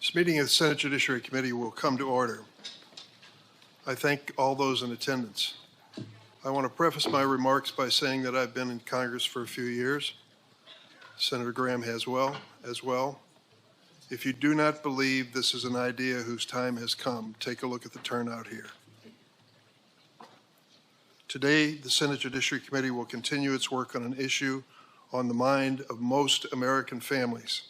This meeting of the Senate Judiciary Committee will come to order. I thank all those in attendance. I want to preface my remarks by saying that I've been in Congress for a few years. Senator Graham has as well. If you do not believe this is an idea whose time has come, take a look at the turnout here. Today, the Senate Judiciary Committee will continue its work on an issue on the mind of most American families: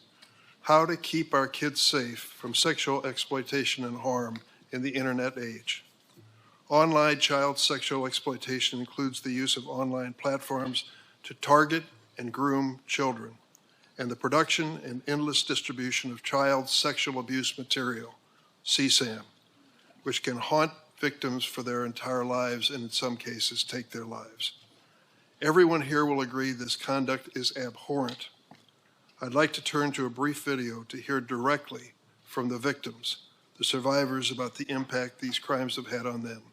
how to keep our kids safe from sexual exploitation and harm in the internet age. Online child sexual exploitation includes the use of online platforms to target and groom children, and the production and endless distribution of child sexual abuse material, CSAM, which can haunt victims for their entire lives and in some cases take their lives. Everyone here will agree this conduct is abhorrent. I'd like to turn to a brief video to hear directly from the victims, the survivors, about the impact these crimes have had on them.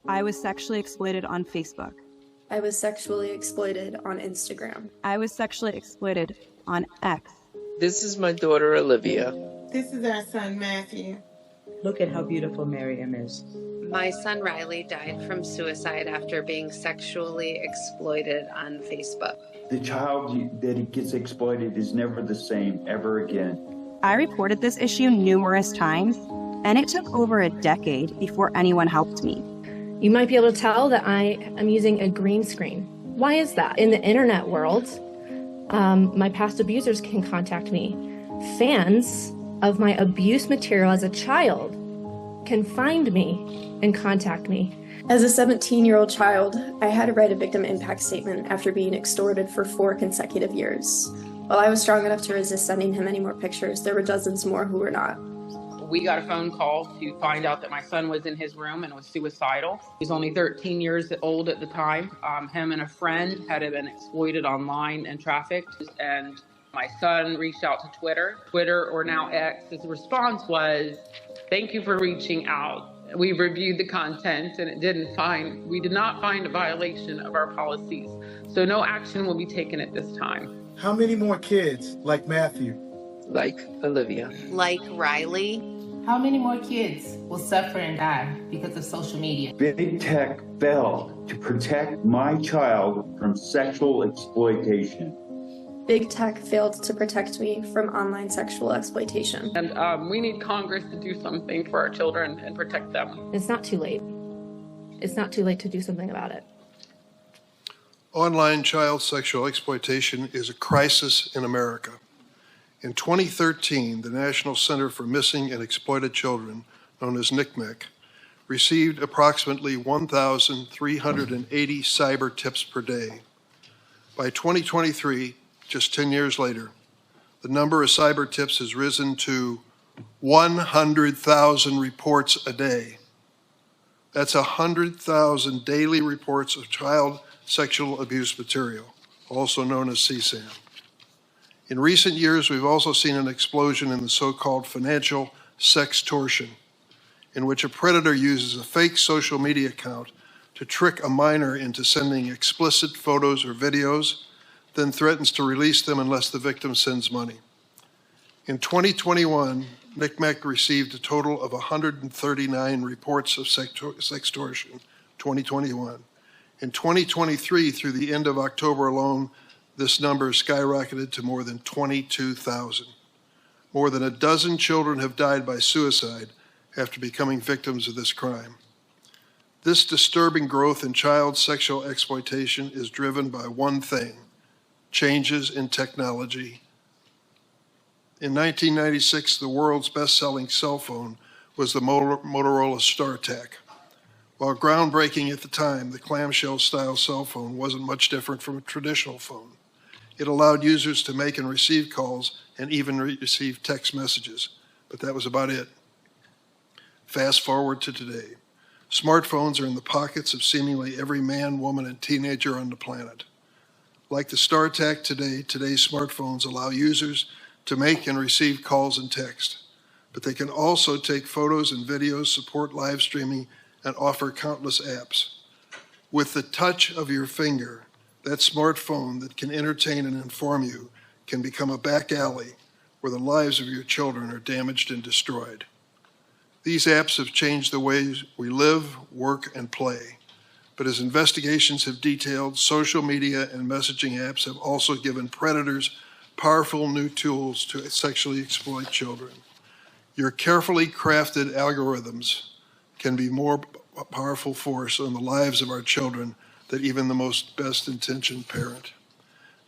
I was sexually exploited on Facebook. I was sexually exploited on Instagram. I was sexually exploited on X. This is my daughter, Olivia. This is our son, Matthew. Look at how beautiful Miriam is. My son, Riley, died from suicide after being sexually exploited on Facebook. The child that gets exploited is never the same ever again. I reported this issue numerous times, and it took over a decade before anyone helped me. You might be able to tell that I am using a green screen. Why is that? In the internet world, my past abusers can contact me. Fans of my abuse material as a child can find me and contact me. As a 17-year-old child, I had to write a victim impact statement after being extorted for 4 consecutive years. While I was strong enough to resist sending him any more pictures, there were dozens more who were not. We got a phone call to find out that my son was in his room and was suicidal. He was only 13 years old at the time. Him and a friend had been exploited online and trafficked, and my son reached out to Twitter, or now X. His response was, "Thank you for reaching out. We reviewed the content and we did not find a violation of our policies. So no action will be taken at this time." How many more kids like Matthew? Like Olivia. Like Riley. How many more kids will suffer and die because of social media? Big tech failed to protect my child from sexual exploitation. Big tech failed to protect me from online sexual exploitation. And we need Congress to do something for our children and protect them. It's not too late. It's not too late to do something about it. Online child sexual exploitation is a crisis in America. In 2013, the National Center for Missing and Exploited Children, known as NCMEC, received approximately 1,380 cyber tips per day. By 2023, just 10 years later, the number of cyber tips has risen to 100,000 reports a day. That's 100,000 daily reports of child sexual abuse material, also known as CSAM. In recent years, we've also seen an explosion in the so-called financial sextortion, in which a predator uses a fake social media account to trick a minor into sending explicit photos or videos, then threatens to release them unless the victim sends money. In 2021, NCMEC received a total of 139 reports of sextortion, 2021. In 2023, through the end of October alone, this number skyrocketed to more than 22,000. More than a dozen children have died by suicide after becoming victims of this crime. This disturbing growth in child sexual exploitation is driven by one thing: changes in technology. In 1996, the world's best-selling cell phone was the Motorola StarTAC. While groundbreaking at the time, the clamshell-style cell phone wasn't much different from a traditional phone. It allowed users to make and receive calls and even receive text messages, but that was about it. Fast forward to today. Smartphones are in the pockets of seemingly every man, woman, and teenager on the planet. Like the StarTAC today, today's smartphones allow users to make and receive calls and text, but they can also take photos and videos, support live streaming, and offer countless apps. With the touch of your finger, that smartphone that can entertain and inform you can become a back alley where the lives of your children are damaged and destroyed. These apps have changed the ways we live, work, and play. But as investigations have detailed, social media and messaging apps have also given predators powerful new tools to sexually exploit children. Your carefully crafted algorithms can be more powerful force on the lives of our children than even the most best-intentioned parent.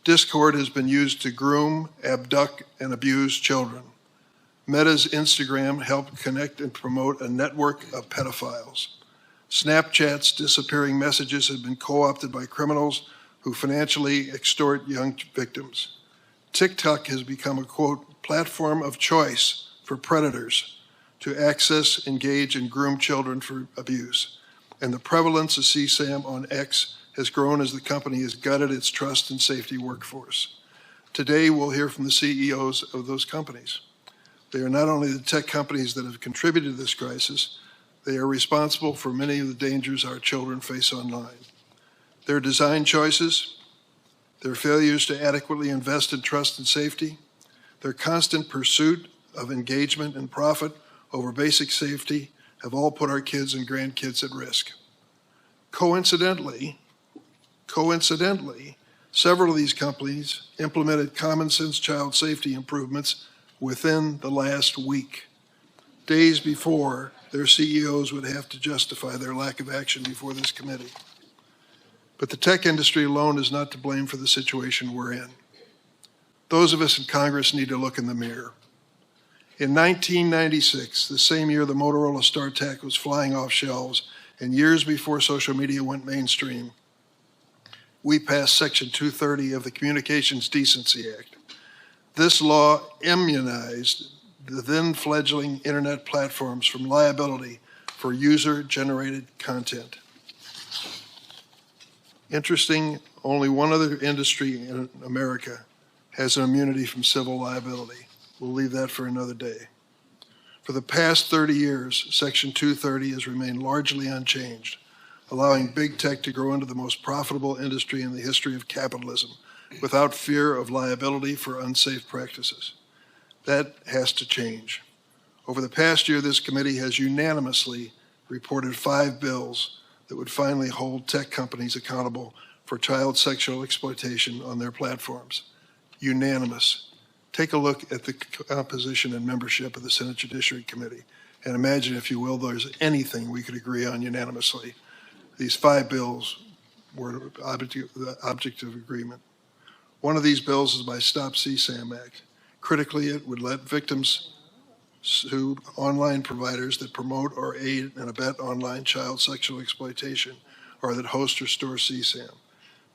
Discord has been used to groom, abduct, and abuse children. Meta's Instagram helped connect and promote a network of pedophiles. Snapchat's disappearing messages have been co-opted by criminals who financially extort young victims. TikTok has become a, quote, platform of choice for predators to access, engage, and groom children for abuse. And the prevalence of CSAM on X has grown as the company has gutted its trust and safety workforce. Today, we'll hear from the CEOs of those companies. They are not only the tech companies that have contributed to this crisis, they are responsible for many of the dangers our children face online. Their design choices, their failures to adequately invest in trust and safety, their constant pursuit of engagement and profit over basic safety have all put our kids and grandkids at risk. Coincidentally, several of these companies implemented common sense child safety improvements within the last week, days before their CEOs would have to justify their lack of action before this committee. But the tech industry alone is not to blame for the situation we're in. Those of us in Congress need to look in the mirror. In 1996, the same year the Motorola StarTAC was flying off shelves, and years before social media went mainstream, we passed Section 230 of the Communications Decency Act. This law immunized the then fledgling internet platforms from liability for user-generated content. Interesting, only one other industry in America has an immunity from civil liability. We'll leave that for another day. For the past 30 years, Section 230 has remained largely unchanged, allowing big tech to grow into the most profitable industry in the history of capitalism without fear of liability for unsafe practices. That has to change. Over the past year, this committee has unanimously reported 5 bills that would finally hold tech companies accountable for child sexual exploitation on their platforms. Unanimous. Take a look at the composition and membership of the Senate Judiciary Committee and imagine, if you will, there's anything we could agree on unanimously. These 5 bills were the object of agreement. One of these bills is by Stop CSAM Act. Critically, it would let victims sue online providers that promote or aid and abet online child sexual exploitation or that host or store CSAM.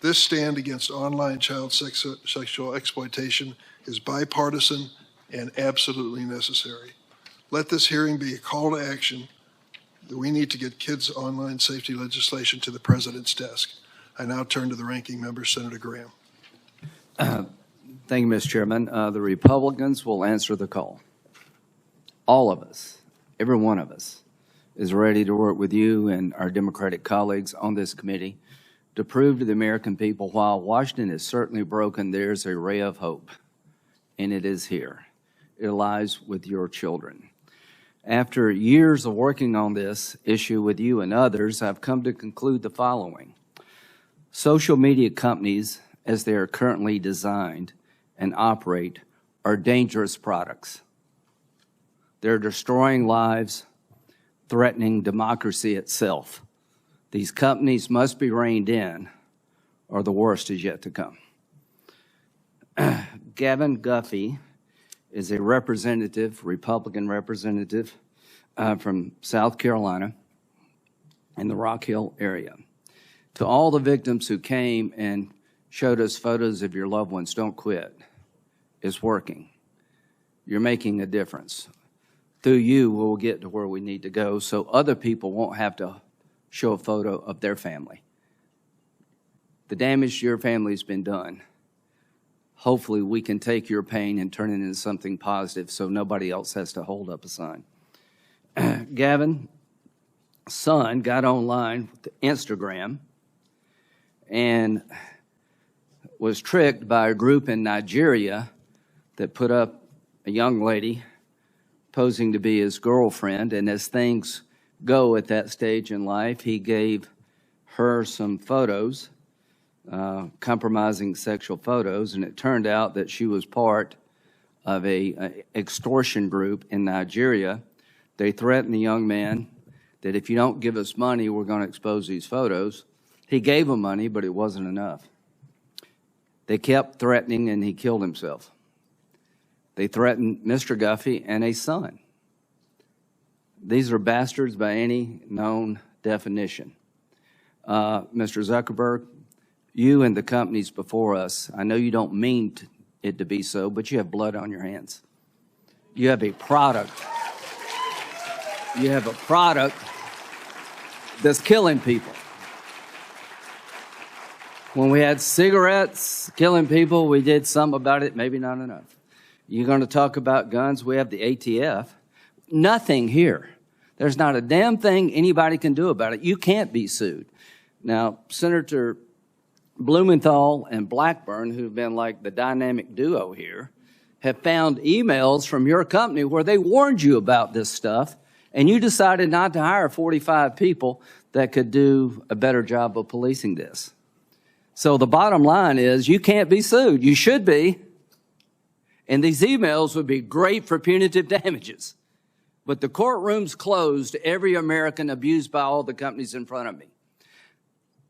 This stand against online child sexual exploitation is bipartisan and absolutely necessary. Let this hearing be a call to action that we need to get kids' online safety legislation to the President's desk. I now turn to the ranking member, Senator Graham. Thank you, Mr. Chairman. The Republicans will answer the call. All of us, every one of us, is ready to work with you and our Democratic colleagues on this committee to prove to the American people, while Washington is certainly broken, there's a ray of hope, and it is here. It lies with your children. After years of working on this issue with you and others, I've come to conclude the following. Social media companies, as they are currently designed and operate, are dangerous products. They're destroying lives, threatening democracy itself. These companies must be reined in, or the worst is yet to come. Gavin Guffey is a representative, Republican representative from South Carolina in the Rock Hill area. To all the victims who came and showed us photos of your loved ones, don't quit. It's working. You're making a difference. Through you, we'll get to where we need to go so other people won't have to show a photo of their family. The damage to your family has been done. Hopefully we can take your pain and turn it into something positive so nobody else has to hold up a sign. Gavin's son got online with Instagram and was tricked by a group in Nigeria that put up a young lady posing to be his girlfriend, and as things go at that stage in life, he gave her some photos, compromising sexual photos, and it turned out that she was part of a extortion group in Nigeria. They threatened the young man that if you don't give us money, we're going to expose these photos. He gave them money, but it wasn't enough. They kept threatening, and he killed himself. They threatened Mr. Guffey and a son. These are bastards by any known definition. Mr. Zuckerberg, you and the companies before us, I know you don't mean it to be so, but you have blood on your hands. You have a product. You have a product that's killing people. When we had cigarettes killing people, we did some about it, maybe not enough. You're going to talk about guns, we have the ATF. Nothing here. There's not a damn thing anybody can do about it. You can't be sued. Now, Senator Blumenthal and Blackburn, who've been like the dynamic duo here, have found emails from your company where they warned you about this stuff, and you decided not to hire 45 people that could do a better job of policing this. So the bottom line is you can't be sued. You should be. And these emails would be great for punitive damages. But the courtroom's closed to every American abused by all the companies in front of me.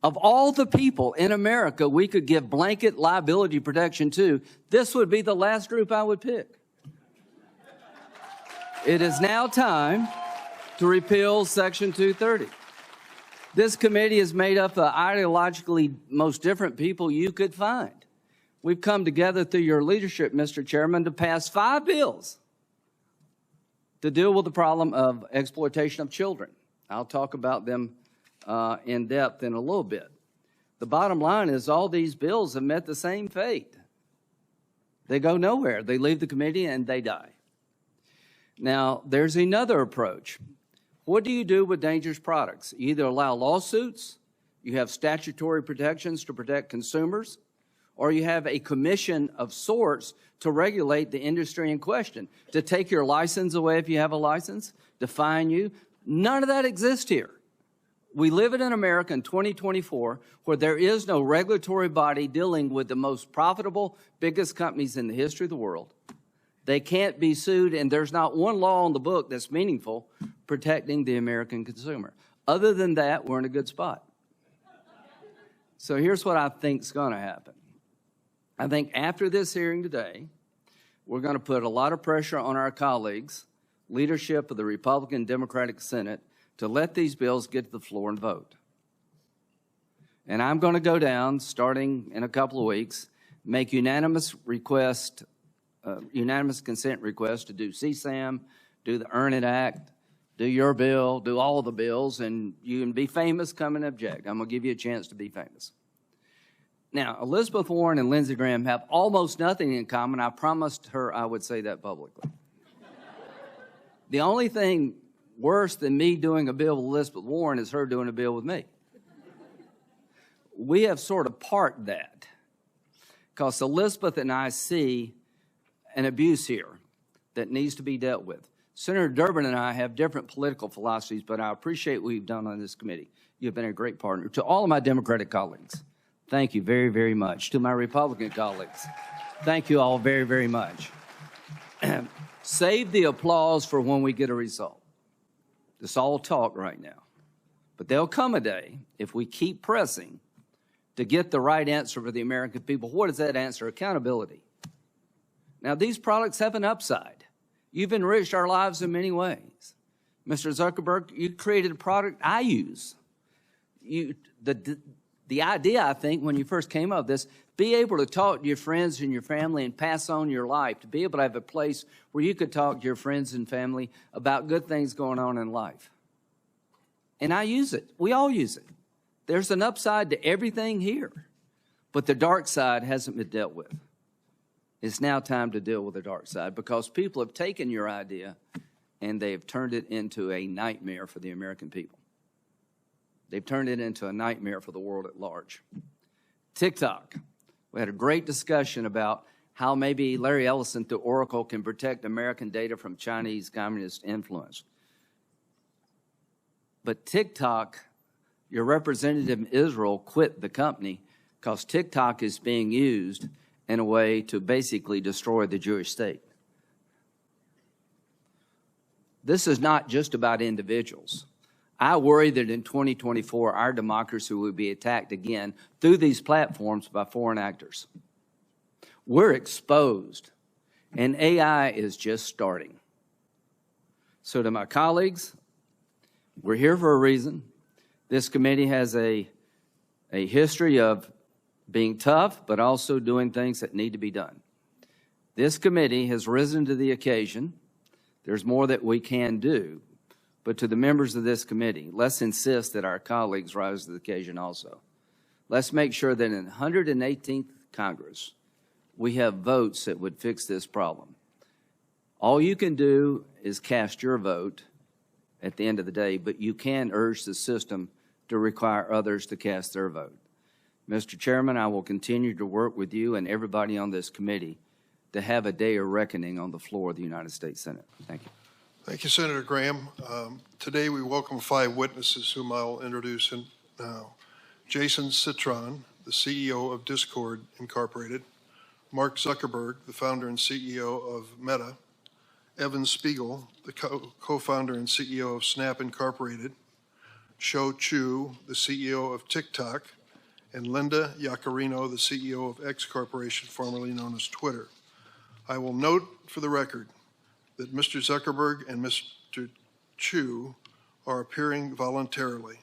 Of all the people in America we could give blanket liability protection to, this would be the last group I would pick. It is now time to repeal Section 230. This committee is made up of ideologically most different people you could find. We've come together through your leadership, Mr. Chairman, to pass 5 bills to deal with the problem of exploitation of children. I'll talk about them in depth in a little bit. The bottom line is all these bills have met the same fate. They go nowhere. They leave the committee and they die. Now, there's another approach. What do you do with dangerous products? You either allow lawsuits, you have statutory protections to protect consumers, or you have a commission of sorts to regulate the industry in question, to take your license away if you have a license, to fine you. None of that exists here. We live in America in 2024 where there is no regulatory body dealing with the most profitable, biggest companies in the history of the world. They can't be sued, and there's not one law on the book that's meaningful protecting the American consumer. Other than that, we're in a good spot. So here's what I think is going to happen. I think after this hearing today, we're going to put a lot of pressure on our colleagues, leadership of the Republican Democratic Senate, to let these bills get to the floor and vote. And I'm going to go down, starting in a couple of weeks, make unanimous consent request to do CSAM, do the Earn It Act, do your bill, do all of the bills, and you can be famous, come and object. I'm going to give you a chance to be famous. Now, Elizabeth Warren and Lindsey Graham have almost nothing in common. I promised her I would say that publicly. The only thing worse than me doing a bill with Elizabeth Warren is her doing a bill with me. We have sort of parked that because Elizabeth and I see an abuse here that needs to be dealt with. Senator Durbin and I have different political philosophies, but I appreciate what you've done on this committee. You've been a great partner. To all of my Democratic colleagues, thank you very, very much. To my Republican colleagues, thank you all very, very much. Save the applause for when we get a result. It's all talk right now. But there'll come a day, if we keep pressing, to get the right answer for the American people. What is that answer? Accountability. Now, these products have an upside. You've enriched our lives in many ways. Mr. Zuckerberg, you created a product I use. The idea, I think, when you first came up with this, be able to talk to your friends and your family and pass on your life, to be able to have a place where you could talk to your friends and family about good things going on in life. And I use it. We all use it. There's an upside to everything here, but the dark side hasn't been dealt with. It's now time to deal with the dark side because people have taken your idea and they have turned it into a nightmare for the American people. They've turned it into a nightmare for the world at large. TikTok. We had a great discussion about how maybe Larry Ellison through Oracle can protect American data from Chinese communist influence. But TikTok, your representative in Israel quit the company because TikTok is being used in a way to basically destroy the Jewish state. This is not just about individuals. I worry that in 2024, our democracy will be attacked again through these platforms by foreign actors. We're exposed, and AI is just starting. So to my colleagues, we're here for a reason. This committee has a history of being tough, but also doing things that need to be done. This committee has risen to the occasion. There's more that we can do. But to the members of this committee, let's insist that our colleagues rise to the occasion also. Let's make sure that in the 118th Congress, we have votes that would fix this problem. All you can do is cast your vote at the end of the day, but you can urge the system to require others to cast their vote. Mr. Chairman, I will continue to work with you and everybody on this committee to have a day of reckoning on the floor of the United States Senate. Thank you. Thank you, Senator Graham. Today we welcome 5 witnesses whom I'll introduce now. Jason Citron, the CEO of Discord Incorporated. Mark Zuckerberg, the founder and CEO of Meta. Evan Spiegel, the co-founder and CEO of Snap Incorporated. Shou Chu, the CEO of TikTok. And Linda Yaccarino, the CEO of X Corporation, formerly known as Twitter. I will note for the record that Mr. Zuckerberg and Mr. Chu are appearing voluntarily.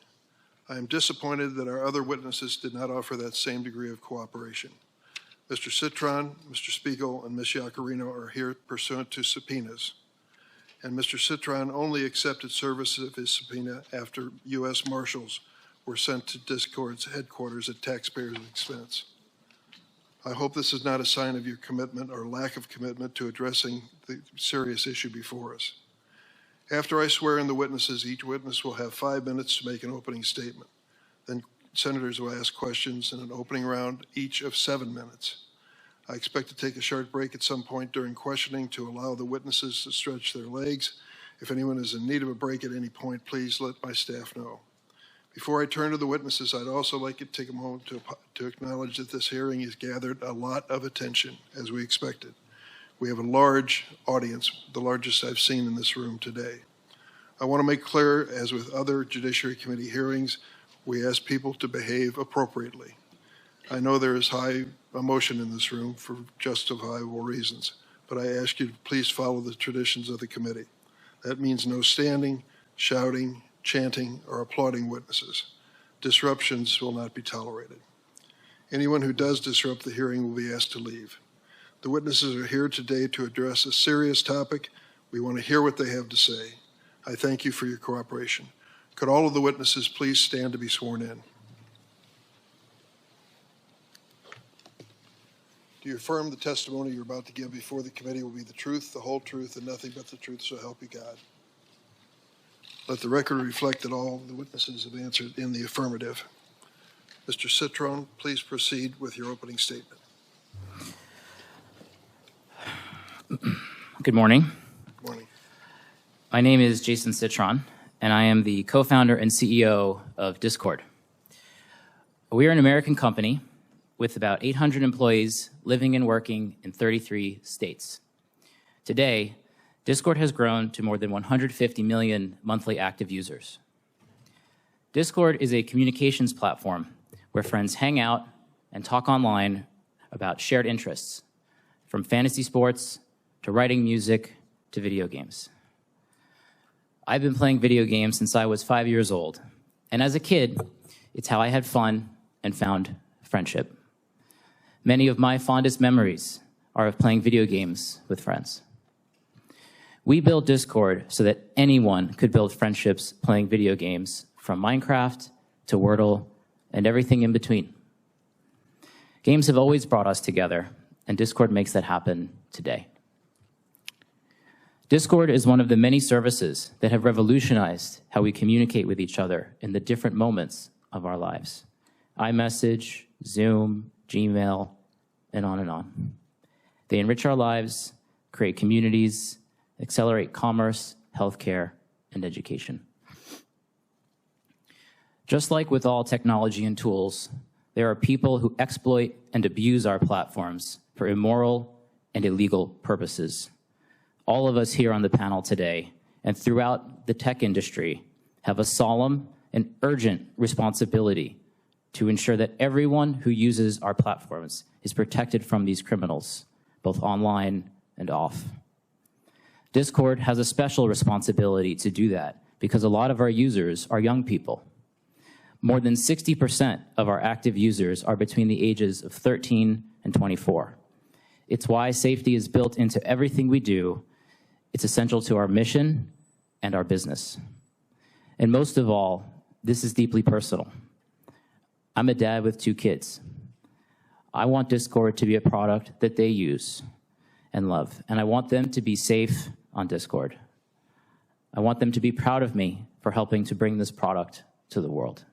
I am disappointed that our other witnesses did not offer that same degree of cooperation. Mr. Citron, Mr. Spiegel, and Ms. Yaccarino are here pursuant to subpoenas. And Mr. Citron only accepted service of his subpoena after U.S. Marshals were sent to Discord's headquarters at taxpayers' expense. I hope this is not a sign of your commitment or lack of commitment to addressing the serious issue before us. After I swear in the witnesses, each witness will have 5 minutes to make an opening statement. Then senators will ask questions in an opening round, each of 7 minutes. I expect to take a short break at some point during questioning to allow the witnesses to stretch their legs. If anyone is in need of a break at any point, please let my staff know. Before I turn to the witnesses, I'd also like to take a moment to acknowledge that this hearing has gathered a lot of attention, as we expected. We have a large audience, the largest I've seen in this room today. I want to make clear, as with other Judiciary Committee hearings, we ask people to behave appropriately. I know there is high emotion in this room for justifiable reasons, but I ask you to please follow the traditions of the committee. That means no standing, shouting, chanting, or applauding witnesses. Disruptions will not be tolerated. Anyone who does disrupt the hearing will be asked to leave. The witnesses are here today to address a serious topic. We want to hear what they have to say. I thank you for your cooperation. Could all of the witnesses please stand to be sworn in? Do you affirm the testimony you're about to give before the committee will be the truth, the whole truth, and nothing but the truth, so help you God? Let the record reflect that all the witnesses have answered in the affirmative. Mr. Citron, please proceed with your opening statement. Good morning. Good morning. My name is Jason Citron, and I am the co-founder and CEO of Discord. We are an American company with about 800 employees living and working in 33 states. Today, Discord has grown to more than 150 million monthly active users. Discord is a communications platform where friends hang out and talk online about shared interests, from fantasy sports to writing music to video games. I've been playing video games since I was 5 years old, and as a kid, it's how I had fun and found friendship. Many of my fondest memories are of playing video games with friends. We built Discord so that anyone could build friendships playing video games, from Minecraft to Wordle and everything in between. Games have always brought us together, and Discord makes that happen today. Discord is one of the many services that have revolutionized how we communicate with each other in the different moments of our lives. iMessage, Zoom, Gmail, and on and on. They enrich our lives, create communities, accelerate commerce, healthcare, and education. Just like with all technology and tools, there are people who exploit and abuse our platforms for immoral and illegal purposes. All of us here on the panel today and throughout the tech industry have a solemn and urgent responsibility to ensure that everyone who uses our platforms is protected from these criminals, both online and off. Discord has a special responsibility to do that because a lot of our users are young people. More than 60% of our active users are between the ages of 13 and 24. It's why safety is built into everything we do. It's essential to our mission and our business. And most of all, this is deeply personal. I'm a dad with 2 kids. I want Discord to be a product that they use and love, and I want them to be safe on Discord. I want them to be proud of me for helping to bring this product to the world.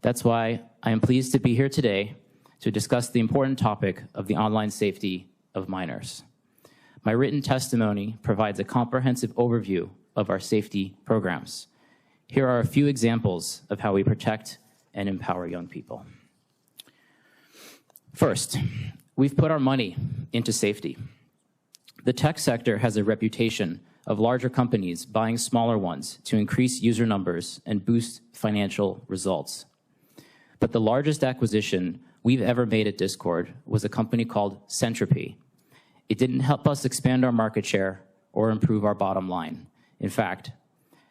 That's why I am pleased to be here today to discuss the important topic of the online safety of minors. My written testimony provides a comprehensive overview of our safety programs. Here are a few examples of how we protect and empower young people. First, we've put our money into safety. The tech sector has a reputation of larger companies buying smaller ones to increase user numbers and boost financial results. But the largest acquisition we've ever made at Discord was a company called Centropy. It didn't help us expand our market share or improve our bottom line. In fact,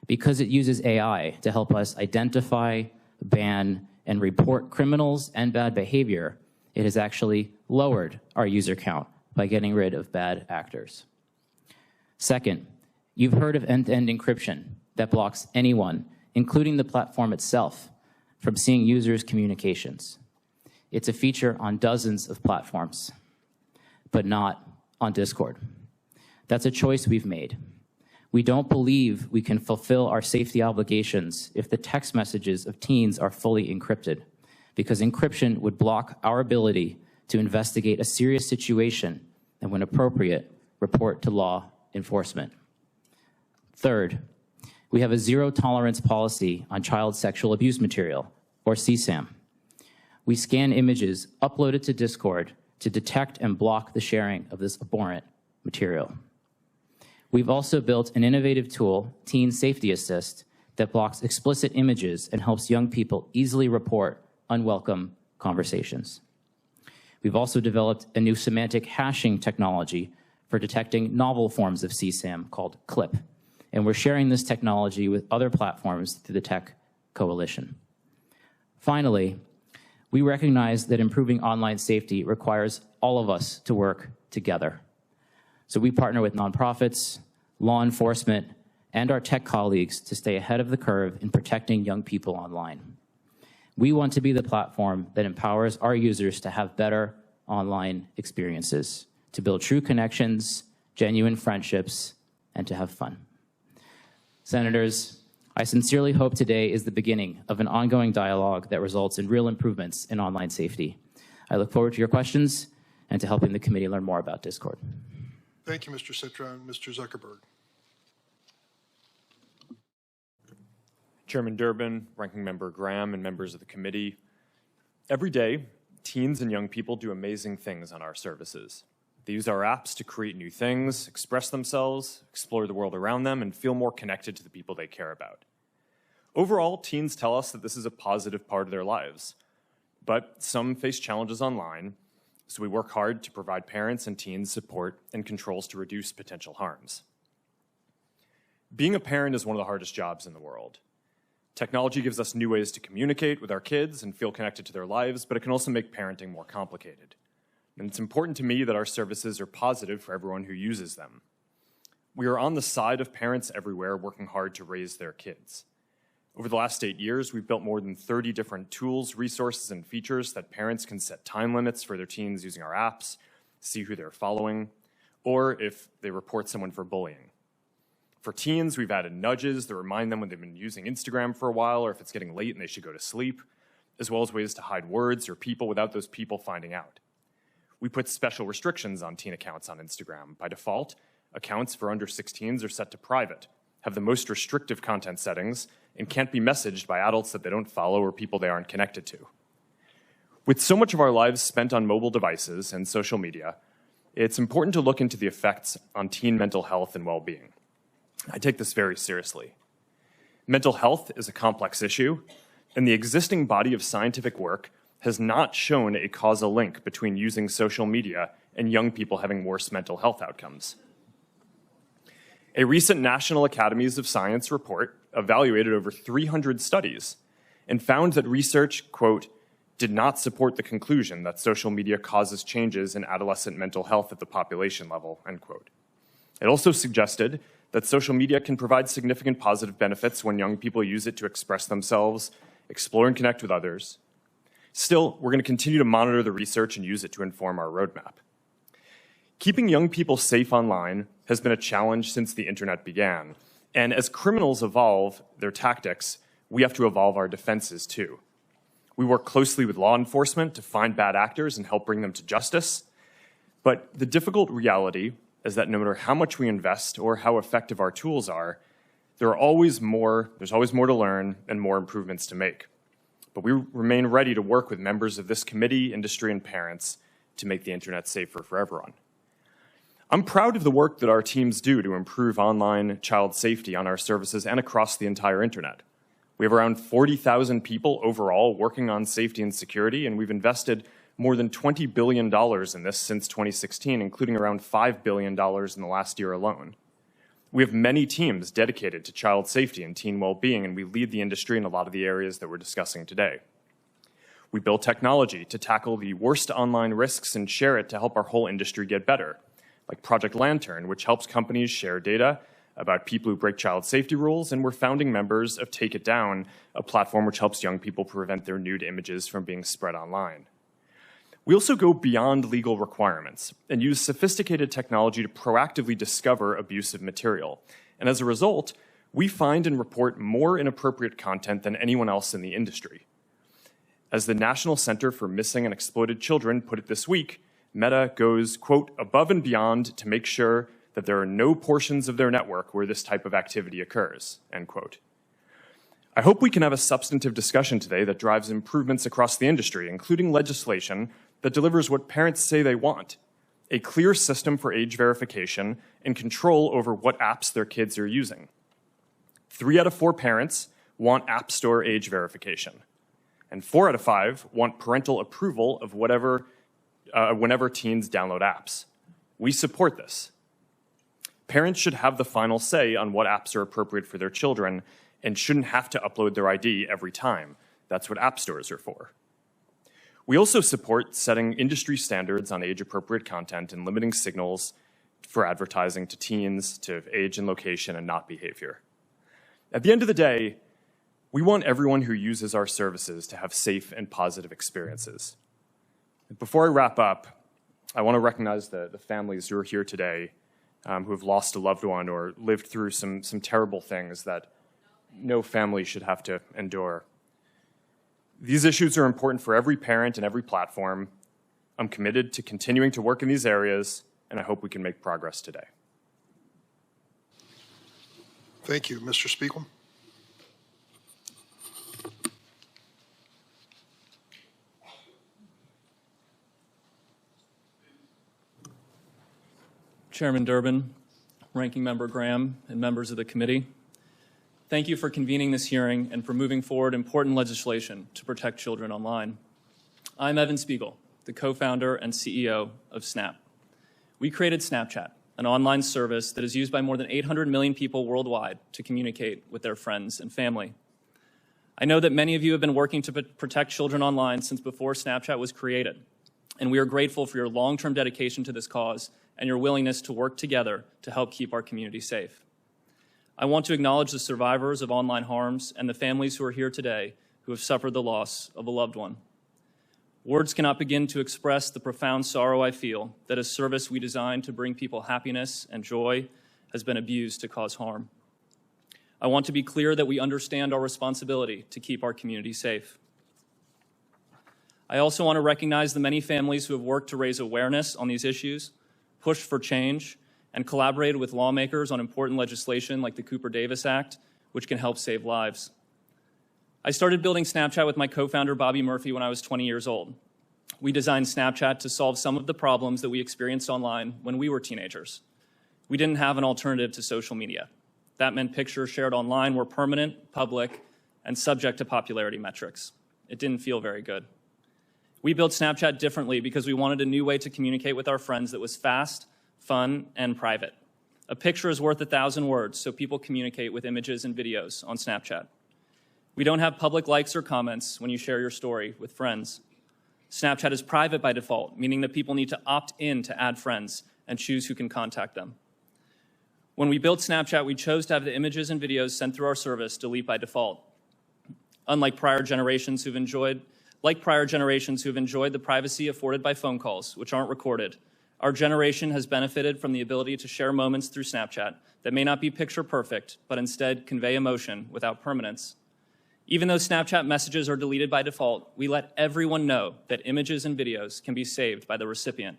because it uses AI to help us identify, ban, and report criminals and bad behavior, it has actually lowered our user count by getting rid of bad actors. Second, you've heard of end-to-end encryption that blocks anyone, including the platform itself, from seeing users' communications. It's a feature on dozens of platforms, but not on Discord. That's a choice we've made. We don't believe we can fulfill our safety obligations if the text messages of teens are fully encrypted, because encryption would block our ability to investigate a serious situation and, when appropriate, report to law enforcement. Third, we have a zero-tolerance policy on child sexual abuse material, or CSAM. We scan images uploaded to Discord to detect and block the sharing of this abhorrent material. We've also built an innovative tool, Teen Safety Assist, that blocks explicit images and helps young people easily report unwelcome conversations. We've also developed a new semantic hashing technology for detecting novel forms of CSAM called CLIP, and we're sharing this technology with other platforms through the Tech Coalition. Finally, we recognize that improving online safety requires all of us to work together. So we partner with nonprofits, law enforcement, and our tech colleagues to stay ahead of the curve in protecting young people online. We want to be the platform that empowers our users to have better online experiences, to build true connections, genuine friendships, and to have fun. Senators, I sincerely hope today is the beginning of an ongoing dialogue that results in real improvements in online safety. I look forward to your questions and to helping the committee learn more about Discord. Thank you, Mr. Citron. Mr. Zuckerberg. Chairman Durbin, Ranking Member Graham, and members of the committee. Every day, teens and young people do amazing things on our services. They use our apps to create new things, express themselves, explore the world around them, and feel more connected to the people they care about. Overall, teens tell us that this is a positive part of their lives. But some face challenges online, so we work hard to provide parents and teens support and controls to reduce potential harms. Being a parent is one of the hardest jobs in the world. Technology gives us new ways to communicate with our kids and feel connected to their lives, but it can also make parenting more complicated. And it's important to me that our services are positive for everyone who uses them. We are on the side of parents everywhere working hard to raise their kids. Over the last 8 years, we've built more than 30 different tools, resources, and features that parents can set time limits for their teens using our apps, see who they're following, or if they report someone for bullying. For teens, we've added nudges that remind them when they've been using Instagram for a while or if it's getting late and they should go to sleep. as well as ways to hide words or people without those people finding out. We put special restrictions on teen accounts on Instagram. By default, accounts for under 16s are set to private, have the most restrictive content settings, and can't be messaged by adults that they don't follow or people they aren't connected to. With so much of our lives spent on mobile devices and social media, it's important to look into the effects on teen mental health and well-being. I take this very seriously. Mental health is a complex issue, and the existing body of scientific work has not shown a causal link between using social media and young people having worse mental health outcomes. A recent National Academies of Science report evaluated over 300 studies and found that research, quote, did not support the conclusion that social media causes changes in adolescent mental health at the population level, end quote. It also suggested that social media can provide significant positive benefits when young people use it to express themselves, explore and connect with others. Still, we're going to continue to monitor the research and use it to inform our roadmap. Keeping young people safe online has been a challenge since the internet began. And as criminals evolve their tactics, we have to evolve our defenses too. We work closely with law enforcement to find bad actors and help bring them to justice. But the difficult reality is that no matter how much we invest or how effective our tools are, there's always more to learn and more improvements to make. But we remain ready to work with members of this committee, industry, and parents to make the internet safer for everyone. I'm proud of the work that our teams do to improve online child safety on our services and across the entire internet. We have around 40,000 people overall working on safety and security, and we've invested more than $20 billion in this since 2016, including around $5 billion in the last year alone. We have many teams dedicated to child safety and teen well-being, and we lead the industry in a lot of the areas that we're discussing today. We build technology to tackle the worst online risks and share it to help our whole industry get better, like Project Lantern, which helps companies share data about people who break child safety rules, and we're founding members of Take It Down, a platform which helps young people prevent their nude images from being spread online. We also go beyond legal requirements and use sophisticated technology to proactively discover abusive material. And as a result, we find and report more inappropriate content than anyone else in the industry. As the National Center for Missing and Exploited Children put it this week, Meta goes, quote, above and beyond to make sure that there are no portions of their network where this type of activity occurs, end quote. I hope we can have a substantive discussion today that drives improvements across the industry, including legislation that delivers what parents say they want, a clear system for age verification and control over what apps their kids are using. 3 out of 4 parents want App Store age verification, and 4 out of 5 want parental approval of whenever teens download apps. We support this. Parents should have the final say on what apps are appropriate for their children and shouldn't have to upload their ID every time. That's what app stores are for. We also support setting industry standards on age-appropriate content and limiting signals for advertising to teens to age and location and not behavior. At the end of the day, we want everyone who uses our services to have safe and positive experiences. Before I wrap up, I want to recognize the families who are here today who have lost a loved one or lived through some terrible things that no family should have to endure. These issues are important for every parent and every platform. I'm committed to continuing to work in these areas, and I hope we can make progress today. Thank you. Mr. Speakman? Chairman Durbin, Ranking Member Graham, and members of the committee, thank you for convening this hearing and for moving forward important legislation to protect children online. I'm Evan Spiegel, the co-founder and CEO of Snap. We created Snapchat, an online service that is used by more than 800 million people worldwide to communicate with their friends and family. I know that many of you have been working to protect children online since before Snapchat was created, and we are grateful for your long-term dedication to this cause and your willingness to work together to help keep our community safe. I want to acknowledge the survivors of online harms and the families who are here today who have suffered the loss of a loved one. Words cannot begin to express the profound sorrow I feel that a service we designed to bring people happiness and joy has been abused to cause harm. I want to be clear that we understand our responsibility to keep our community safe. I also want to recognize the many families who have worked to raise awareness on these issues, pushed for change, and collaborated with lawmakers on important legislation like the Cooper-Davis Act, which can help save lives. I started building Snapchat with my co-founder, Bobby Murphy, when I was 20 years old. We designed Snapchat to solve some of the problems that we experienced online when we were teenagers. We didn't have an alternative to social media. That meant pictures shared online were permanent, public, and subject to popularity metrics. It didn't feel very good. We built Snapchat differently because we wanted a new way to communicate with our friends that was fast, fun, and private. A picture is worth 1,000 words, so people communicate with images and videos on Snapchat. We don't have public likes or comments when you share your story with friends. Snapchat is private by default, meaning that people need to opt in to add friends and choose who can contact them. When we built Snapchat, we chose to have the images and videos sent through our service delete by default. Unlike prior generations who've enjoyed the privacy afforded by phone calls, which aren't recorded, our generation has benefited from the ability to share moments through Snapchat that may not be picture perfect, but instead convey emotion without permanence. Even though Snapchat messages are deleted by default, we let everyone know that images and videos can be saved by the recipient.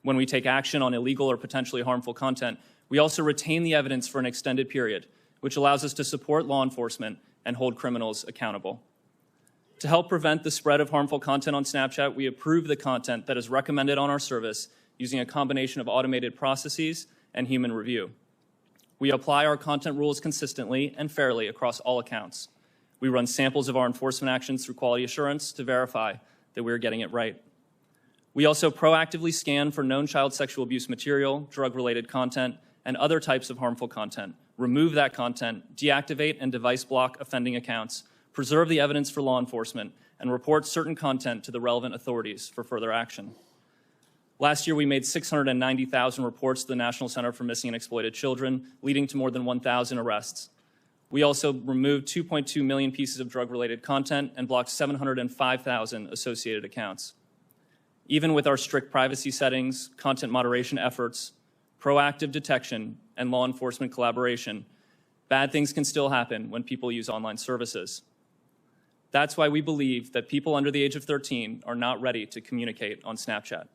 When we take action on illegal or potentially harmful content, we also retain the evidence for an extended period, which allows us to support law enforcement and hold criminals accountable. To help prevent the spread of harmful content on Snapchat, we approve the content that is recommended on our service using a combination of automated processes and human review. We apply our content rules consistently and fairly across all accounts. We run samples of our enforcement actions through quality assurance to verify that we're getting it right. We also proactively scan for known child sexual abuse material, drug-related content, and other types of harmful content, remove that content, deactivate and device block offending accounts, preserve the evidence for law enforcement, and report certain content to the relevant authorities for further action. Last year, we made 690,000 reports to the National Center for Missing and Exploited Children, leading to more than 1,000 arrests. We also removed 2.2 million pieces of drug-related content and blocked 705,000 associated accounts. Even with our strict privacy settings, content moderation efforts, proactive detection, and law enforcement collaboration, bad things can still happen when people use online services. That's why we believe that people under the age of 13 are not ready to communicate on Snapchat.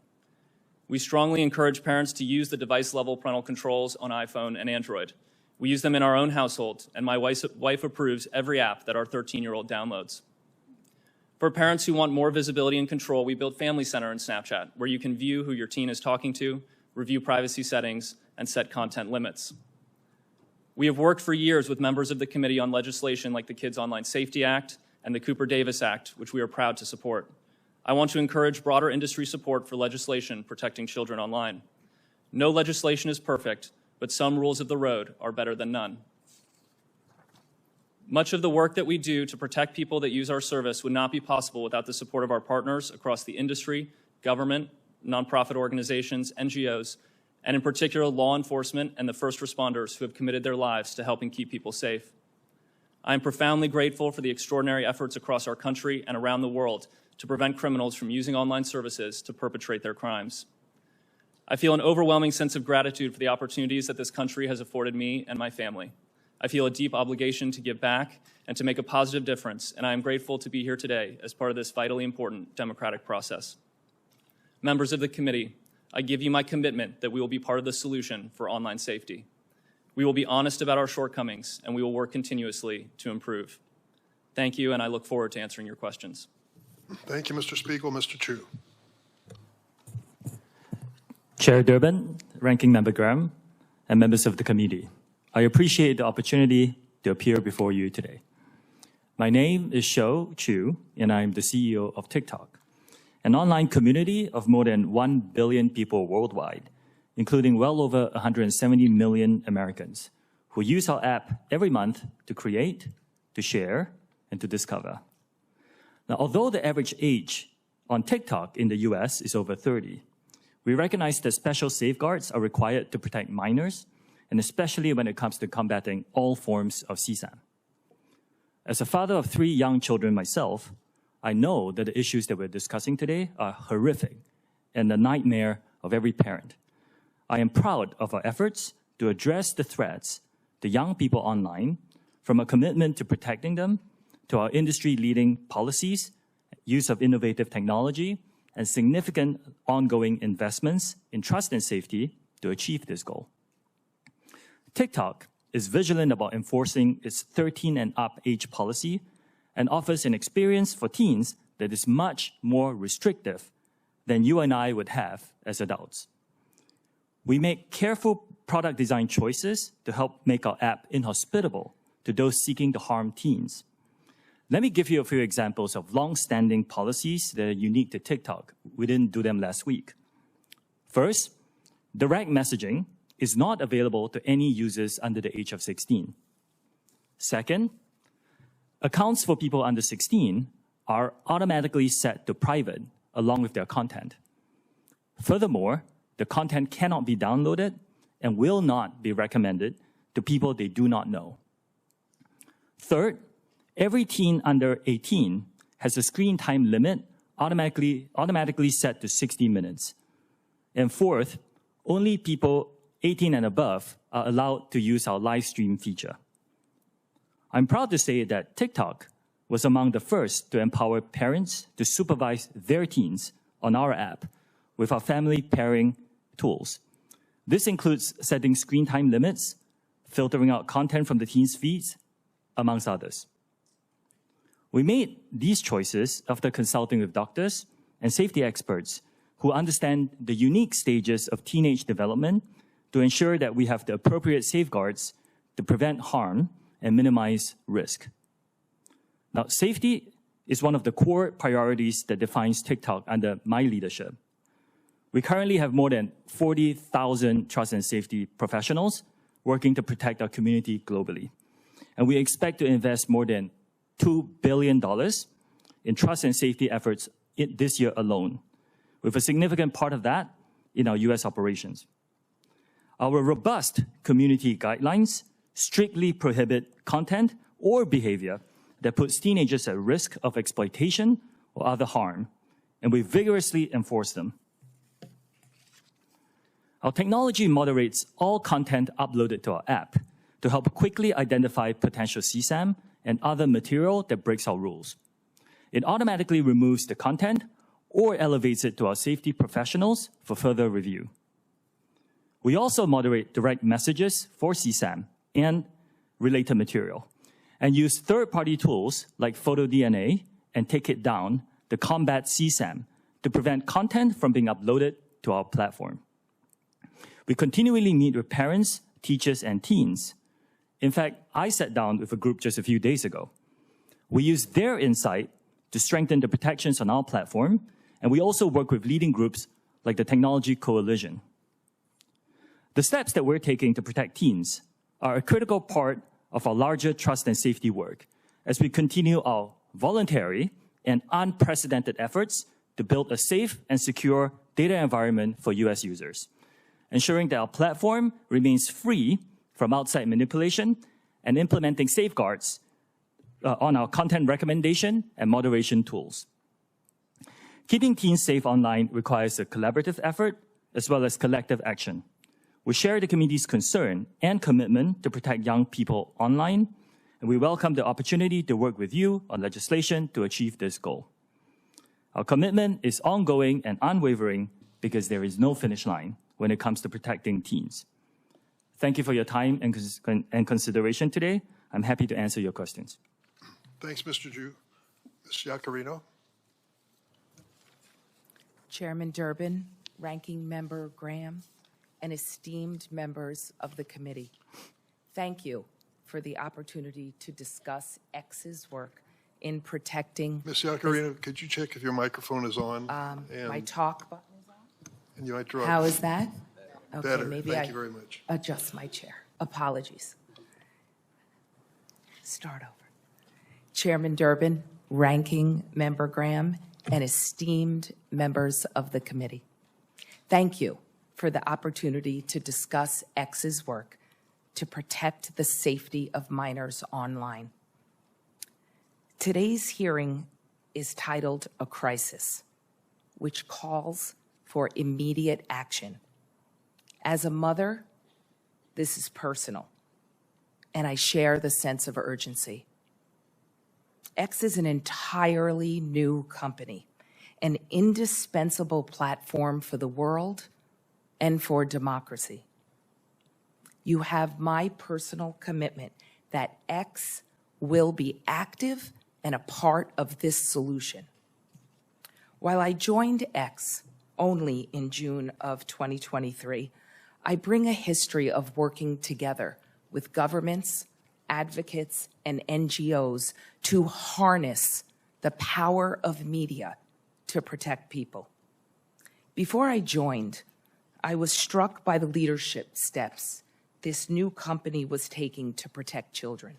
We strongly encourage parents to use the device-level parental controls on iPhone and Android. We use them in our own household, and my wife approves every app that our 13-year-old downloads. For parents who want more visibility and control, we built Family Center in Snapchat, where you can view who your teen is talking to, review privacy settings, and set content limits. We have worked for years with members of the committee on legislation like the Kids Online Safety Act and the Cooper-Davis Act, which we are proud to support. I want to encourage broader industry support for legislation protecting children online. No legislation is perfect, but some rules of the road are better than none. Much of the work that we do to protect people that use our service would not be possible without the support of our partners across the industry, government, nonprofit organizations, NGOs, and in particular law enforcement and the first responders who have committed their lives to helping keep people safe. I am profoundly grateful for the extraordinary efforts across our country and around the world to prevent criminals from using online services to perpetrate their crimes. I feel an overwhelming sense of gratitude for the opportunities that this country has afforded me and my family. I feel a deep obligation to give back and to make a positive difference, and I am grateful to be here today as part of this vitally important democratic process. Members of the committee, I give you my commitment that we will be part of the solution for online safety. We will be honest about our shortcomings, and we will work continuously to improve. Thank you, and I look forward to answering your questions. Thank you, Mr. Spiegel. Mr. Chu. Chair Durbin, Ranking Member Graham, and members of the committee, I appreciate the opportunity to appear before you today. My name is Shou Chu, and I am the CEO of TikTok, an online community of more than 1 billion people worldwide, including well over 170 million Americans who use our app every month to create, to share, and to discover. Now, although the average age on TikTok in the US is over 30, we recognize that special safeguards are required to protect minors, and especially when it comes to combating all forms of CSAM. As a father of 3 young children myself, I know that the issues that we're discussing today are horrific and the nightmare of every parent. I am proud of our efforts to address the threats to young people online, from a commitment to protecting them to our industry-leading policies use of innovative technology, and significant ongoing investments in trust and safety to achieve this goal. TikTok is vigilant about enforcing its 13 and up age policy and offers an experience for teens that is much more restrictive than you and I would have as adults. We make careful product design choices to help make our app inhospitable to those seeking to harm teens. Let me give you a few examples of long-standing policies that are unique to TikTok. We didn't do them last week. First, direct messaging is not available to any users under the age of 16. Second, accounts for people under 16 are automatically set to private along with their content. Furthermore, the content cannot be downloaded and will not be recommended to people they do not know. Third, every teen under 18 has a screen time limit automatically set to 60 minutes. And fourth, only people 18 and above are allowed to use our live stream feature. I'm proud to say that TikTok was among the first to empower parents to supervise their teens on our app with our family pairing tools. This includes setting screen time limits, filtering out content from the teens' feeds, amongst others. We made these choices after consulting with doctors and safety experts who understand the unique stages of teenage development to ensure that we have the appropriate safeguards to prevent harm and minimize risk. Now, safety is one of the core priorities that defines TikTok under my leadership. We currently have more than 40,000 trust and safety professionals working to protect our community globally. And we expect to invest more than $2 billion in trust and safety efforts this year alone, with a significant part of that in our US operations. Our robust community guidelines strictly prohibit content or behavior that puts teenagers at risk of exploitation or other harm, and we vigorously enforce them. Our technology moderates all content uploaded to our app to help quickly identify potential CSAM and other material that breaks our rules. It automatically removes the content or elevates it to our safety professionals for further review. We also moderate direct messages for CSAM and related material, and use third-party tools like PhotoDNA and Take It Down to combat CSAM to prevent content from being uploaded to our platform. We continually meet with parents, teachers, and teens. In fact, I sat down with a group just a few days ago. We use their insight to strengthen the protections on our platform, and we also work with leading groups like the Technology Coalition. The steps that we're taking to protect teens are a critical part of our larger trust and safety work as we continue our voluntary and unprecedented efforts to build a safe and secure data environment for US users, ensuring that our platform remains free from outside manipulation and implementing safeguards on our content recommendation and moderation tools. Keeping teens safe online requires a collaborative effort as well as collective action. We share the community's concern and commitment to protect young people online, and we welcome the opportunity to work with you on legislation to achieve this goal. Our commitment is ongoing and unwavering because there is no finish line when it comes to protecting teens. Thank you for your time and consideration today. I'm happy to answer your questions. Thanks, Mr. Ju. Ms. Iacarino. Chairman Durbin, Ranking Member Graham, and esteemed members of the committee, thank you for the opportunity to discuss X's work in protecting... Ms. Iacarino, could you check if your microphone is on? My talk button is on? And you might draw. How is that? Okay, Better. maybe Thank you very much. Adjust my chair. Apologies. Start over. Chairman Durbin, Ranking Member Graham, and esteemed members of the committee, thank you for the opportunity to discuss X's work to protect the safety of minors online. Today's hearing is titled A Crisis, which calls for immediate action. As a mother, this is personal, and I share the sense of urgency. X is an entirely new company, an indispensable platform for the world and for democracy. You have my personal commitment that X will be active and a part of this solution. While I joined X only in June of 2023, I bring a history of working together with governments, advocates, and NGOs to harness the power of media to protect people. Before I joined, I was struck by the leadership steps this new company was taking to protect children.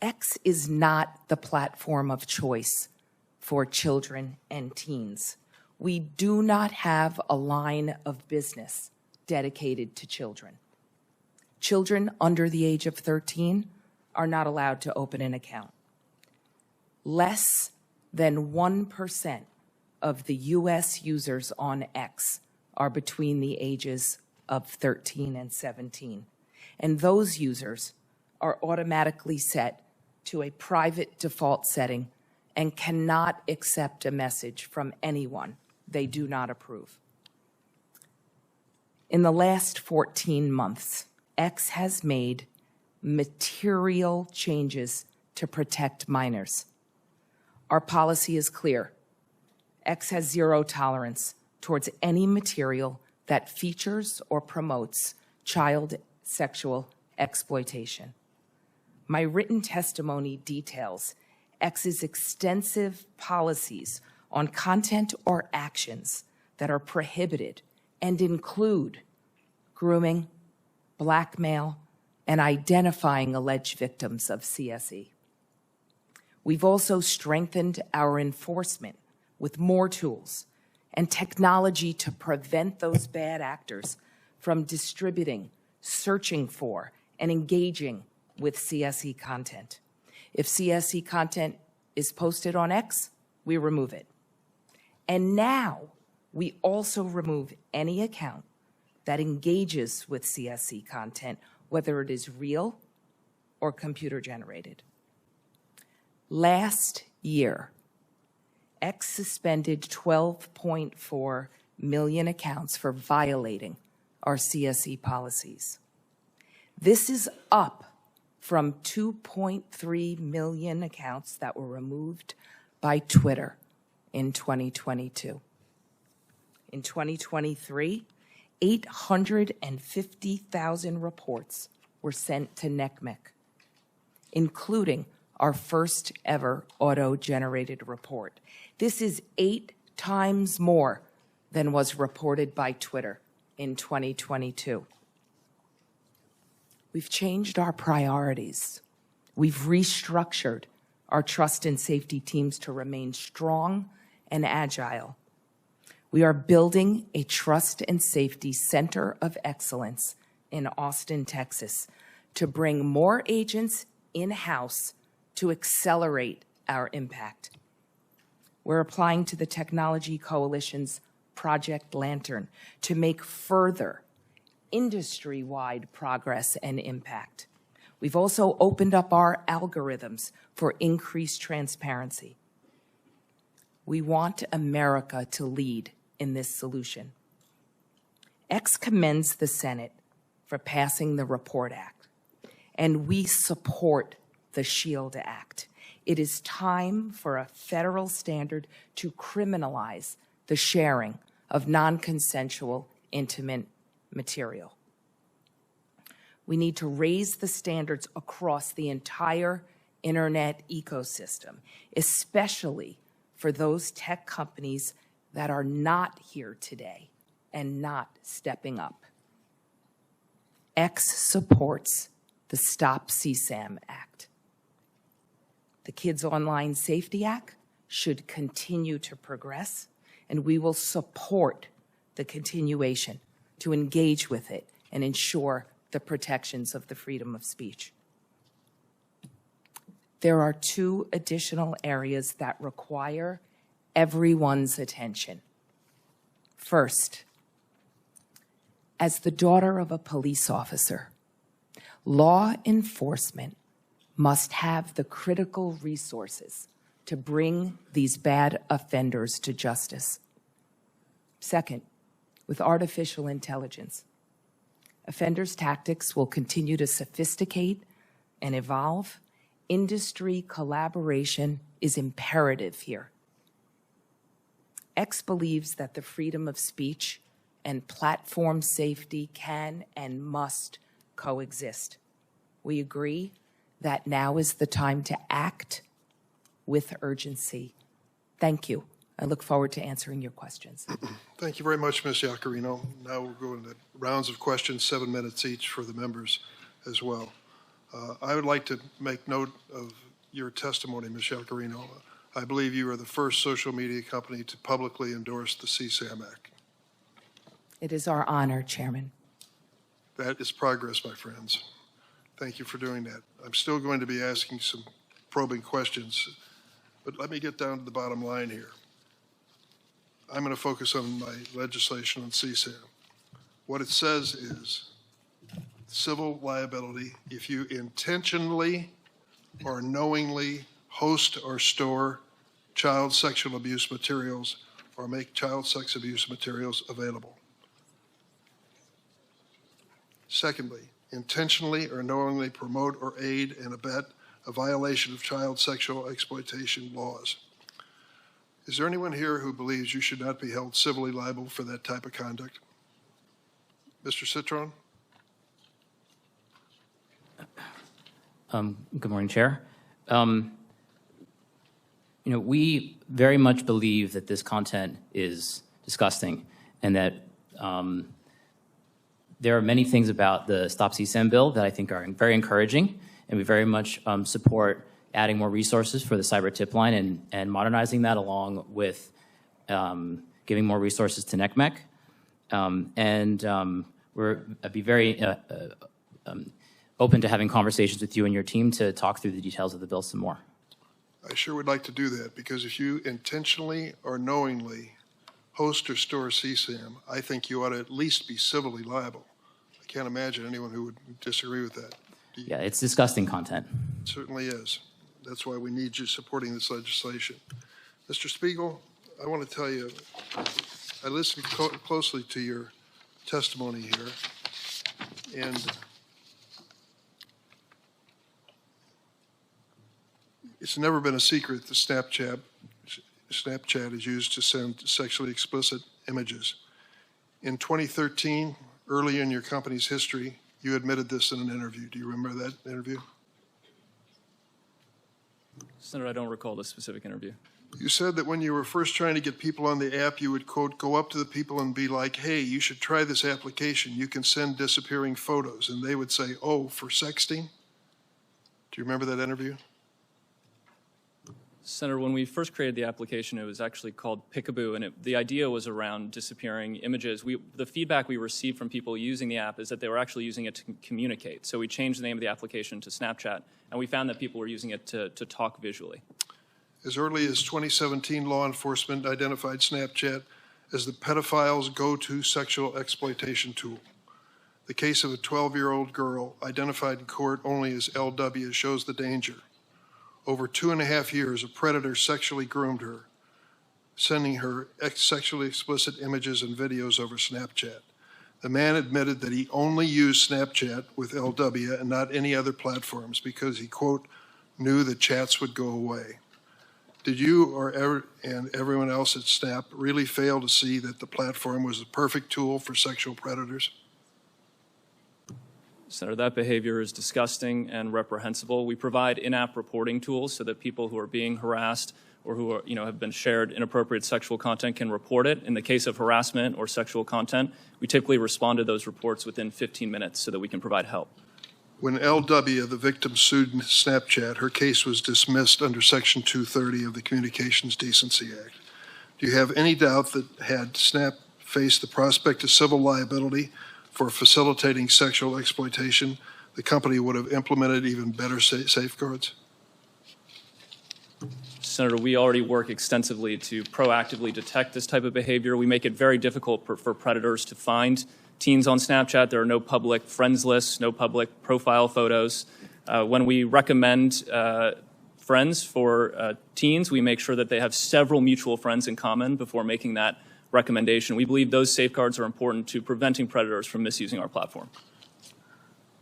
X is not the platform of choice for children and teens. We do not have a line of business dedicated to children. Children under the age of 13 are not allowed to open an account. Less than 1% of the US users on X are between the ages of 13 and 17. And those users are automatically set to a private default setting and cannot accept a message from anyone they do not approve. In the last 14 months, X has made material changes to protect minors. Our policy is clear. X has zero tolerance towards any material that features or promotes child sexual exploitation. My written testimony details X's extensive policies on content or actions that are prohibited and include grooming, blackmail, and identifying alleged victims of CSE. We've also strengthened our enforcement with more tools and technology to prevent those bad actors from distributing, searching for, and engaging with CSE content. If CSE content is posted on X, we remove it. And now we also remove any account that engages with CSE content, whether it is real or computer generated. Last year, X suspended 12.4 million accounts for violating our CSE policies. This is up from 2.3 million accounts that were removed by Twitter in 2022. In 2023, 850,000 reports were sent to NCMEC, including our first ever auto-generated report. This is 8 times more than was reported by Twitter in 2022. We've changed our priorities. We've restructured our trust and safety teams to remain strong and agile. We are building a trust and safety center of excellence in Austin, Texas, to bring more agents in-house to accelerate our impact. We're applying to the Technology Coalition's Project Lantern to make further industry-wide progress and impact. We've also opened up our algorithms for increased transparency. We want America to lead in this solution. X commends the Senate for passing the REPORT Act, and we support the SHIELD Act. It is time for a federal standard to criminalize the sharing of non-consensual intimate material. We need to raise the standards across the entire internet ecosystem, especially for those tech companies that are not here today and not stepping up. X supports the Stop CSAM Act. The Kids Online Safety Act should continue to progress, and we will support the continuation to engage with it and ensure the protections of the freedom of speech. There are 2 additional areas that require everyone's attention. First, as the daughter of a police officer, law enforcement must have the critical resources to bring these bad offenders to justice. Second, with artificial intelligence, offenders' tactics will continue to sophisticate and evolve. Industry collaboration is imperative here. X believes that the freedom of speech and platform safety can and must coexist. We agree that now is the time to act with urgency. Thank you. I look forward to answering your questions. Thank you very much, Ms. Iaccarino. Now we'll go into rounds of questions, 7 minutes each for the members as well. I would like to make note of your testimony, Ms. Iaccarino. I believe you are the first social media company to publicly endorse the CSAM Act. It is our honor, Chairman. That is progress, my friends. Thank you for doing that. I'm still going to be asking some probing questions, but let me get down to the bottom line here. I'm going to focus on my legislation on CSAM. What it says is civil liability if you intentionally or knowingly host or store child sexual abuse materials or make child sex abuse materials available. Secondly, intentionally or knowingly promote or aid and abet a violation of child sexual exploitation laws. Is there anyone here who believes you should not be held civilly liable for that type of conduct? Mr. Citron? Good morning, Chair. We very much believe that this content is disgusting and that there are many things about the Stop CSAM bill that I think are very encouraging, and we very much support adding more resources for the cyber tip line and modernizing that along with giving more resources to NCMEC. I'd be very open to having conversations with you and your team to talk through the details of the bill some more. I sure would like to do that, because if you intentionally or knowingly host or store CSAM, I think you ought to at least be civilly liable. I can't imagine anyone who would disagree with that. Yeah, it's disgusting content. It certainly is. That's why we need you supporting this legislation. Mr. Spiegel, I want to tell you, I listened closely to your testimony here, and it's never been a secret that Snapchat is used to send sexually explicit images. In 2013, early in your company's history, you admitted this in an interview. Do you remember that interview? Senator, I don't recall the specific interview. You said that when you were first trying to get people on the app, you would, quote, go up to the people and be like, hey, you should try this application. You can send disappearing photos. And they would say, oh, for sexting? Do you remember that interview? Senator, when we first created the application, it was actually called Pickaboo, and the idea was around disappearing images. The feedback we received from people using the app is that they were actually using it to communicate. So we changed the name of the application to Snapchat, and we found that people were using it to talk visually. As early as 2017, law enforcement identified Snapchat as the pedophile's go-to sexual exploitation tool. The case of a 12-year-old girl identified in court only as LW shows the danger. Over 2.5 years, a predator sexually groomed her, sending her sexually explicit images and videos over Snapchat. The man admitted that he only used Snapchat with LW and not any other platforms because he, quote, knew the chats would go away. Did you and everyone else at Snap really fail to see that the platform was the perfect tool for sexual predators? Senator, that behavior is disgusting and reprehensible. We provide in-app reporting tools so that people who are being harassed or who are, have been shared inappropriate sexual content can report it. In the case of harassment or sexual content, we typically respond to those reports within 15 minutes so that we can provide help. When LW, the victim, sued Snapchat, her case was dismissed under Section 230 of the Communications Decency Act. Do you have any doubt that had Snap faced the prospect of civil liability for facilitating sexual exploitation, the company would have implemented even better safeguards? Senator, we already work extensively to proactively detect this type of behavior. We make it very difficult for predators to find teens on Snapchat. There are no public friends lists, no public profile photos. When we recommend friends for teens, we make sure that they have several mutual friends in common before making that recommendation. We believe those safeguards are important to preventing predators from misusing our platform.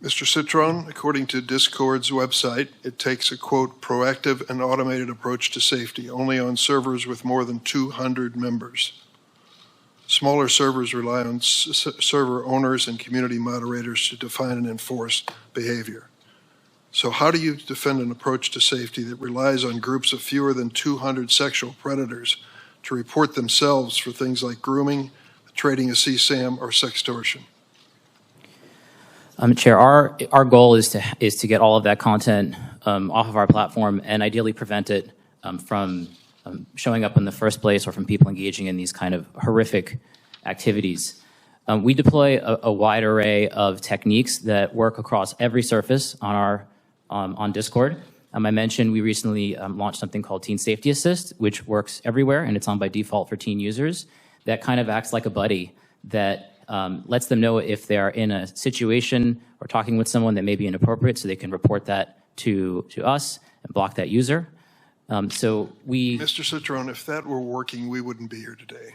Mr. Citron, according to Discord's website, it takes a, quote, proactive and automated approach to safety only on servers with more than 200 members. Smaller servers rely on server owners and community moderators to define and enforce behavior. So how do you defend an approach to safety that relies on groups of fewer than 200 sexual predators to report themselves for things like grooming, trading a CSAM, or sextortion? Chair, our goal is to get all of that content off of our platform and ideally prevent it from showing up in the first place or from people engaging in these kind of horrific activities. We deploy a wide array of techniques that work across every surface on Discord. I mentioned we recently launched something called Teen Safety Assist, which works everywhere, and it's on by default for teen users. That kind of acts like a buddy that lets them know if they are in a situation or talking with someone that may be inappropriate, so they can report that to us and block that user. Mr. Citron, if that were working, we wouldn't be here today.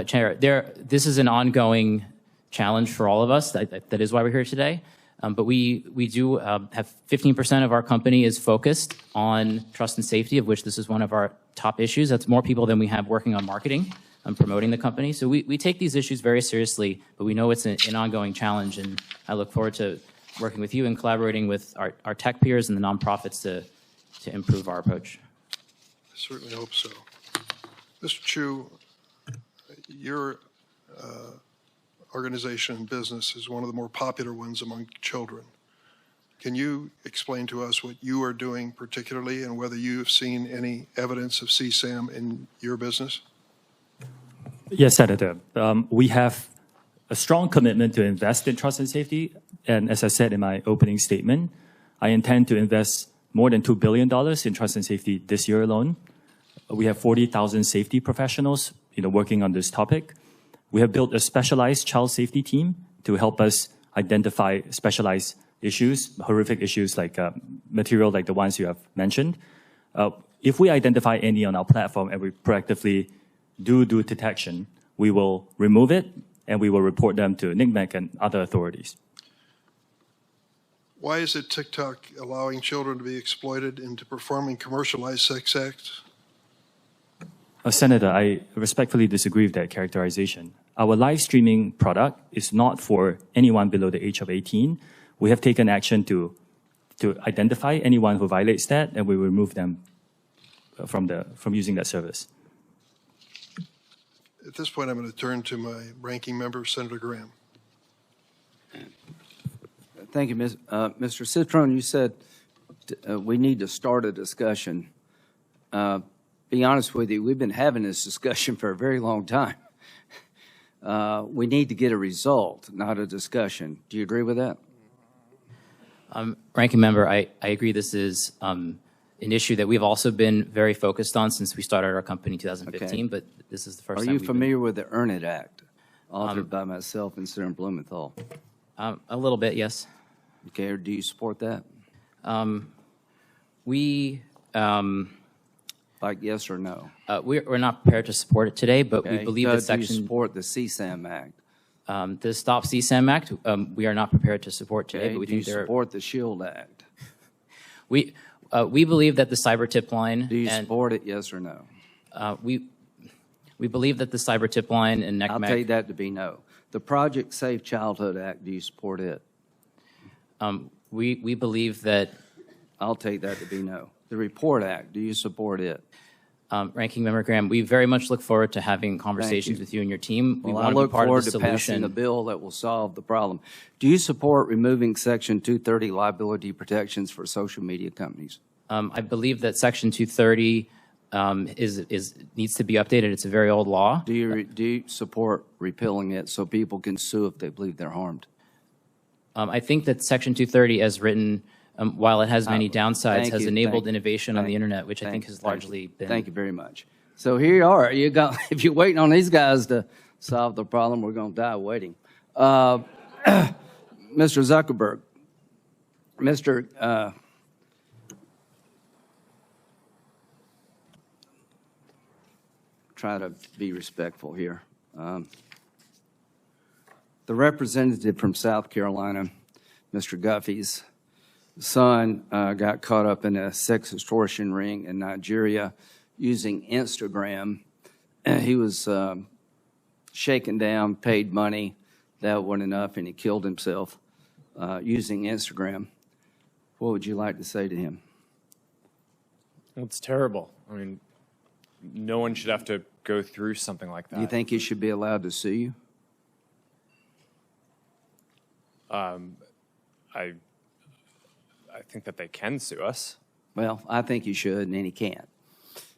Chair, this is an ongoing challenge for all of us. That is why we're here today. But we do have 15% of our company is focused on trust and safety, of which this is one of our top issues. That's more people than we have working on marketing and promoting the company. So we take these issues very seriously, but we know it's an ongoing challenge, and I look forward to working with you and collaborating with our tech peers and the nonprofits to improve our approach. I certainly hope so. Mr. Chu, your organization and business is one of the more popular ones among children. Can you explain to us what you are doing particularly and whether you have seen any evidence of CSAM in your business? Yes, Senator. We have a strong commitment to invest in trust and safety. And as I said in my opening statement, I intend to invest more than $2 billion in trust and safety this year alone. We have 40,000 safety professionals working on this topic. We have built a specialized child safety team to help us identify specialized issues, horrific issues like material like the ones you have mentioned. If we identify any on our platform and we proactively do detection, we will remove it and we will report them to NCMEC and other authorities. Why is it TikTok allowing children to be exploited into performing commercialized sex acts? Senator, I respectfully disagree with that characterization. Our live streaming product is not for anyone below the age of 18. We have taken action to identify anyone who violates that, and we remove them from using that service. At this point, I'm going to turn to my ranking member, Senator Graham. Thank you, Mr. Citron. You said we need to start a discussion. Be honest with you, we've been having this discussion for a very long time. We need to get a result, not a discussion. Do you agree with that? Ranking member, I agree this is an issue that we've also been very focused on since we started our company in 2015, but this is the first time. Are you familiar with the Earn It Act, authored by myself and Senator Blumenthal? A little bit, yes. Okay, or do you support that? Like yes or no? We're not prepared to support it today, but we believe that do you support the CSAM Act? The Stop CSAM Act, we are not prepared to support today, but we do you think support the SHIELD Act? We believe that the cyber tip line. Do you support it, yes or no? We believe that the cyber tip line and NCMEC. I'll take that to be no. The Project Safe Childhood Act, do you support it? We believe that. I'll take that to be no. The Report Act, do you support it? Ranking Member Graham, we very much look forward to having conversations with you and your team. Well, I look forward to passing a bill that will solve the problem. Do you support removing Section 230 liability protections for social media companies? I believe that Section 230 needs to be updated. It's a very old law. Do you support repealing it so people can sue if they believe they're harmed? I think that Section 230, as written, while it has many downsides, has enabled innovation on the internet, which I think has largely been. Thank you very much. So here you are. If you're waiting on these guys to solve the problem, we're going to die waiting. Mr. Zuckerberg, Mr. Try to be respectful here. The representative from South Carolina, Mr. Guffey's son, got caught up in a sex extortion ring in Nigeria using Instagram. He was shaken down, paid money. That wasn't enough, and he killed himself using Instagram. What would you like to say to him? It's terrible. I mean, no one should have to go through something like that. Do you think he should be allowed to sue you? I think that they can sue us. Well, I think he should, and he can't.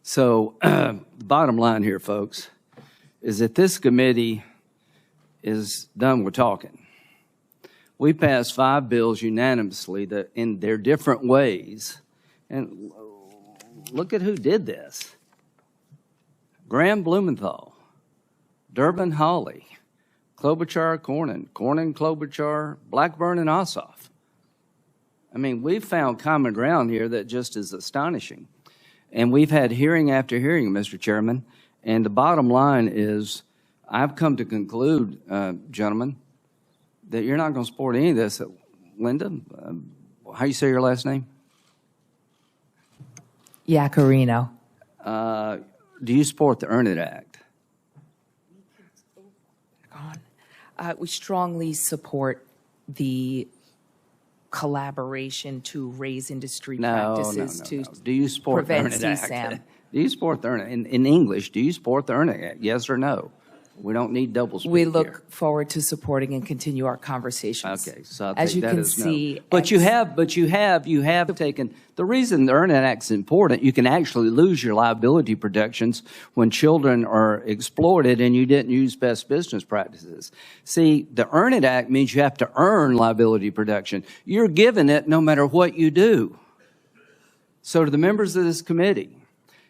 So the bottom line here, folks, is that this committee is done with talking. We passed 5 bills unanimously that in their different ways, and look at who did this. Graham Blumenthal, Durbin Hawley, Klobuchar Cornyn, Klobuchar, Blackburn, and Ossoff. I mean, we've found common ground here that just is astonishing. And we've had hearing after hearing, Mr. Chairman, and the bottom line is I've come to conclude, gentlemen, that you're not going to support any of this. Linda, how you say your last name? Yacarino. Do you support the Earn It Act? We strongly support the collaboration to raise industry practices to Do you support the Earn prevent It Act? CSAM. Do you support the Earn It? In English, do you support the Earn It Act? Yes or no? We don't need double speak We look here. forward to supporting and continue our conversations. Okay, so I'll as take you that can as no. see, But you have taken the reason the Earn It Act's important. You can actually lose your liability protections when children are exploited and you didn't use best business practices. See, the Earn It Act means you have to earn liability protection. You're given it no matter what you do. So to the members of this committee,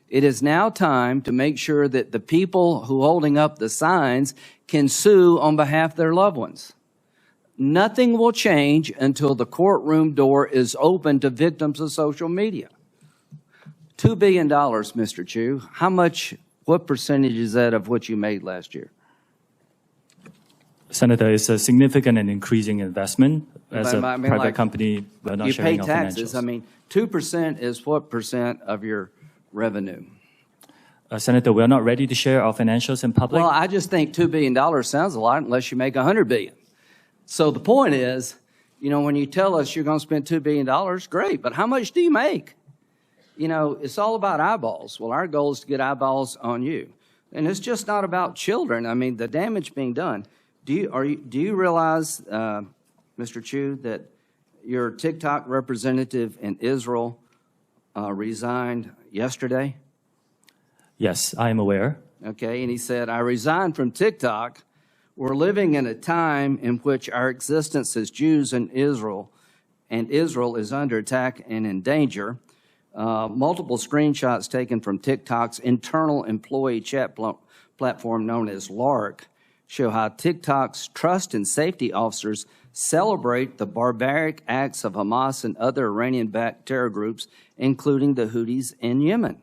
it is now time to make sure that the people who are holding up the signs can sue on behalf of their loved ones. Nothing will change until the courtroom door is open to victims of social media. $2 billion, Mr. Chu. What percentage is that of what you made last year? Senator, it's a significant and increasing investment. As a I mean, private like, company, we're not you sharing pay our taxes. financials. I mean, 2% is what percent of your revenue? Senator, we're not ready to share our financials in public. Well, I just think $2 billion sounds a lot unless you make $100 billion. So the point is, you know, when you tell us you're going to spend $2 billion, great, but how much do you make? You know, it's all about eyeballs. Well, our goal is to get eyeballs on you. And it's just not about children. I mean, the damage being done. Do you realize, Mr. Chu, that your TikTok representative in Israel resigned yesterday? Yes, I am aware. Okay, and he said, I resigned from TikTok. We're living in a time in which our existence as Jews in Israel, and Israel is under attack and in danger. Multiple screenshots taken from TikTok's internal employee chat platform known as LARC show how TikTok's trust and safety officers celebrate the barbaric acts of Hamas and other Iranian-backed terror groups, including the Houthis in Yemen.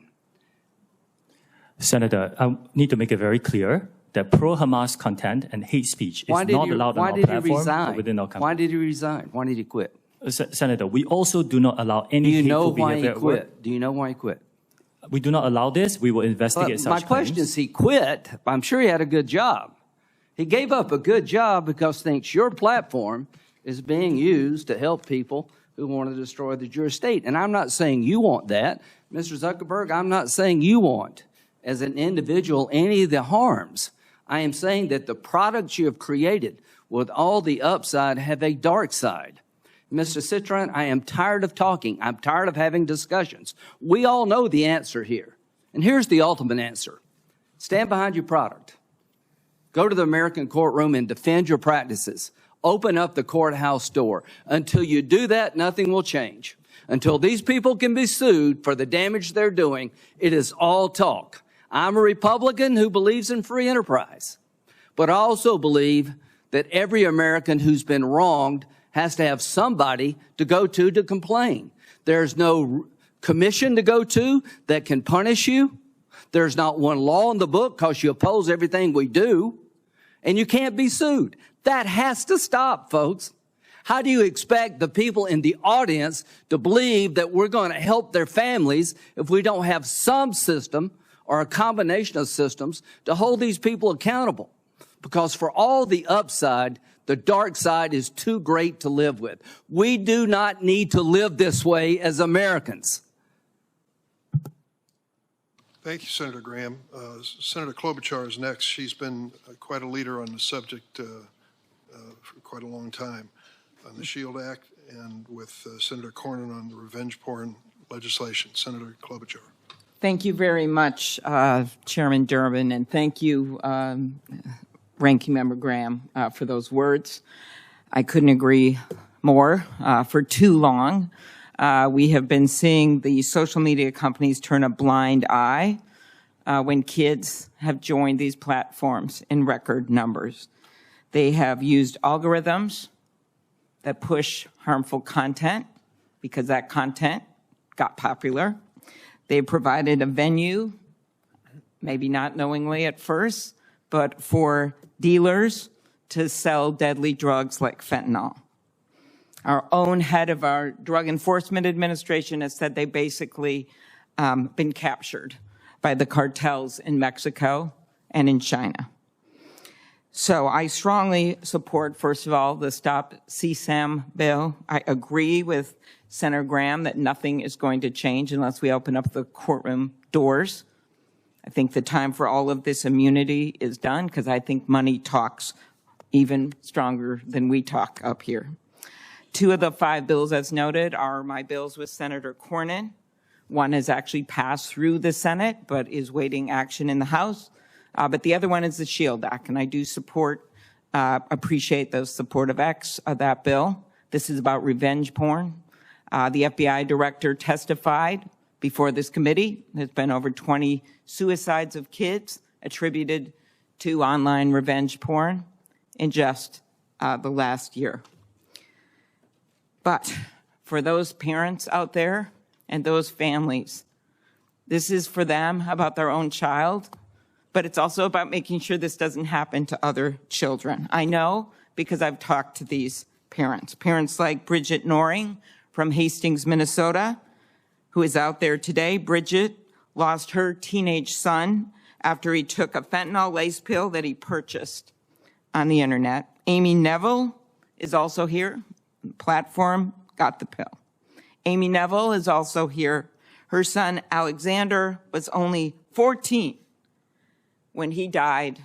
Senator, I need to make it very clear that pro-Hamas content and hate speech is not allowed on our platform or within our company. Why did he resign? Why did he quit? Senator, we also do not allow any hateful behavior at work. Do you know why he quit? We do not allow this. We will investigate such claims. My question is, he quit. I'm sure he had a good job. He gave up a good job because he thinks your platform is being used to help people who want to destroy the Jewish state. And I'm not saying you want that. Mr. Zuckerberg, I'm not saying you want, as an individual, any of the harms. I am saying that the products you have created with all the upside have a dark side. Mr. Citron, I am tired of talking. I'm tired of having discussions. We all know the answer here. And here's the ultimate answer. Stand behind your product. Go to the American courtroom and defend your practices. Open up the courthouse door. Until you do that, nothing will change. Until these people can be sued for the damage they're doing, it is all talk. I'm a Republican who believes in free enterprise, but I also believe that every American who's been wronged has to have somebody to go to complain. There's no commission to go to that can punish you. There's not one law in the book because you oppose everything we do, and you can't be sued. That has to stop, folks. How do you expect the people in the audience to believe that we're going to help their families if we don't have some system or a combination of systems to hold these people accountable? Because for all the upside, the dark side is too great to live with. We do not need to live this way as Americans. Thank you, Senator Graham. Senator Klobuchar is next. She's been quite a leader on the subject for quite a long time on the SHIELD Act and with Senator Cornyn on the revenge porn legislation. Senator Klobuchar. Thank you very much, Chairman Durbin, and thank you, Ranking Member Graham, for those words. I couldn't agree more. For too long, we have been seeing the social media companies turn a blind eye when kids have joined these platforms in record numbers. They have used algorithms that push harmful content because that content got popular. They provided a venue, maybe not knowingly at first, but for dealers to sell deadly drugs like fentanyl. Our own head of our Drug Enforcement Administration has said they basically been captured by the cartels in Mexico and in China. So I strongly support, first of all, the Stop CSAM bill. I agree with Senator Graham that nothing is going to change unless we open up the courtroom doors. I think the time for all of this immunity is done because I think money talks even stronger than we talk up here. 2 of the 5 bills, as noted, are my bills with Senator Cornyn. One has actually passed through the Senate, but is waiting action in the House. But the other one is the SHIELD Act, and I do appreciate the support of that bill. This is about revenge porn. The FBI director testified before this committee. There's been over 20 suicides of kids attributed to online revenge porn in just the last year. But for those parents out there and those families, this is for them about their own child, but it's also about making sure this doesn't happen to other children. I know because I've talked to these parents. Parents like Bridget Noring from Hastings, Minnesota, who is out there today. Bridget lost her teenage son after he took a fentanyl lace pill that he purchased on the internet. Amy Neville is also here. The platform got the pill. Amy Neville is also here. Her son, Alexander, was only 14 when he died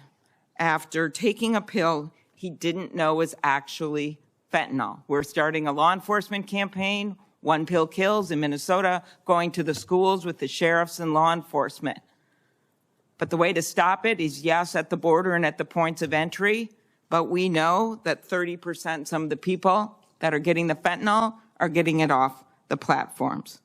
after taking a pill he didn't know was actually fentanyl. We're starting a law enforcement campaign, One Pill Kills in Minnesota, going to the schools with the sheriffs and law enforcement. But the way to stop it is, yes, at the border and at the points of entry, but we know that 30% some of the people that are getting the fentanyl are getting it off the platforms.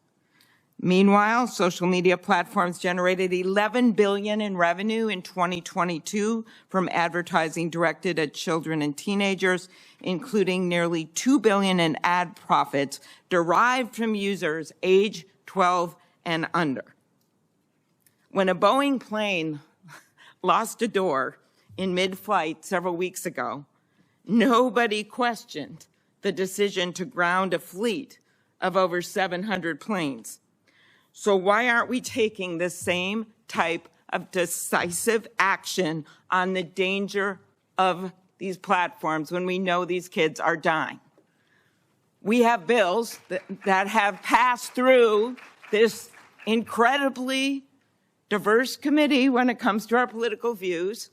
Meanwhile, social media platforms generated $11 billion in revenue in 2022 from advertising directed at children and teenagers, including nearly $2 billion in ad profits derived from users age 12 and under. When a Boeing plane lost a door in mid-flight several weeks ago, nobody questioned the decision to ground a fleet of over 700 planes. So why aren't we taking the same type of decisive action on the danger of these platforms when we know these kids are dying? We have bills that have passed through this incredibly diverse committee when it comes to our political views,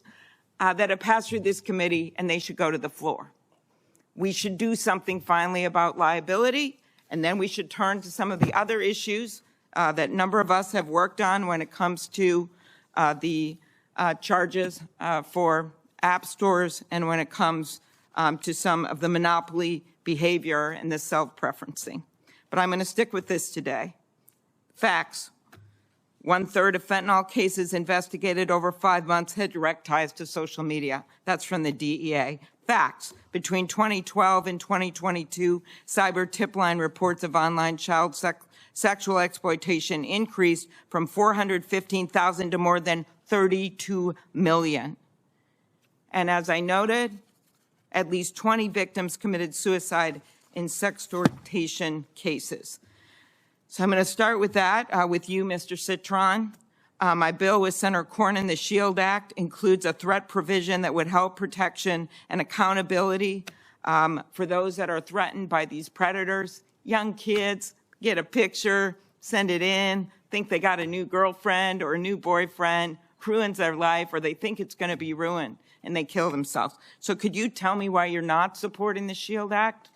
that have passed through this committee, and they should go to the floor. We should do something finally about liability, and then we should turn to some of the other issues that a number of us have worked on when it comes to the charges for app stores and when it comes to some of the monopoly behavior and the self-preferencing. But I'm going to stick with this today. Facts. 1/3 of fentanyl cases investigated over 5 months had direct ties to social media. That's from the DEA. Facts. Between 2012 and 2022, cyber tip line reports of online child sexual exploitation increased from 415,000 to more than 32 million. And as I noted, at least 20 victims committed suicide in sextortation cases. So I'm going to start with that, with you, Mr. Citron. My bill with Senator Cornyn, the SHIELD Act, includes a threat provision that would help protection and accountability for those that are threatened by these predators. Young kids get a picture, send it in, think they got a new girlfriend or a new boyfriend, ruins their life, or they think it's going to be ruined, and they kill themselves. So could you tell me why you're not supporting the SHIELD Act?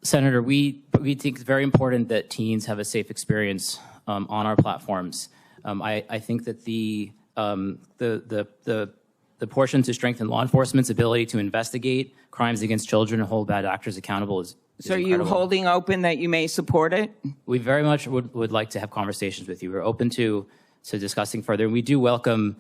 Senator, we think it's very important that teens have a safe experience on our platforms. I think that the portion to strengthen law enforcement's ability to investigate crimes against children and hold bad actors accountable is So are you incredible. holding open that you may support it? We very much would like to have conversations with you. We're open to discussing further. We do welcome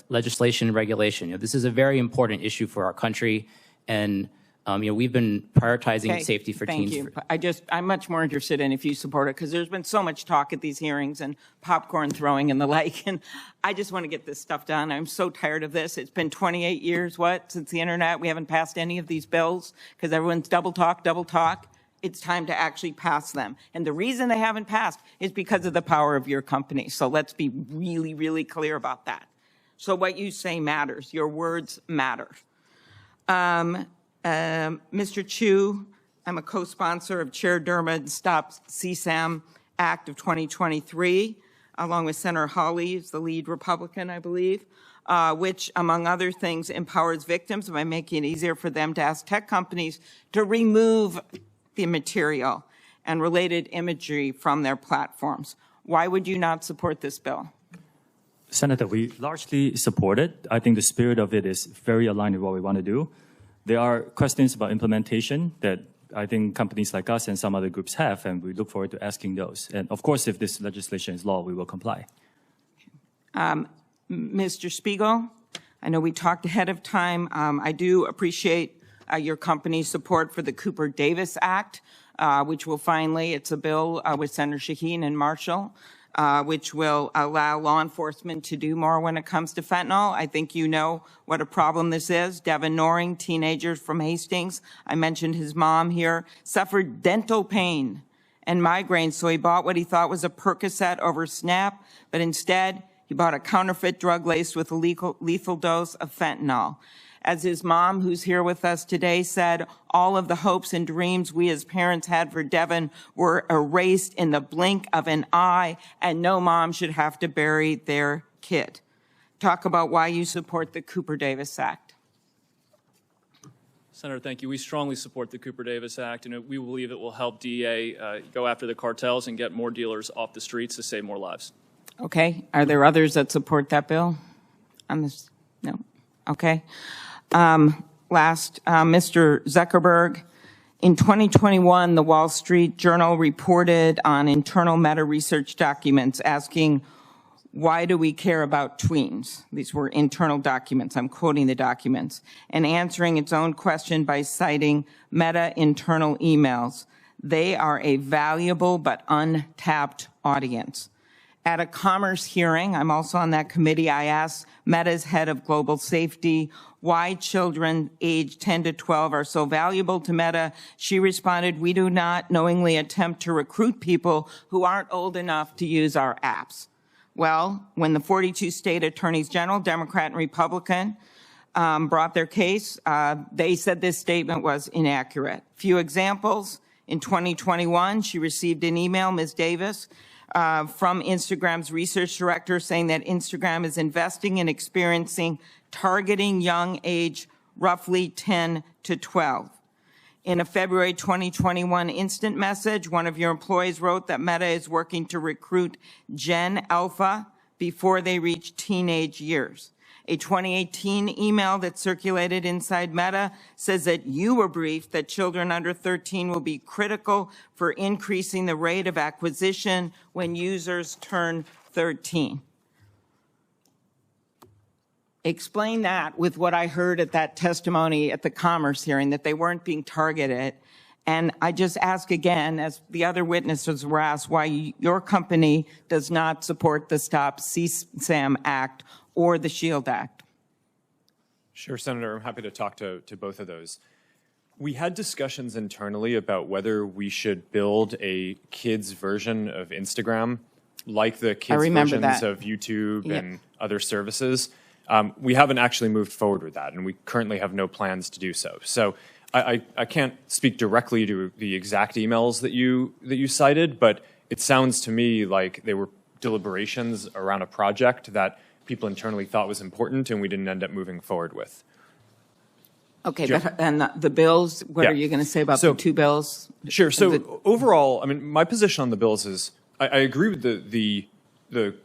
legislation and regulation. You know, this is a very important issue for our country, and we've been prioritizing safety for teens. Thank you. I'm much more interested in if you support it, because there's been so much talk at these hearings and popcorn throwing and the like, and I just want to get this stuff done. I'm so tired of this. It's been 28 years, since the internet. We haven't passed any of these bills because everyone's double talk. It's time to actually pass them. And the reason they haven't passed is because of the power of your company. So let's be really, really clear about that. So what you say matters. Your words matter. Mr. Chu, I'm a co-sponsor of Chair Durbin's Stop CSAM Act of 2023, along with Senator Hawley, who's the lead Republican, I believe, which, among other things, empowers victims by making it easier for them to ask tech companies to remove the material and related imagery from their platforms. Why would you not support this bill? Senator, we largely support it. I think the spirit of it is very aligned with what we want to do. There are questions about implementation that I think companies like us and some other groups have, and we look forward to asking those. And of course, if this legislation is law, we will comply. Mr. Spiegel, I know we talked ahead of time. I do appreciate your company's support for the Cooper Davis Act, which will finally, it's a bill with Senator Shaheen and Marshall, which will allow law enforcement to do more when it comes to fentanyl. I think you know what a problem this is. Devin Noring, teenager from Hastings, I mentioned his mom here, suffered dental pain and migraines, so he bought what he thought was a Percocet over Snap, but instead he bought a counterfeit drug laced with a lethal dose of fentanyl. As his mom, who's here with us today, said, all of the hopes and dreams we as parents had for Devin were erased in the blink of an eye, and no mom should have to bury their kid. Talk about why you support the Cooper Davis Act. Senator, thank you. We strongly support the Cooper Davis Act, and we believe it will help DEA go after the cartels and get more dealers off the streets to save more lives. Okay. Are there others that support that bill? On this? No. Okay. Mr. Zuckerberg, in 2021, the Wall Street Journal reported on internal Meta research documents asking, why do we care about tweens? These were internal documents. I'm quoting the documents. And answering its own question by citing Meta internal emails. They are a valuable but untapped audience. At a commerce hearing, I'm also on that committee, I asked Meta's head of global safety why children aged 10 to 12 are so valuable to Meta. She responded, we do not knowingly attempt to recruit people who aren't old enough to use our apps. Well, when the 42 state attorneys general, Democrat and Republican, brought their case, they said this statement was inaccurate. Few examples. In 2021, she received an email, Ms. Davis, from Instagram's research director saying that Instagram is investing in experiencing targeting young age roughly 10 to 12. In a February 2021 instant message, one of your employees wrote that Meta is working to recruit Gen Alpha before they reach teenage years. A 2018 email that circulated inside Meta says that you were briefed that children under 13 will be critical for increasing the rate of acquisition when users turn 13. Explain that with what I heard at that testimony at the Commerce hearing, that they weren't being targeted. And I just ask again, as the other witnesses were asked, why your company does not support the Stop CSAM Act or the SHIELD Act. Sure, Senator. I'm happy to talk to both of those. We had discussions internally about whether we should build a kids version of Instagram, like the kids versions of YouTube and other services. We haven't actually moved forward with that, and we currently have no plans to do so. So I can't speak directly to the exact emails that you cited, but it sounds to me like they were deliberations around a project that people internally thought was important, and we didn't end up moving forward with. Okay, and the bills, what are you going to say about the two bills? Sure. So overall, I mean, my position on the bills is I agree with the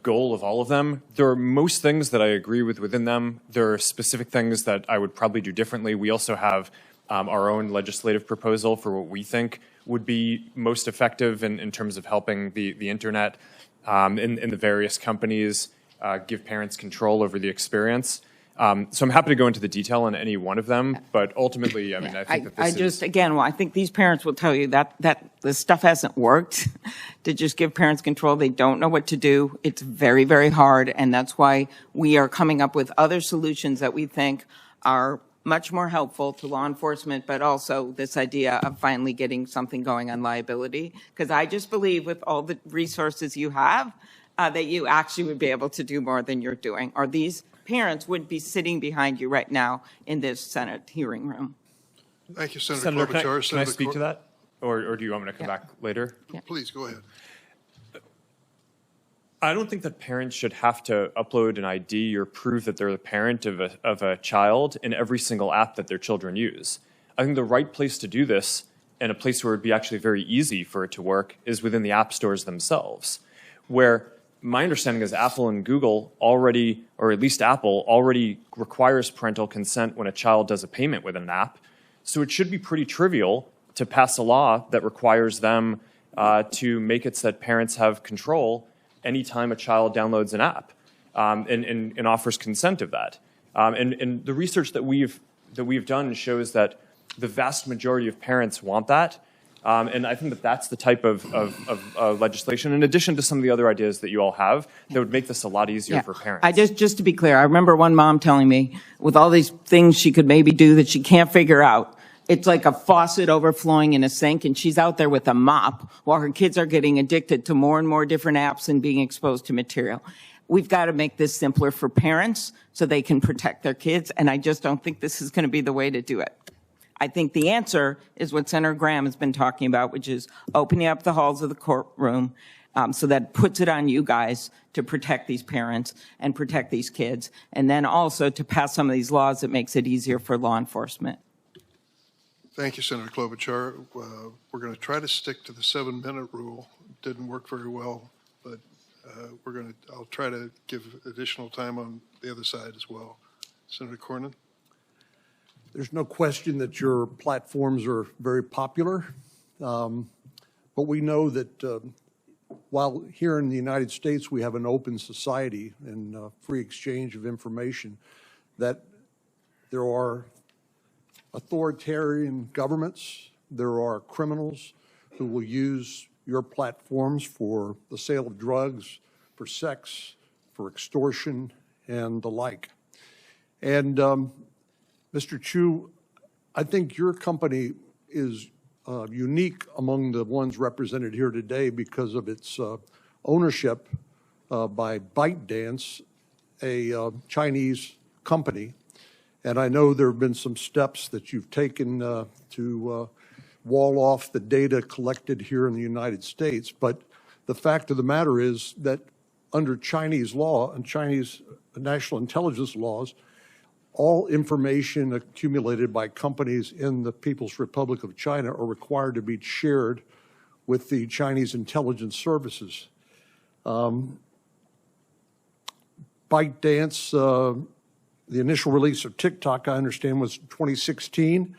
goal of all of them. There are most things that I agree with within them. There are specific things that I would probably do differently. We also have our own legislative proposal for what we think would be most effective in terms of helping the internet and the various companies give parents control over the experience. So I'm happy to go into the detail on any one of them, but ultimately, I mean, I think that this I think these parents will tell you that this stuff hasn't worked to just give parents control. They don't know what to do. It's very, very hard, and that's why we are coming up with other solutions that we think are much more helpful to law enforcement, but also this idea of finally getting something going on liability. Because I just believe with all the resources you have, that you actually would be able to do more than you're doing, or these parents would be sitting behind you right now in this Senate hearing room. Thank you, Senator Klobuchar. Can I speak to that? Or do you want me to come back later? Please, go ahead. I don't think that parents should have to upload an ID or prove that they're the parent of a child in every single app that their children use. I think the right place to do this, and a place where it would be actually very easy for it to work, is within the app stores themselves, where my understanding is Apple and Google already, or at least Apple, already requires parental consent when a child does a payment with an app. So it should be pretty trivial to pass a law that requires them to make it so that parents have control anytime a child downloads an app and offers consent of that. And the research that we've done shows that the vast majority of parents want that. And I think that that's the type of legislation, in addition to some of the other ideas that you all have, that would make this a lot easier for parents. Just to be clear, I remember one mom telling me, with all these things she could maybe do that she can't figure out, it's like a faucet overflowing in a sink, and she's out there with a mop while her kids are getting addicted to more and more different apps and being exposed to material. We've got to make this simpler for parents so they can protect their kids, and I just don't think this is going to be the way to do it. I think the answer is what Senator Graham has been talking about, which is opening up the halls of the courtroom so that puts it on you guys to protect these parents and protect these kids, and then also to pass some of these laws that makes it easier for law enforcement. Thank you, Senator Klobuchar. We're going to try to stick to the 7-minute rule. It didn't work very well, but I'll try to give additional time on the other side as well. Senator Cornyn. There's no question that your platforms are very popular, but we know that while here in the United States we have an open society and free exchange of information, that there are authoritarian governments, there are criminals who will use your platforms for the sale of drugs, for sex, for extortion, and the like. And Mr. Chu, I think your company is unique among the ones represented here today because of its ownership by ByteDance, a Chinese company. And I know there have been some steps that you've taken to wall off the data collected here in the United States. But the fact of the matter is that under Chinese law and Chinese national intelligence laws, all information accumulated by companies in the People's Republic of China are required to be shared with the Chinese intelligence services. ByteDance, the initial release of TikTok, I understand, was 2016.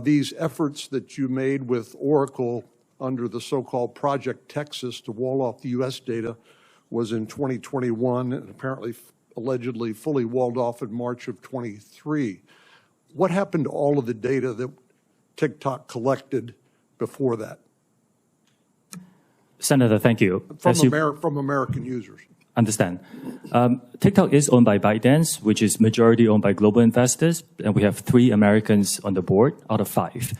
These efforts that you made with Oracle under the so-called Project Texas to wall off the U.S. data was in 2021, and apparently allegedly fully walled off in March of 23. What happened to all of the data that TikTok collected before that? Senator, thank you. From American users. Understand. TikTok is owned by ByteDance, which is majority owned by global investors, and we have 3 Americans on the board out of 5.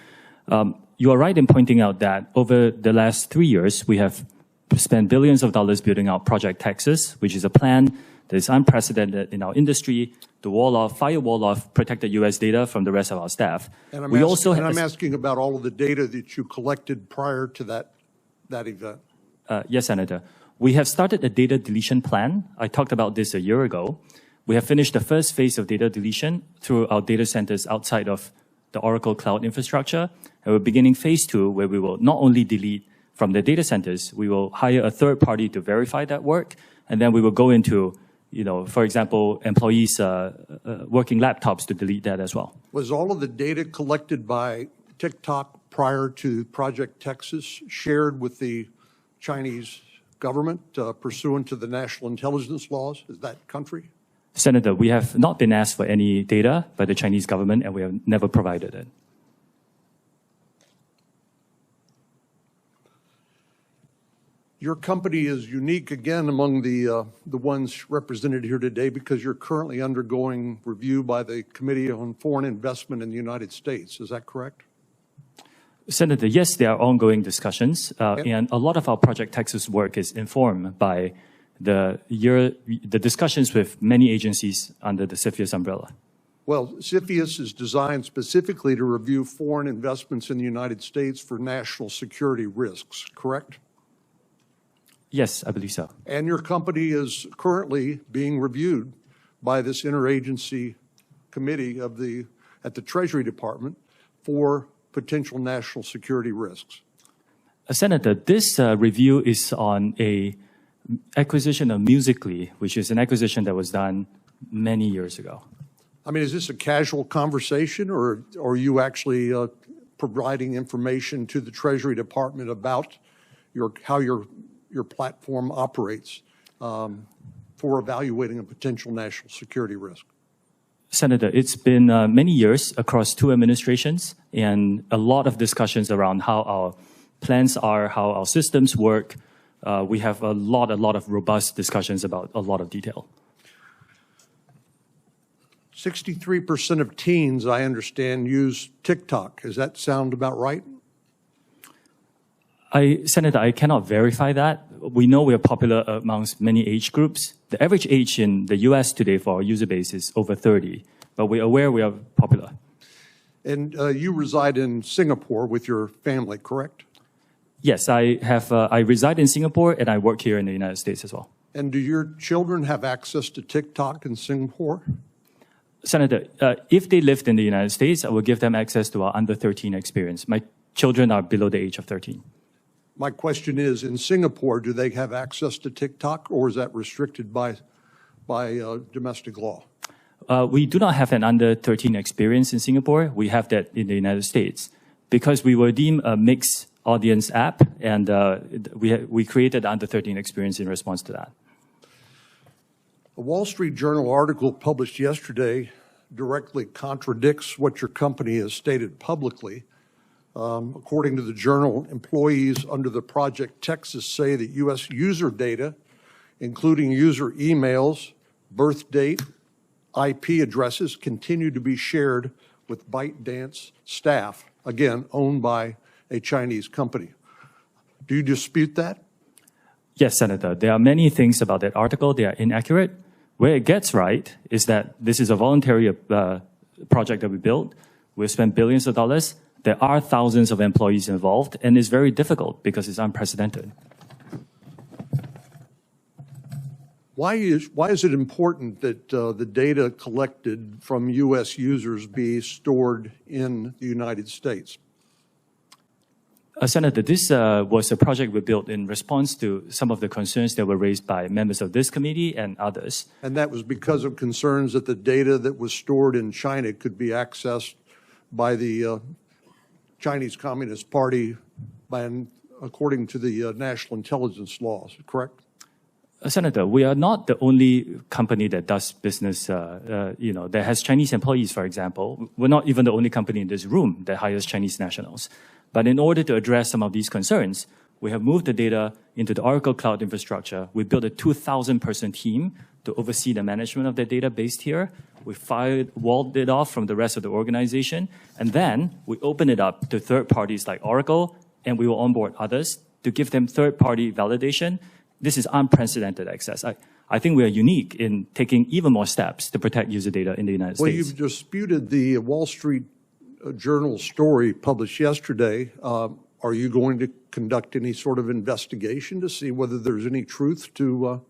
You are right in pointing out that over the last 3 years, we have spent billions of dollars building out Project Texas, which is a plan that is unprecedented in our industry to firewall off protected U.S. data from the rest of our staff. And I'm asking about all of the data that you collected prior to that event. Yes, Senator. We have started a data deletion plan. I talked about this a year ago. We have finished the first phase of data deletion through our data centers outside of the Oracle Cloud infrastructure. And we're beginning phase 2, where we will not only delete from the data centers, we will hire a third party to verify that work. And then we will go into, for example, employees' working laptops to delete that as well. Was all of the data collected by TikTok prior to Project Texas shared with the Chinese government pursuant to the national intelligence laws? Is that country? Senator, we have not been asked for any data by the Chinese government, and we have never provided it. Your company is unique again among the ones represented here today because you're currently undergoing review by the Committee on Foreign Investment in the United States. Is that correct? Senator, yes, there are ongoing discussions, and a lot of our Project Texas work is informed by the discussions with many agencies under the CFIUS umbrella. Well, CFIUS is designed specifically to review foreign investments in the United States for national security risks, correct? Yes, I believe so. And your company is currently being reviewed by this interagency committee at the Treasury Department for potential national security risks. Senator, this review is on a acquisition of Musical.ly, which is an acquisition that was done many years ago. I mean, is this a casual conversation, or are you actually providing information to the Treasury Department about how your platform operates for evaluating a potential national security risk? Senator, it's been many years across 2 administrations and a lot of discussions around how our plans are, how our systems work. We have a lot of robust discussions about a lot of detail. 63% of teens, I understand, use TikTok. Does that sound about right? Senator, I cannot verify that. We know we are popular amongst many age groups. The average age in the U.S. today for our user base is over 30, but we're aware we are popular. And you reside in Singapore with your family, correct? Yes, I reside in Singapore and I work here in the United States as well. And do your children have access to TikTok in Singapore? Senator, if they lived in the United States, I will give them access to our under 13 experience. My children are below the age of 13. My question is, in Singapore, do they have access to TikTok, or is that restricted by domestic law? We do not have an under 13 experience in Singapore. We have that in the United States. Because we were deemed a mixed audience app, and we created under 13 experience in response to that. A Wall Street Journal article published yesterday directly contradicts what your company has stated publicly. According to the journal, employees under the Project Texas say that U.S. user data, including user emails, birth date, IP addresses, continue to be shared with ByteDance staff, again, owned by a Chinese company. Do you dispute that? Yes, Senator. There are many things about that article. They are inaccurate. Where it gets right is that this is a voluntary project that we built. We spent billions of dollars. There are thousands of employees involved, and it's very difficult because it's unprecedented. Why is it important that the data collected from U.S. users be stored in the United States? Senator, this was a project we built in response to some of the concerns that were raised by members of this committee and others. And that was because of concerns that the data that was stored in China could be accessed by the Chinese Communist Party according to the national intelligence laws, correct? Senator, we are not the only company that does business, that has Chinese employees, for example. We're not even the only company in this room that hires Chinese nationals. But in order to address some of these concerns, we have moved the data into the Oracle Cloud infrastructure. We built a 2,000-person team to oversee the management of the data based here. We walled it off from the rest of the organization. And then we open it up to third parties like Oracle, and we will onboard others to give them third-party validation. This is unprecedented access. I think we are unique in taking even more steps to protect user data in the United States. Well, you've disputed the Wall Street Journal story published yesterday. Are you going to conduct any sort of investigation to see whether there's any truth to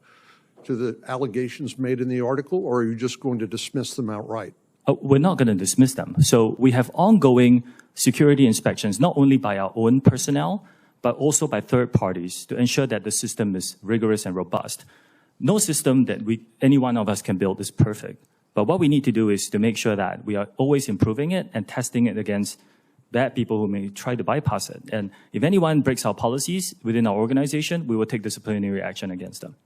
the allegations made in the article, or are you just going to dismiss them outright? We're not going to dismiss them. So we have ongoing security inspections, not only by our own personnel, but also by third parties to ensure that the system is rigorous and robust. No system that any one of us can build is perfect. But what we need to do is to make sure that we are always improving it and testing it against bad people who may try to bypass it. And if anyone breaks our policies within our organization, we will take disciplinary action against them.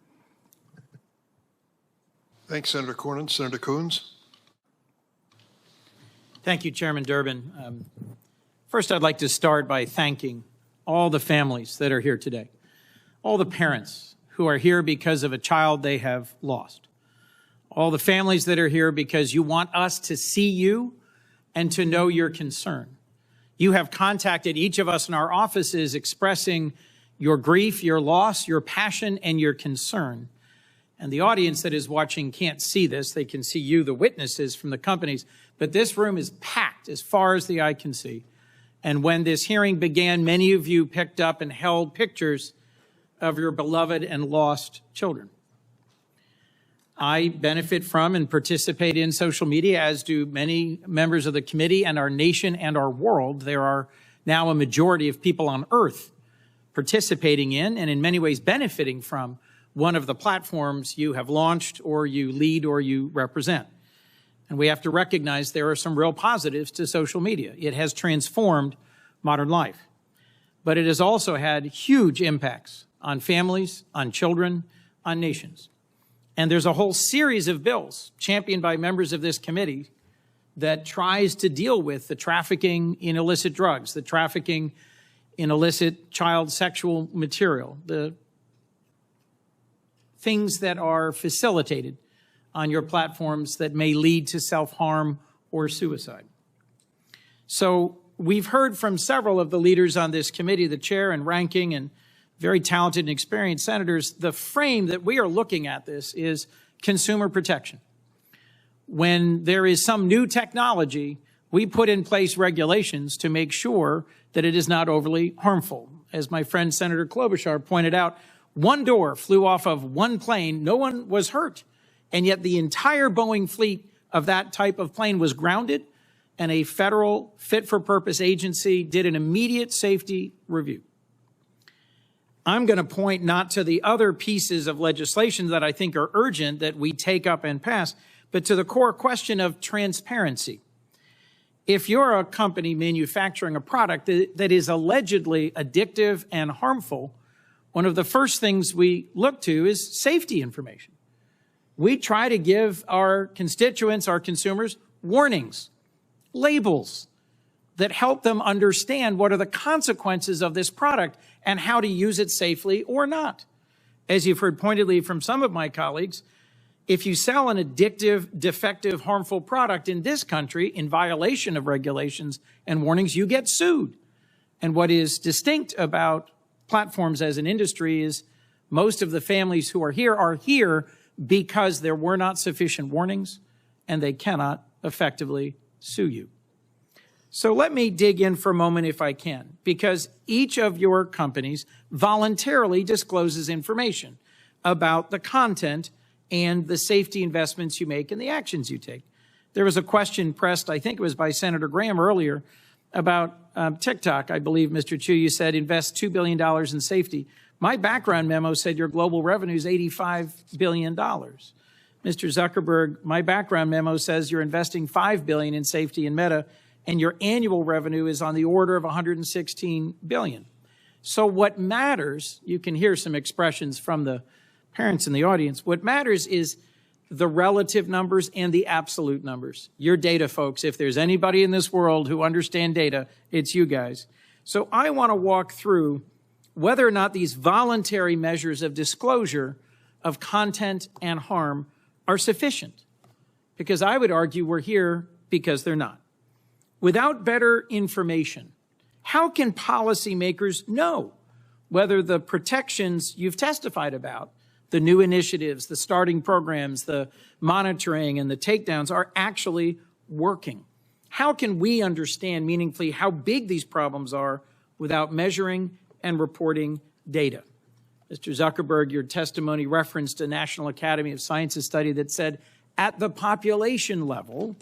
Thanks, Senator Cornyn. Senator Coons. Thank you, Chairman Durbin. First, I'd like to start by thanking all the families that are here today, all the parents who are here because of a child they have lost, all the families that are here because you want us to see you and to know your concern. You have contacted each of us in our offices expressing your grief, your loss, your passion, and your concern. And the audience that is watching can't see this. They can see you, the witnesses from the companies. But this room is packed as far as the eye can see. And when this hearing began, many of you picked up and held pictures of your beloved and lost children. I benefit from and participate in social media, as do many members of the committee and our nation and our world. There are now a majority of people on Earth participating in and in many ways benefiting from one of the platforms you have launched or you lead or you represent. And we have to recognize there are some real positives to social media. It has transformed modern life, but it has also had huge impacts on families, on children, on nations. And there's a whole series of bills championed by members of this committee that tries to deal with the trafficking in illicit drugs, the trafficking in illicit child sexual material, the things that are facilitated on your platforms that may lead to self-harm or suicide. So we've heard from several of the leaders on this committee, the chair and ranking and very talented and experienced senators. The frame that we are looking at this is consumer protection. When there is some new technology, we put in place regulations to make sure that it is not overly harmful. As my friend Senator Klobuchar pointed out, one door flew off of one plane, no one was hurt. And yet the entire Boeing fleet of that type of plane was grounded, and a federal fit-for-purpose agency did an immediate safety review. I'm going to point not to the other pieces of legislation that I think are urgent that we take up and pass, but to the core question of transparency. If you're a company manufacturing a product that is allegedly addictive and harmful, one of the first things we look to is safety information. We try to give our constituents, our consumers, warnings, labels that help them understand what are the consequences of this product and how to use it safely or not. As you've heard pointedly from some of my colleagues, if you sell an addictive, defective, harmful product in this country in violation of regulations and warnings, you get sued. And what is distinct about platforms as an industry is most of the families who are here because there were not sufficient warnings and they cannot effectively sue you. So let me dig in for a moment if I can, because each of your companies voluntarily discloses information about the content and the safety investments you make and the actions you take. There was a question pressed, I think it was by Senator Graham earlier, about TikTok. I believe, Mr. Chu, you said invest $2 billion in safety. My background memo said your global revenue is $85 billion. Mr. Zuckerberg, my background memo says you're investing $5 billion in safety in Meta, and your annual revenue is on the order of $116 billion. So what matters, you can hear some expressions from the parents in the audience. What matters is the relative numbers and the absolute numbers. Your data, folks. If there's anybody in this world who understand data, it's you guys. So I want to walk through whether or not these voluntary measures of disclosure of content and harm are sufficient. Because I would argue we're here because they're not. Without better information, how can policymakers know whether the protections you've testified about, the new initiatives, the starting programs, the monitoring, and the takedowns are actually working? How can we understand meaningfully how big these problems are without measuring and reporting data? Mr. Zuckerberg, your testimony referenced a National Academy of Sciences study that said at the population level,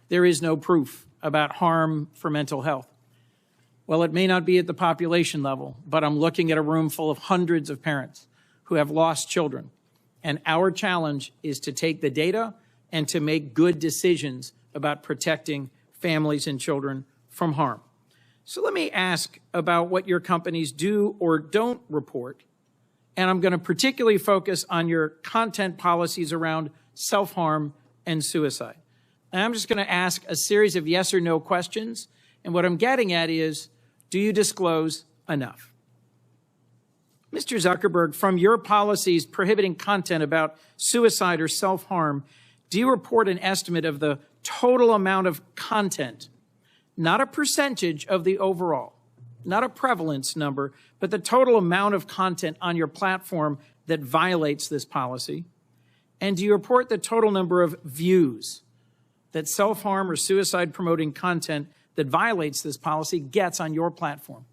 there is no proof about harm for mental health. Well, it may not be at the population level, but I'm looking at a room full of hundreds of parents who have lost children. And our challenge is to take the data and to make good decisions about protecting families and children from harm. So let me ask about what your companies do or don't report. And I'm going to particularly focus on your content policies around self-harm and suicide. And I'm just going to ask a series of yes or no questions. And what I'm getting at is, do you disclose enough? Mr. Zuckerberg, from your policies prohibiting content about suicide or self-harm, do you report an estimate of the total amount of content, not a percentage of the overall, not a prevalence number, but the total amount of content on your platform that violates this policy? And do you report the total number of views that self-harm or suicide-promoting content that violates this policy gets on your platform?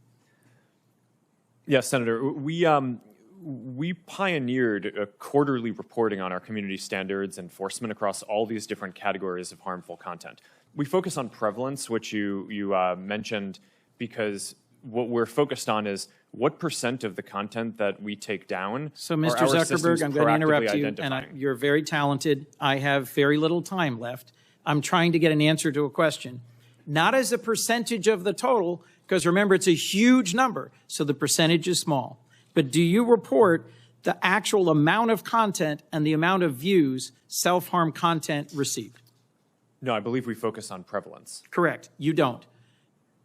Yes, Senator. We pioneered a quarterly reporting on our community standards enforcement across all these different categories of harmful content. We focus on prevalence, which you mentioned, because what we're focused on is what % of the content that we take down. So, Mr. Zuckerberg, I'm going to interrupt you, and you're very talented. I have very little time left. I'm trying to get an answer to a question. Not as a percentage of the total, because remember, it's a huge number, so the percentage is small. But do you report the actual amount of content and the amount of views self-harm content received? No, I believe we focus on prevalence. Correct. You don't.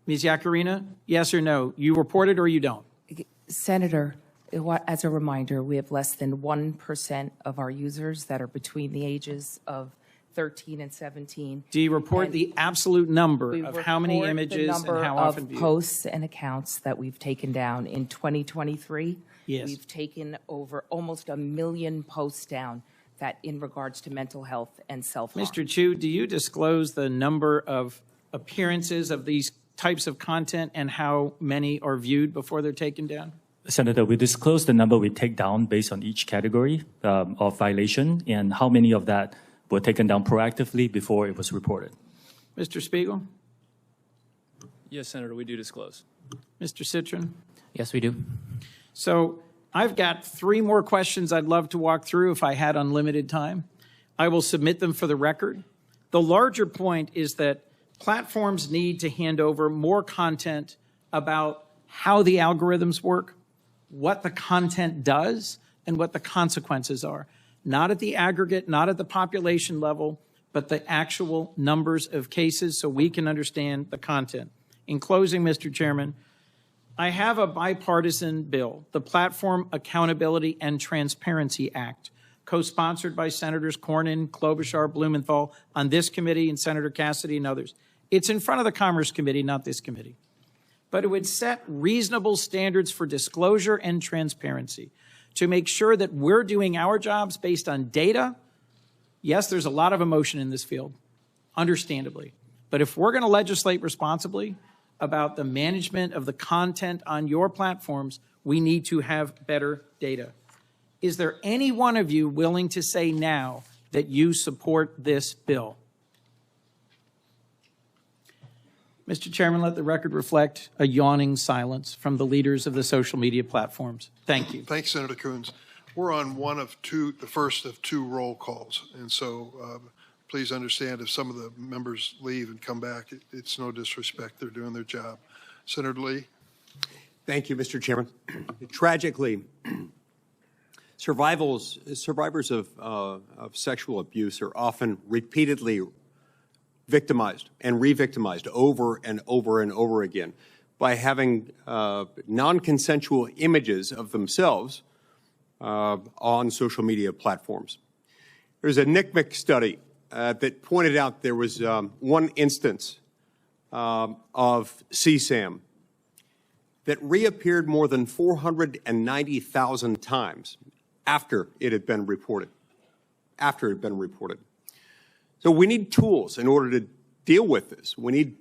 Ms. Yakarina, yes or no? You report it or you don't? Senator, as a reminder, we have less than 1% of our users that are between the ages of 13 and 17. Do you report the absolute number of how many images and how often viewed? Posts and accounts that we've taken down in 2023? Yes. We've taken over almost 1 million posts down that in regards to mental health and self-harm. Mr. Chu, do you disclose the number of appearances of these types of content and how many are viewed before they're taken down? Senator, we disclose the number we take down based on each category of violation and how many of that were taken down proactively before it was reported. Mr. Spiegel? Yes, Senator, we do disclose. Mr. Citron? Yes, we do. So I've got 3 more questions I'd love to walk through if I had unlimited time. I will submit them for the record. The larger point is that platforms need to hand over more content about how the algorithms work, what the content does, and what the consequences are. Not at the aggregate, not at the population level, but the actual numbers of cases so we can understand the content. In closing, Mr. Chairman, I have a bipartisan bill, the Platform Accountability and Transparency Act, co-sponsored by Senators Cornyn, Klobuchar, Blumenthal on this committee and Senator Cassidy and others. It's in front of the Commerce Committee, not this committee. But it would set reasonable standards for disclosure and transparency to make sure that we're doing our jobs based on data. Yes, there's a lot of emotion in this field, understandably. But if we're going to legislate responsibly about the management of the content on your platforms, we need to have better data. Is there any one of you willing to say now that you support this bill? Mr. Chairman, let the record reflect a yawning silence from the leaders of the social media platforms. Thank you. Thanks, Senator Coons. We're on the first of 2 roll calls. And so please understand if some of the members leave and come back, it's no disrespect. They're doing their job. Senator Lee. Thank you, Mr. Chairman. Tragically, Survivors of sexual abuse are often repeatedly victimized and re-victimized over and over and over again by having non-consensual images of themselves on social media platforms. There's a NCMEC study that pointed out there was one instance of CSAM that reappeared more than 490,000 times after it had been reported. So we need tools in order to deal with this. We need,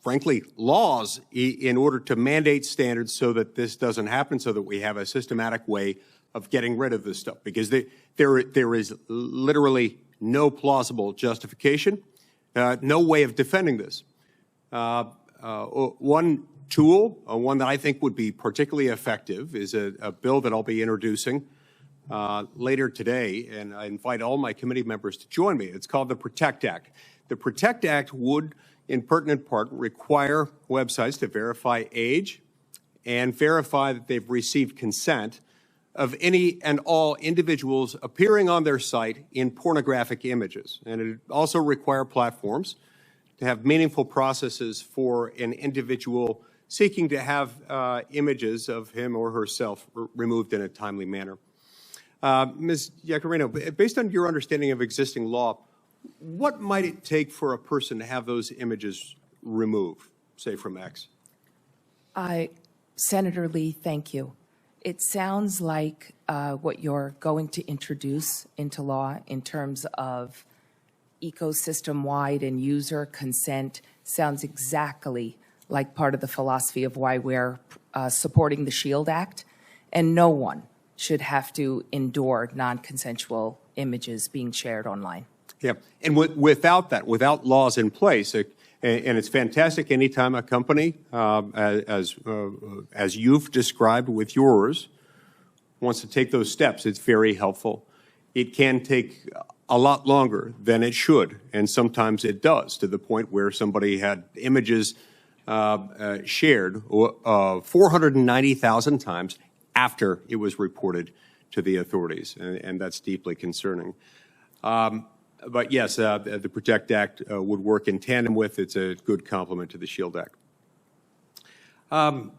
frankly, laws in order to mandate standards so that this doesn't happen, so that we have a systematic way of getting rid of this stuff, because there is literally no plausible justification, no way of defending this. One tool, one that I think would be particularly effective, is a bill that I'll be introducing later today, and I invite all my committee members to join me. It's called the PROTECT Act. The PROTECT Act would, in pertinent part, require websites to verify age and verify that they've received consent of any and all individuals appearing on their site in pornographic images. And it would also require platforms to have meaningful processes for an individual seeking to have images of him or herself removed in a timely manner. Ms. Iacarino, based on your understanding of existing law, what might it take for a person to have those images removed, say from X? Senator Lee, thank you. It sounds like what you're going to introduce into law in terms of ecosystem-wide and user consent sounds exactly like part of the philosophy of why we're supporting the SHIELD Act, and no one should have to endure non-consensual images being shared online. Yeah, and without that, without laws in place, and it's fantastic anytime a company, as you've described with yours, wants to take those steps, it's very helpful. It can take a lot longer than it should, and sometimes it does, to the point where somebody had images shared 490,000 times after it was reported to the authorities, and that's deeply concerning. But yes, the PROTECT Act would work in tandem with. It's a good complement to the SHIELD Act. Mr.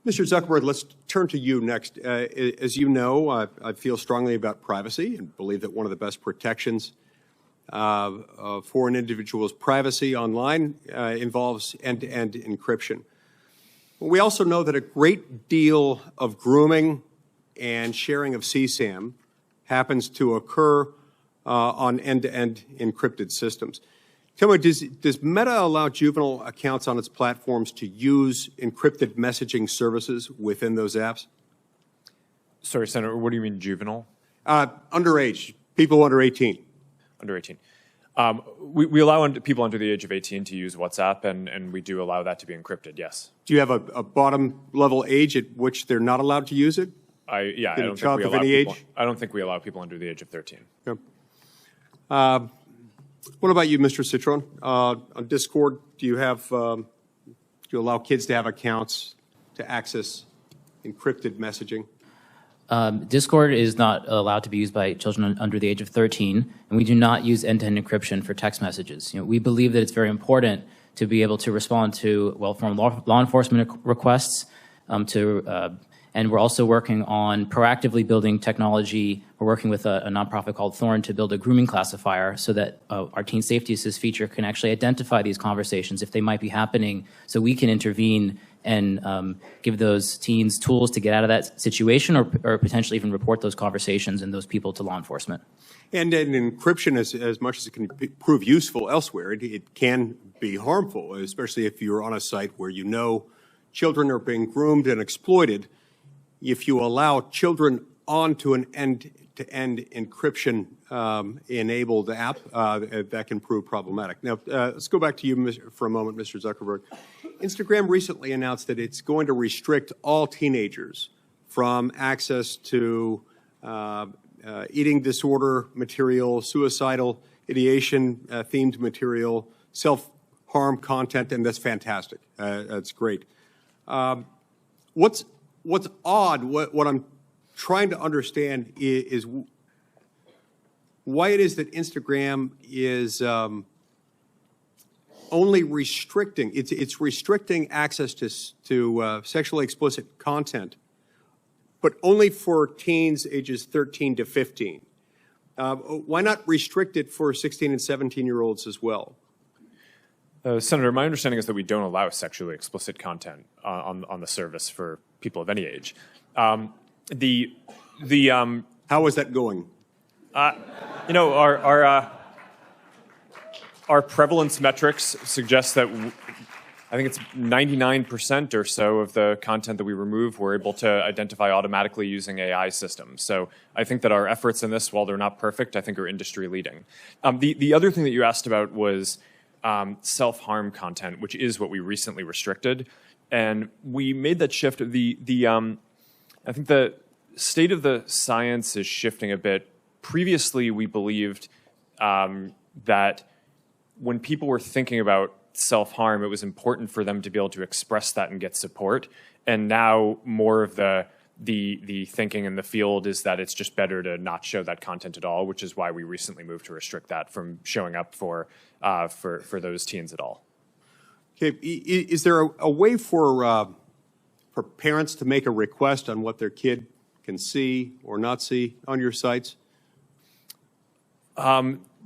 Zuckerberg, let's turn to you next. As you know, I feel strongly about privacy and believe that one of the best protections for an individual's privacy online involves end-to-end encryption. We also know that a great deal of grooming and sharing of CSAM happens to occur on end-to-end encrypted systems. Tell me, does Meta allow juvenile accounts on its platforms to use encrypted messaging services within those apps? Sorry, Senator, what do you mean juvenile? Underage, people under 18. Under 18. We allow people under the age of 18 to use WhatsApp, and we do allow that to be encrypted, yes. Do you have a bottom level age at which they're not allowed to use it? I don't think we allow people under the age of 13. Okay. What about you, Mr. Citron? On Discord, do you allow kids to have accounts to access encrypted messaging? Discord is not allowed to be used by children under the age of 13, and we do not use end-to-end encryption for text messages. We believe that it's very important to be able to respond to well-formed law enforcement requests, and we're also working on proactively building technology. We're working with a nonprofit called Thorn to build a grooming classifier so that our Teen Safety Assist feature can actually identify these conversations if they might be happening, so we can intervene and give those teens tools to get out of that situation, or potentially even report those conversations and those people to law enforcement. And encryption, as much as it can prove useful elsewhere, it can be harmful, especially if you're on a site where you know children are being groomed and exploited. If you allow children onto an end-to-end encryption enabled app, that can prove problematic. Now, let's go back to you for a moment, Mr. Zuckerberg. Instagram recently announced that it's going to restrict all teenagers from access to eating disorder material, suicidal ideation themed material, self-harm content, and that's fantastic. That's great. What's odd, what I'm trying to understand is why it is that Instagram is only restricting, it's restricting access to sexually explicit content, but only for teens ages 13 to 15. Why not restrict it for 16 and 17-year-olds as well? Senator, my understanding is that we don't allow sexually explicit content on the service for people of any age. How is that going? You know, our prevalence metrics suggest that I think it's 99% or so of the content that we remove we're able to identify automatically using AI systems. So I think that our efforts in this, while they're not perfect, I think are industry leading. The other thing that you asked about was self-harm content, which is what we recently restricted. And we made that shift. I think the state of the science is shifting a bit. Previously, we believed that when people were thinking about self-harm, it was important for them to be able to express that and get support. And now more of the thinking in the field is that it's just better to not show that content at all, which is why we recently moved to restrict that from showing up for those teens at all. Okay, is there a way for parents to make a request on what their kid can see or not see on your sites?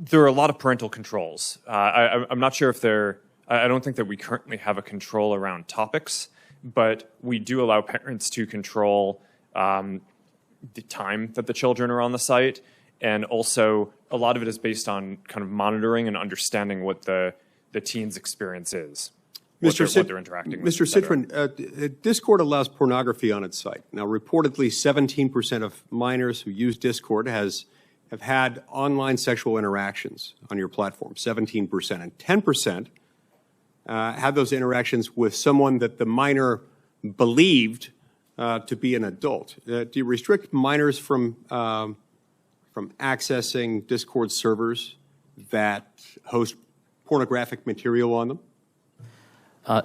There are a lot of parental controls. I'm not sure if I don't think that we currently have a control around topics, but we do allow parents to control the time that the children are on the site. And also, a lot of it is based on kind of monitoring and understanding what the teen's experience is, what they're interacting with. Mr. Citron, Discord allows pornography on its site. Now, reportedly, 17% of minors who use Discord have had online sexual interactions on your platform, 17%, and 10% had those interactions with someone that the minor believed to be an adult. Do you restrict minors from accessing Discord servers that host pornographic material on them?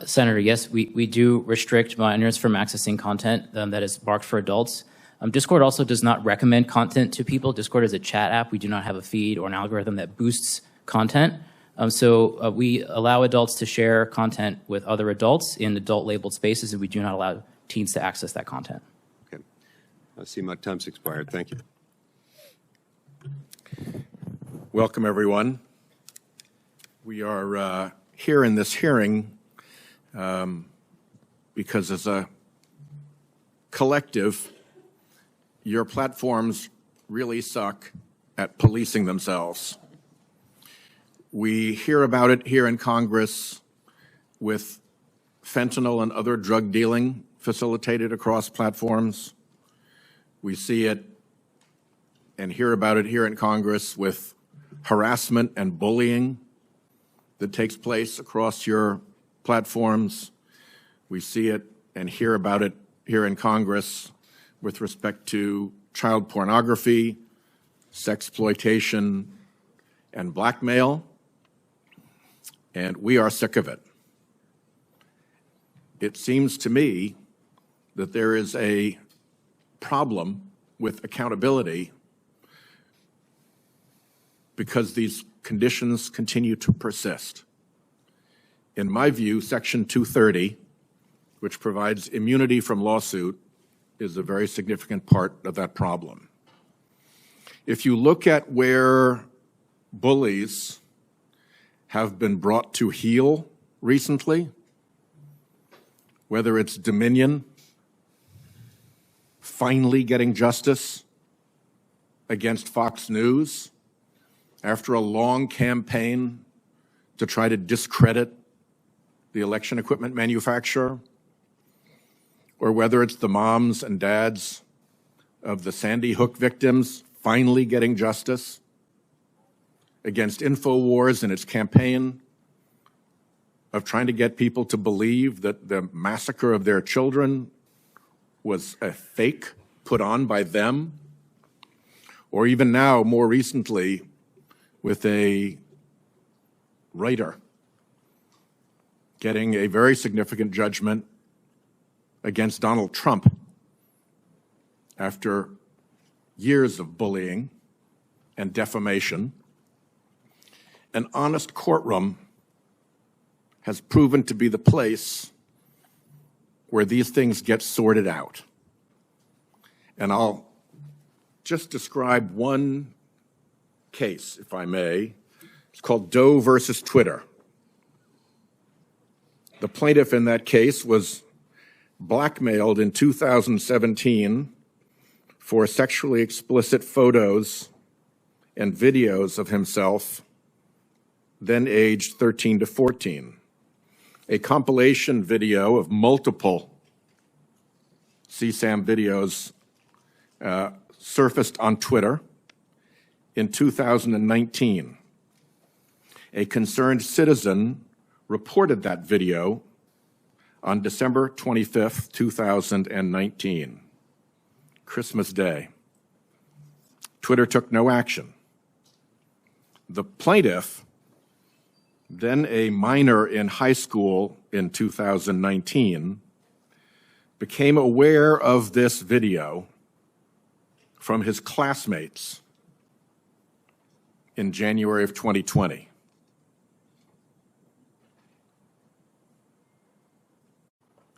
Senator, yes, we do restrict minors from accessing content that is marked for adults. Discord also does not recommend content to people. Discord is a chat app. We do not have a feed or an algorithm that boosts content. So we allow adults to share content with other adults in adult-labeled spaces, and we do not allow teens to access that content. Okay. I see my time's expired. Thank you. Welcome, everyone. We are here in this hearing because as a collective, your platforms really suck at policing themselves. We hear about it here in Congress with fentanyl and other drug dealing facilitated across platforms. We see it and hear about it here in Congress with harassment and bullying that takes place across your platforms. We see it and hear about it here in Congress with respect to child pornography, sexploitation, and blackmail, and we are sick of it. It seems to me that there is a problem with accountability because these conditions continue to persist. In my view, Section 230, which provides immunity from lawsuit, is a very significant part of that problem. If you look at where bullies have been brought to heel recently, whether it's Dominion finally getting justice against Fox News after a long campaign to try to discredit the election equipment manufacturer, or whether it's the moms and dads of the Sandy Hook victims finally getting justice against InfoWars and its campaign of trying to get people to believe that the massacre of their children was a fake put on by them, or even now, more recently, with a writer getting a very significant judgment against Donald Trump after years of bullying and defamation, an honest courtroom has proven to be the place where these things get sorted out. And I'll just describe one case, if I may. It's called Doe versus Twitter. The plaintiff in that case was blackmailed in 2017 for sexually explicit photos and videos of himself, then aged 13 to 14. A compilation video of multiple CSAM videos surfaced on Twitter in 2019. A concerned citizen reported that video on December 25th, 2019, Christmas Day. Twitter took no action. The plaintiff, then a minor in high school in 2019, became aware of this video from his classmates in January of 2020.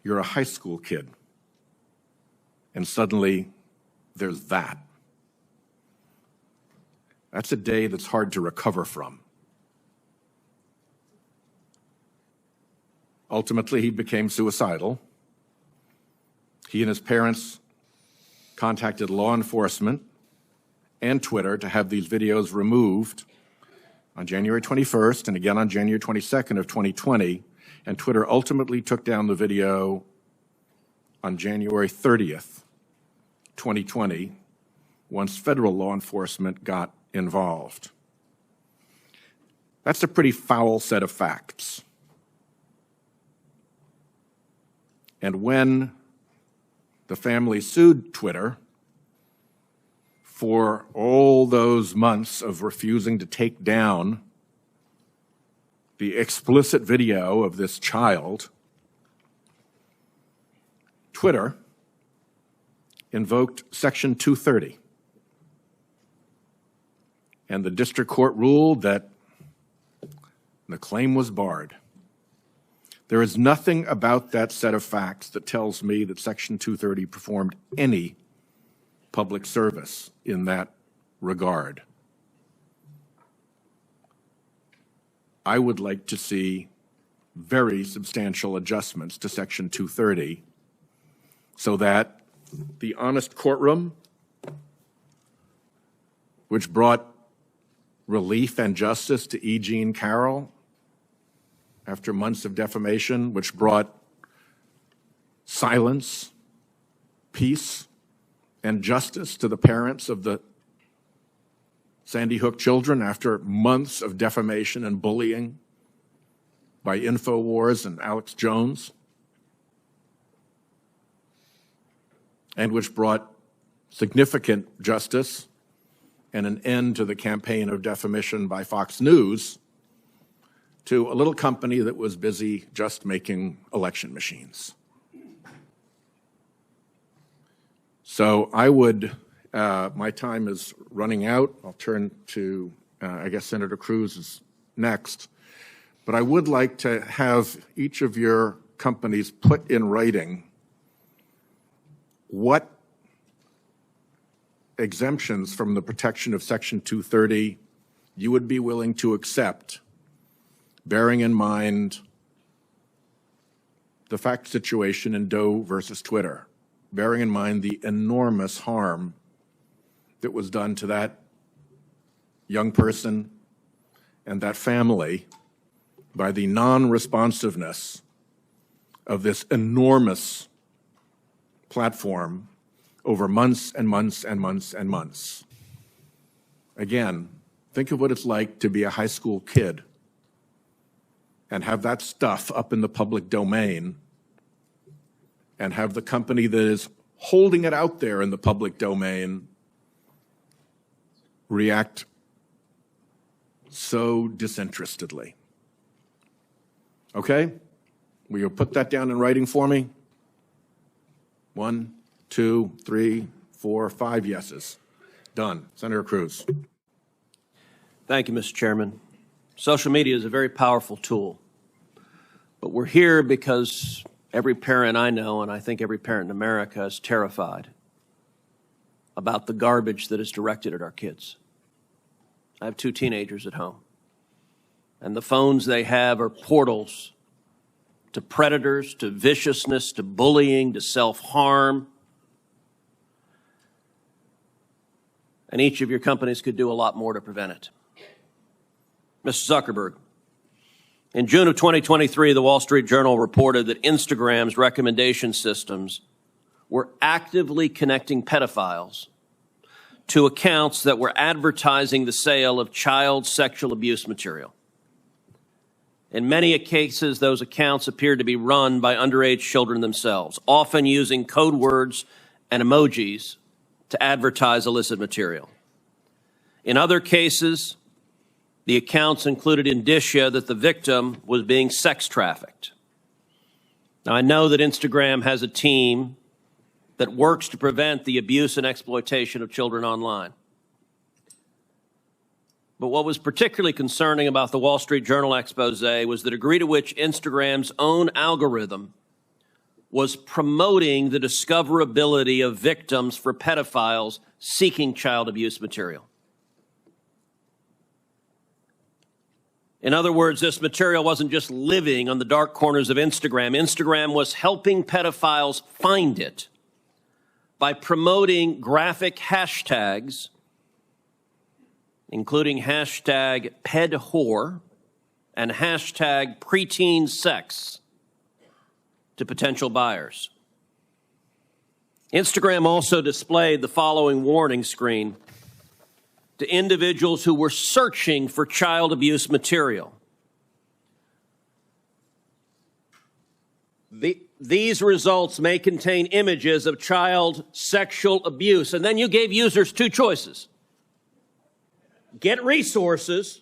You're a high school kid, and suddenly there's that. That's a day that's hard to recover from. Ultimately, he became suicidal. He and his parents contacted law enforcement and Twitter to have these videos removed on January 21st and again on January 22nd of 2020, and Twitter ultimately took down the video on January 30th, 2020, once federal law enforcement got involved. That's a pretty foul set of facts. And when the family sued Twitter for all those months of refusing to take down the explicit video of this child, Twitter invoked Section 230. And the district court ruled that the claim was barred. There is nothing about that set of facts that tells me that Section 230 performed any public service in that regard. I would like to see very substantial adjustments to Section 230 so that the honest courtroom, which brought relief and justice to E. Jean Carroll after months of defamation, which brought silence, peace, and justice to the parents of the Sandy Hook children after months of defamation and bullying by InfoWars and Alex Jones, and which brought significant justice and an end to the campaign of defamation by Fox News to a little company that was busy just making election machines. So I would, my time is running out. I'll turn to, I guess Senator Cruz is next. But I would like to have each of your companies put in writing what exemptions from the protection of Section 230 you would be willing to accept, bearing in mind the fact situation in Doe versus Twitter, bearing in mind the enormous harm that was done to that young person and that family by the non-responsiveness of this enormous platform over months and months and months and months. Again, think of what it's like to be a high school kid and have that stuff up in the public domain and have the company that is holding it out there in the public domain react so disinterestedly. Okay? Will you put that down in writing for me? 1, 2, 3, for 5 yeses. Done. Senator Cruz. Thank you, Mr. Chairman. Social media is a very powerful tool, but we're here because every parent I know, and I think every parent in America, is terrified about the garbage that is directed at our kids. I have 2 teenagers at home, and the phones they have are portals to predators, to viciousness, to bullying, to self-harm. And each of your companies could do a lot more to prevent it. Mr. Zuckerberg, in June of 2023, the Wall Street Journal reported that Instagram's recommendation systems were actively connecting pedophiles to accounts that were advertising the sale of child sexual abuse material. In many cases, those accounts appeared to be run by underage children themselves, often using code words and emojis to advertise illicit material. In other cases, the accounts included indicia that the victim was being sex trafficked. Now, I know that Instagram has a team that works to prevent the abuse and exploitation of children online. But what was particularly concerning about the Wall Street Journal expose was the degree to which Instagram's own algorithm was promoting the discoverability of victims for pedophiles seeking child abuse material. In other words, this material wasn't just living on the dark corners of Instagram. Instagram was helping pedophiles find it by promoting graphic hashtags, including hashtag pedwhore and hashtag preteen sex, to potential buyers. Instagram also displayed the following warning screen to individuals who were searching for child abuse material. These results may contain images of child sexual abuse. And then you gave users 2 choices. Get resources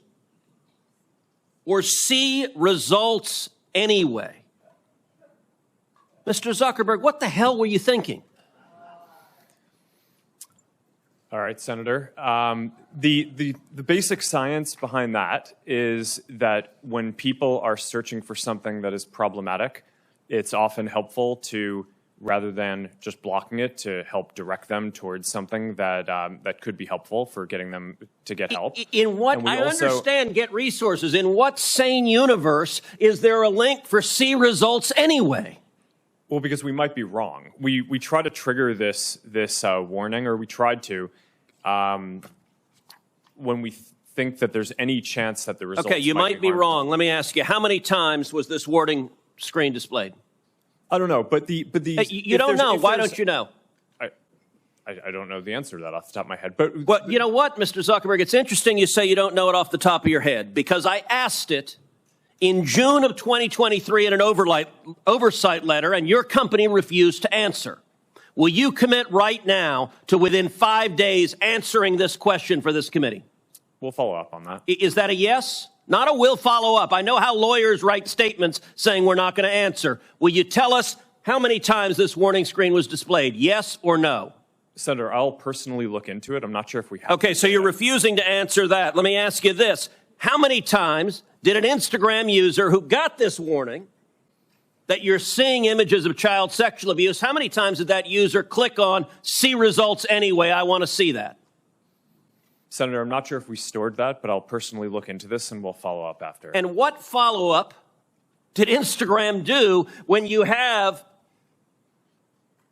or see results anyway. Mr. Zuckerberg, what the hell were you thinking? All right, Senator. The basic science behind that is that when people are searching for something that is problematic, it's often helpful to, rather than just blocking it, to help direct them towards something that that could be helpful for getting them to get help. In what, I understand get resources. In what sane universe is there a link for see results anyway? Well, because we might be wrong. We try to trigger this warning, or we tried to, when we think that there's any chance that the results. Okay, you might be wrong. Let me ask you, how many times was this warning screen displayed? I don't know, but you don't know. Why don't you know? I don't know the answer to that off the top of my head. But well, you know what, Mr. Zuckerberg? It's interesting you say you don't know it off the top of your head, because I asked it in June of 2023 in an oversight letter, and your company refused to answer. Will you commit right now to within 5 days answering this question for this committee? We'll follow up on that. Is that a yes? Not a will follow up. I know how lawyers write statements saying we're not going to answer. Will you tell us how many times this warning screen was displayed? Yes or no? Senator, I'll personally look into it. I'm not sure if we have. Okay, so you're refusing to answer that. Let me ask you this. How many times did an Instagram user who got this warning that you're seeing images of child sexual abuse, how many times did that user click on see results anyway? I want to see that. Senator, I'm not sure if we stored that, but I'll personally look into this and we'll follow up after. And what follow-up did Instagram do when you have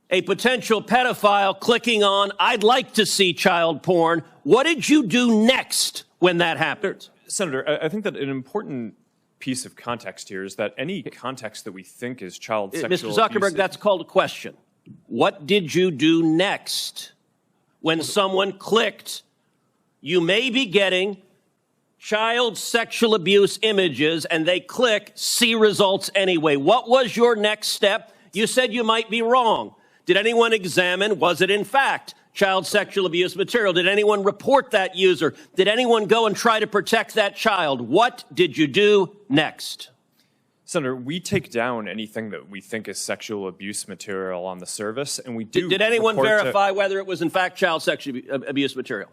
a potential pedophile clicking on, I'd like to see child porn? What did you do next when that happened? Senator, I think that an important piece of context here is that any context that we think is child sexual Mr. Zuckerberg, abuse, that's called a question. What did you do next when someone clicked, you may be getting child sexual abuse images, and they click see results anyway? What was your next step? You said you might be wrong. Did anyone examine, was it in fact child sexual abuse material? Did anyone report that user? Did anyone go and try to protect that child? What did you do next? Senator, we take down anything that we think is sexual abuse material on the service, and we do. Did anyone report verify whether it was in fact child sexual abuse material?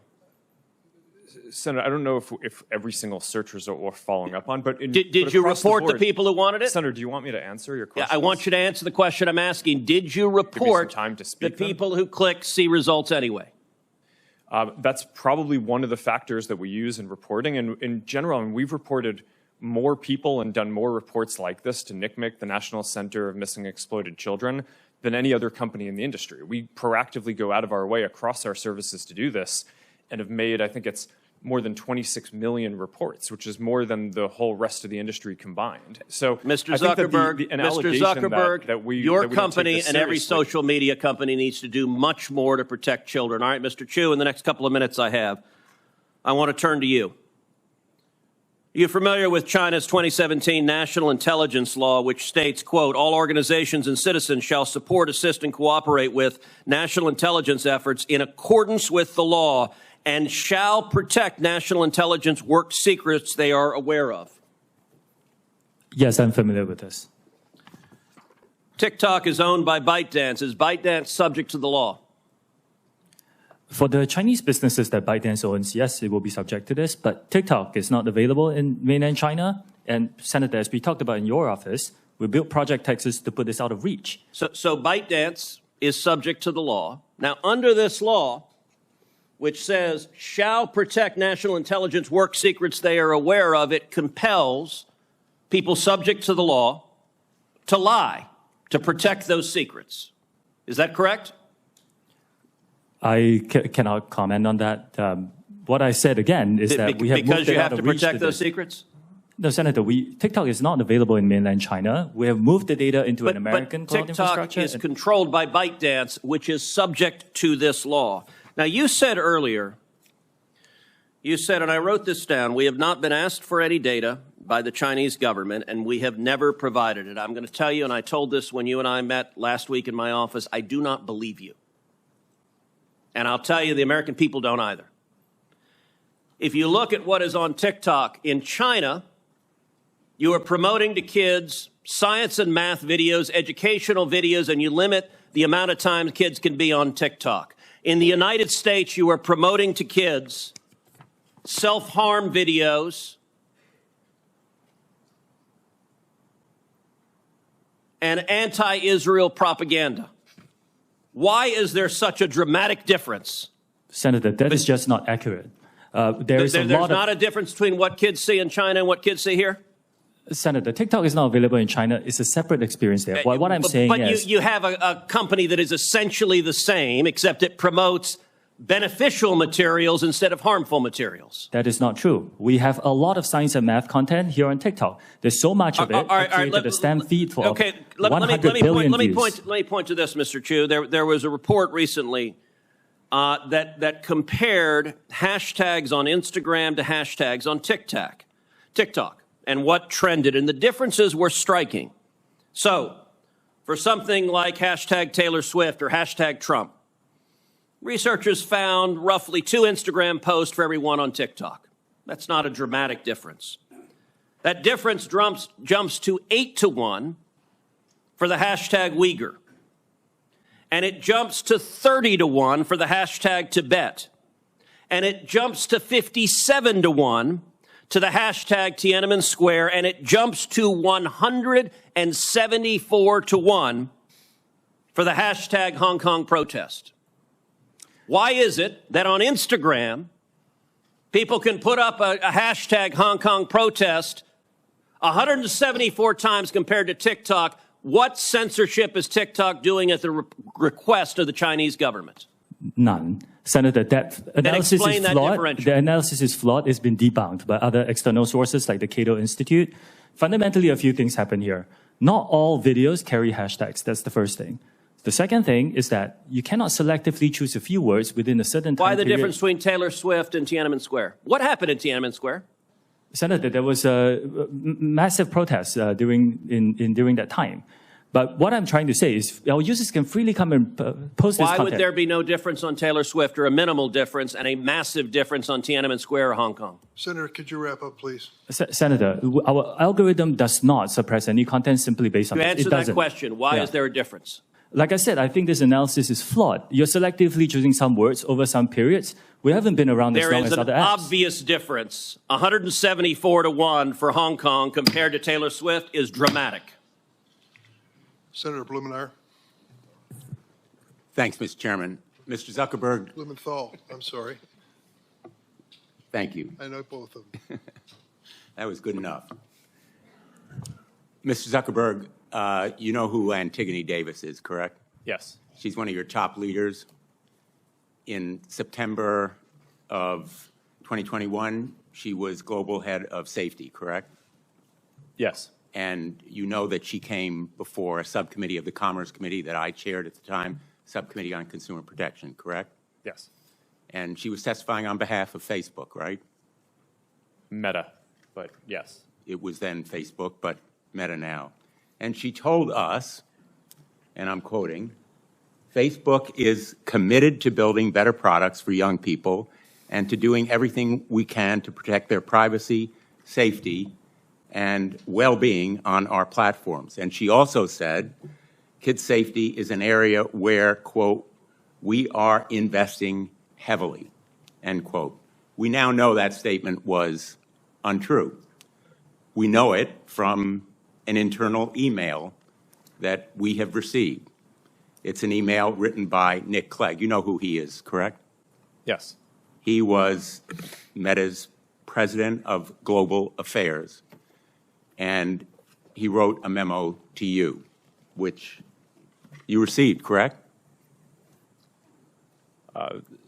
Senator, I don't know if every single search result we're following up on, but Did you report the people who wanted it? Senator, do you want me to answer your question? Yeah, I want you to answer the question I'm asking. Did you report the people who click see results anyway? That's probably one of the factors that we use in reporting. And in general, I mean, we've reported more people and done more reports like this to NCMEC, the National Center of Missing and Exploited Children, than any other company in the industry. We proactively go out of our way across our services to do this and have made, I think it's more than 26 million reports, which is more than the whole rest of the industry combined. So, Mr. Zuckerberg, your company and every social media company needs to do much more to protect children. All right, Mr. Chu, in the next couple of minutes I have, I want to turn to you. You're familiar with China's 2017 National Intelligence Law, which states, quote, all organizations and citizens shall support, assist, and cooperate with national intelligence efforts in accordance with the law and shall protect national intelligence work secrets they are aware of. Yes, I'm familiar with this. TikTok is owned by ByteDance. Is ByteDance subject to the law? For the Chinese businesses that ByteDance owns, yes, it will be subject to this, but TikTok is not available in mainland China. And Senator, as we talked about in your office, we built Project Texas to put this out of reach. So ByteDance is subject to the law. Now, under this law, which says shall protect national intelligence work secrets they are aware of, it compels people subject to the law to lie, to protect those secrets. Is that correct? I cannot comment on that. What I said again is that we have moved it out of reach. Because you have to protect those secrets? No, Senator, TikTok is not available in mainland China. We have moved the data into an American cloud infrastructure. TikTok is controlled by ByteDance, which is subject to this law. Now, you said earlier, and I wrote this down, we have not been asked for any data by the Chinese government, and we have never provided it. I'm going to tell you, and I told this when you and I met last week in my office, I do not believe you. And I'll tell you, the American people don't either. If you look at what is on TikTok in China, you are promoting to kids science and math videos, educational videos, and you limit the amount of time kids can be on TikTok. In the United States, you are promoting to kids self-harm videos and anti-Israel propaganda. Why is there such a dramatic difference? Senator, that is just not accurate. There's not a difference between what kids see in China and what kids see here? Senator, TikTok is not available in China. It's a separate experience there. What I'm saying is... But you have a company that is essentially the same, except it promotes beneficial materials instead of harmful materials. That is not true. We have a lot of science and math content here on TikTok. There's so much of it that created a STEM feed for 100 billion views. Let me point to this, Mr. Chu. There was a report recently that compared hashtags on Instagram to hashtags on TikTok, and what trended, and the differences were striking. So, for something like hashtag Taylor Swift or hashtag Trump, researchers found roughly 2 Instagram posts for every one on TikTok. That's not a dramatic difference. That difference jumps to 8 to 1 for the hashtag Uyghur. And it jumps to 30 to 1 for the hashtag Tibet. And it jumps to 57 to 1 to the hashtag Tiananmen Square. And it jumps to 174 to 1 for the hashtag Hong Kong protest. Why is it that on Instagram, people can put up a hashtag Hong Kong protest 174 times compared to TikTok? What censorship is TikTok doing at the request of the Chinese government? None. Senator, that analysis is flawed. The analysis is flawed. It's been debunked by other external sources like the Cato Institute. Fundamentally, a few things happen here. Not all videos carry hashtags. That's the first thing. The second thing is that you cannot selectively choose a few words within a certain time period. Why the difference between Taylor Swift and Tiananmen Square? What happened in Tiananmen Square? Senator, there was a massive protest during that time. But what I'm trying to say is our users can freely come and post this Why content. would there be no difference on Taylor Swift, or a minimal difference, and a massive difference on Tiananmen Square or Hong Kong? Senator, could you wrap up, please? Senator, our algorithm does not suppress any content simply based on To this. answer It that doesn't. question, why Yeah. is there a difference? Like I said, I think this analysis is flawed. You're selectively choosing some words over some periods. We haven't been around as There long is as an other apps. obvious difference. 174 to 1 for Hong Kong compared to Taylor Swift is dramatic. Senator Blumenauer. Thanks, Mr. Chairman. Mr. Zuckerberg, Blumenthal, I'm sorry. thank you. I know both of them. That was good enough. Mr. Zuckerberg, you know who Antigone Davis is, correct? Yes. She's one of your top leaders. In September of 2021, she was global head of safety, correct? Yes. And you know that she came before a subcommittee of the Commerce Committee that I chaired at the time, Subcommittee on Consumer Protection, correct? Yes. And she was testifying on behalf of Facebook, right? Meta, but yes. It was then Facebook, but Meta now. And she told us, and I'm quoting, Facebook is committed to building better products for young people and to doing everything we can to protect their privacy, safety, and well-being on our platforms. And she also said, kids' safety is an area where, quote, we are investing heavily, end quote. We now know that statement was untrue. We know it from an internal email that we have received. It's an email written by Nick Clegg. You know who he is, correct? Yes. He was Meta's president of global affairs, and he wrote a memo to you, which you received, correct?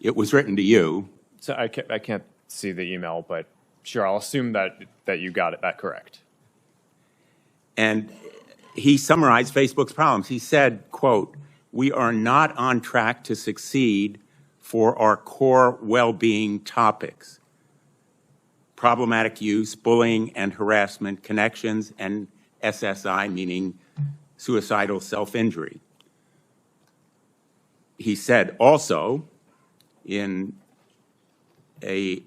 It was written to you. So I can't see the email, but sure, I'll assume that you got that correct. And he summarized Facebook's problems. He said, quote, we are not on track to succeed for our core well-being topics: problematic use, bullying and harassment, connections, and SSI, meaning suicidal self-injury. He said also in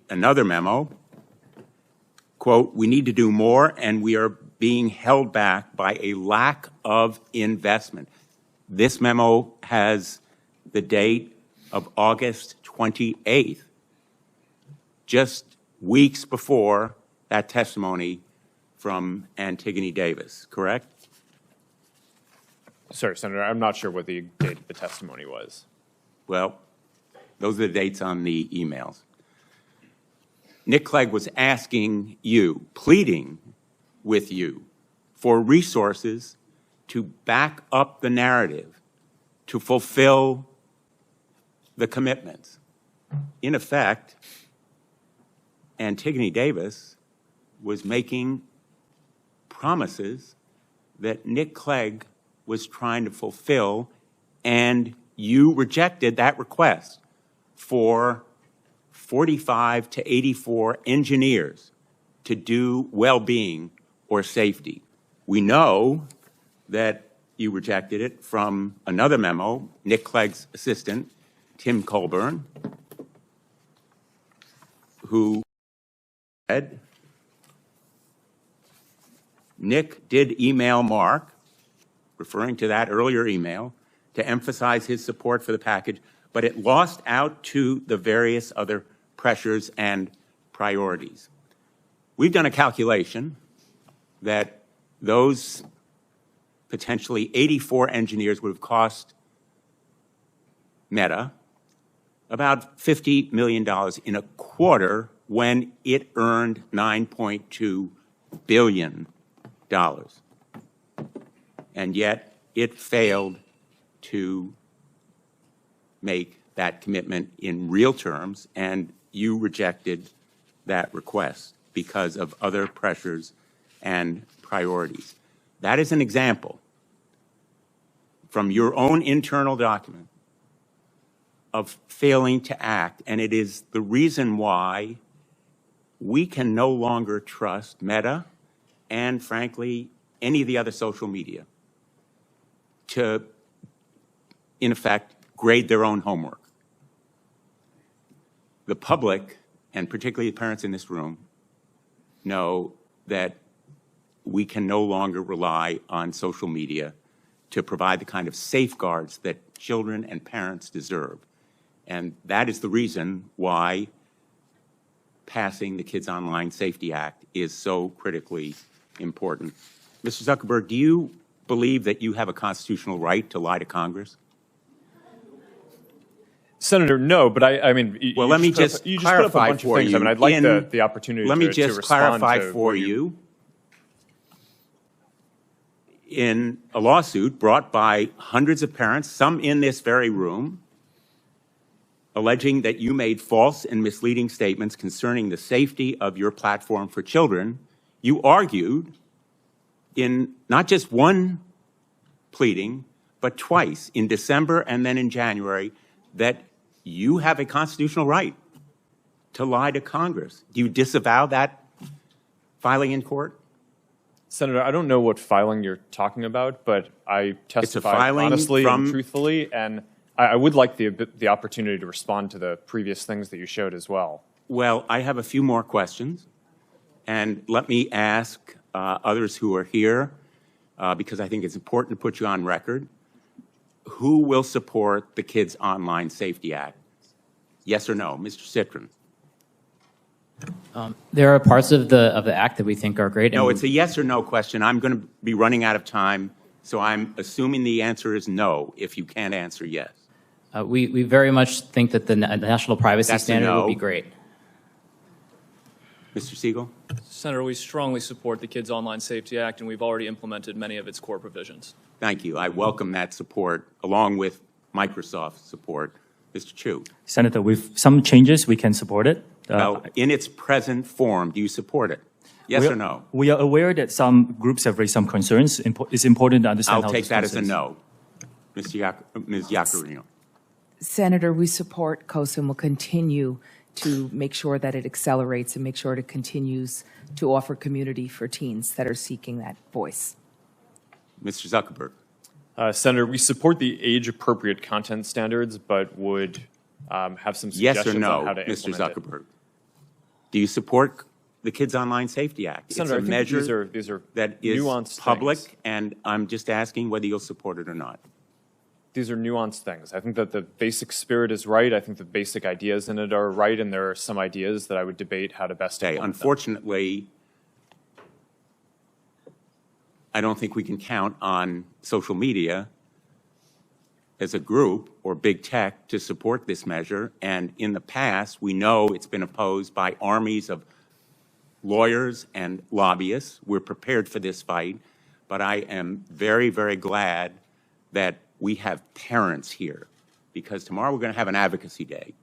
another memo, quote, we need to do more and we are being held back by a lack of investment. This memo has the date of August 28th, just weeks before that testimony from Antigone Davis, correct? Sorry, Senator, I'm not sure what the date of the testimony was. Well, those are the dates on the emails. Nick Clegg was asking you, pleading with you for resources to back up the narrative, to fulfill the commitments. In effect, Antigone Davis was making promises that Nick Clegg was trying to fulfill, and you rejected that request for 45 to 84 engineers to do well-being or safety. We know that you rejected it from another memo, Nick Clegg's assistant, Tim Colburn, who said, Nick did email Mark, referring to that earlier email, to emphasize his support for the package, but it lost out to the various other pressures and priorities. We've done a calculation that those potentially 84 engineers would have cost Meta about $50 million in a quarter when it earned $9.2 billion. And yet it failed to make that commitment in real terms, and you rejected that request because of other pressures and priorities. That is an example from your own internal document of failing to act, and it is the reason why we can no longer trust Meta and, frankly, any of the other social media. to, in effect, grade their own homework. The public, and particularly the parents in this room, know that we can no longer rely on social media to provide the kind of safeguards that children and parents deserve. And that is the reason why passing the Kids Online Safety Act is so critically important. Mr. Zuckerberg, do you believe that you have a constitutional right to lie to Congress? Senator, no, but I mean, well, let me just clarify for you. I mean, I'd like the opportunity let me to just respond clarify to for you. In a lawsuit brought by hundreds of parents, some in this very room, alleging that you made false and misleading statements concerning the safety of your platform for children, you argued in not just one pleading, but twice, in December and then in January, that you have a constitutional right to lie to Congress. Do you disavow that filing in court? Senator, I don't know what filing you're talking about, but I testified honestly and truthfully, and I would like the opportunity to respond to the previous things that you showed as well. Well, I have a few more questions, and let me ask others who are here, because I think it's important to put you on record. Who will support the Kids Online Safety Act? Yes or no? Mr. Citron. There are parts of the act that we think are great. No, it's a yes or no question. I'm going to be running out of time, so I'm assuming the answer is no if you can't answer yes. We very much think that the national privacy standard would be great. Mr. Siegel? Senator, we strongly support the Kids Online Safety Act, and we've already implemented many of its core provisions. Thank you. I welcome that support, along with Microsoft's support. Mr. Chu? Senator, with some changes, we can support it. Well, in its present form, do you support it? Yes or no? We are aware that some groups have raised some concerns. It's important to understand I'll take that as a no. Ms. Yaccarino? Senator, we support COSA and will continue to make sure that it accelerates and make sure it continues to offer community for teens that are seeking that voice. Mr. Zuckerberg? Senator, we support the age-appropriate content standards, but would have some suggestions yes or no, on how to Mr. implement Zuckerberg? Do you support the Kids Online Safety Act? Senator, it's a I think measure these are that is nuanced public, things. and I'm just asking whether you'll support it or not. These are nuanced things. I think that the basic spirit is right. I think the basic ideas in it are right, and there are some ideas that I would debate how to best implement them. Unfortunately, I don't think we can count on social media as a group or big tech to support this measure. And in the past, we know it's been opposed by armies of lawyers and lobbyists. We're prepared for this fight. But I am very, very glad that we have parents here, because tomorrow we're going to have an advocacy day.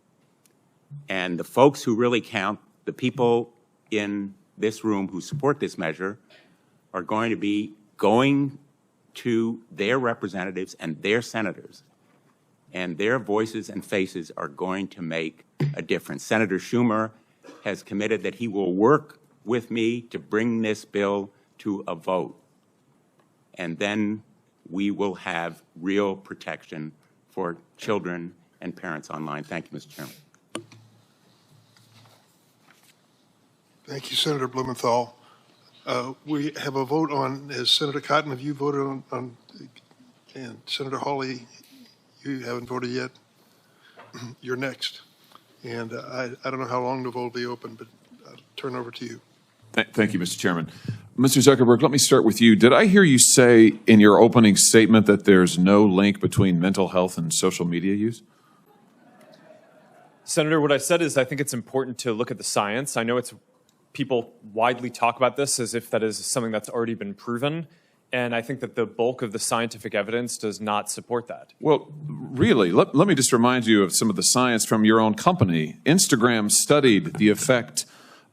And the folks who really count, the people in this room who support this measure, are going to be going to their representatives and their senators, and their voices and faces are going to make a difference. Senator Schumer has committed that he will work with me to bring this bill to a vote, and then we will have real protection for children and parents online. Thank you, Mr. Chairman. Thank you, Senator Blumenthal. We have a vote on, has Senator Cotton, have you voted on and Senator Hawley, you haven't voted yet? You're next. And I don't know how long the vote will be open, but I'll turn over to you. Thank you, Mr. Chairman. Mr. Zuckerberg, let me start with you. Did I hear you say in your opening statement that there's no link between mental health and social media use? Senator, what I said is I think it's important to look at the science. I know people widely talk about this as if that is something that's already been proven, and I think that the bulk of the scientific evidence does not support that. Well, really, let me just remind you of some of the science from your own company. Instagram studied the effect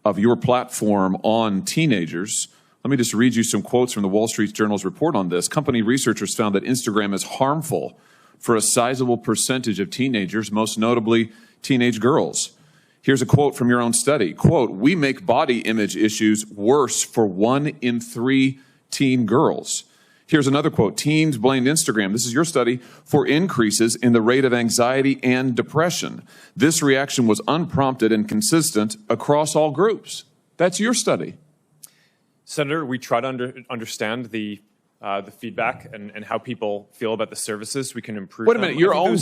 of your platform on teenagers. Let me just read you some quotes from the Wall Street Journal's report on this. Company researchers found that Instagram is harmful for a sizable percentage of teenagers, most notably teenage girls. Here's a quote from your own study. Quote, "We make body image issues worse for 1 in 3 teen girls." Here's another quote. Teens blamed Instagram, this is your study, for increases in the rate of anxiety and depression. This reaction was unprompted and consistent across all groups. That's your study. Senator, we try to understand the feedback and how people feel about the services. We can improve. Wait a minute. Your own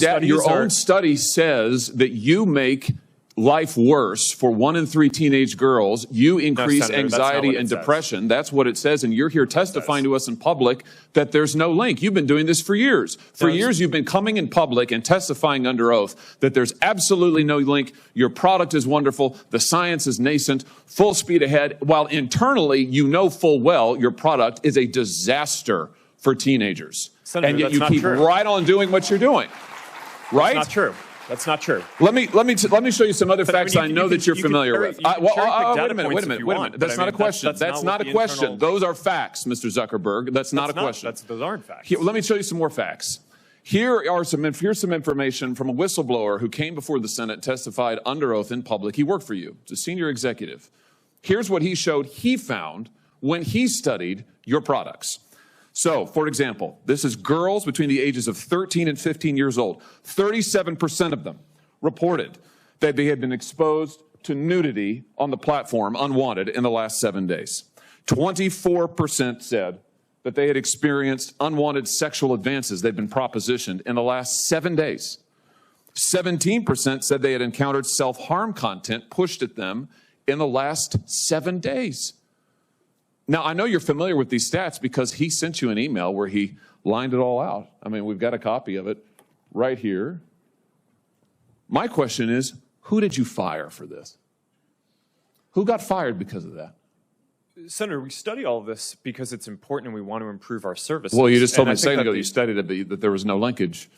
study says that you make life worse for 1 in 3 teenage girls. You increase Senator, anxiety and depression. That's what it says. And you're here testifying to us in public that there's no link. You've been doing this for years. For years, you've been coming in public and testifying under oath that there's absolutely no link. Your product is wonderful. The science is nascent, full speed ahead, while internally you know full well your product is a disaster for teenagers. Senator, and yet that's you not keep true. right on doing what you're doing. Right? That's not true. That's not true. Let me show you some other facts I know that you're familiar with. Wait a minute. That's not a question. That's not a question. Those are facts, Mr. Zuckerberg. That's not a question. Those aren't facts. Let me show you some more facts. Here's some information from a whistleblower who came before the Senate, testified under oath in public. He worked for you. He's a senior executive. Here's what he showed he found when he studied your products. So, for example, this is girls between the ages of 13 and 15 years old. 37% of them reported that they had been exposed to nudity on the platform unwanted in the last 7 days. 24% said that they had experienced unwanted sexual advances. They'd been propositioned in the last 7 days. 17% said they had encountered self-harm content pushed at them in the last 7 days. Now, I know you're familiar with these stats because he sent you an email where he lined it all out. I mean, we've got a copy of it right here. My question is, who did you fire for this? Who got fired because of that? Senator, we study all of this because it's important and we want to improve our services. Well, you just told me a second ago you studied it, that there was no linkage.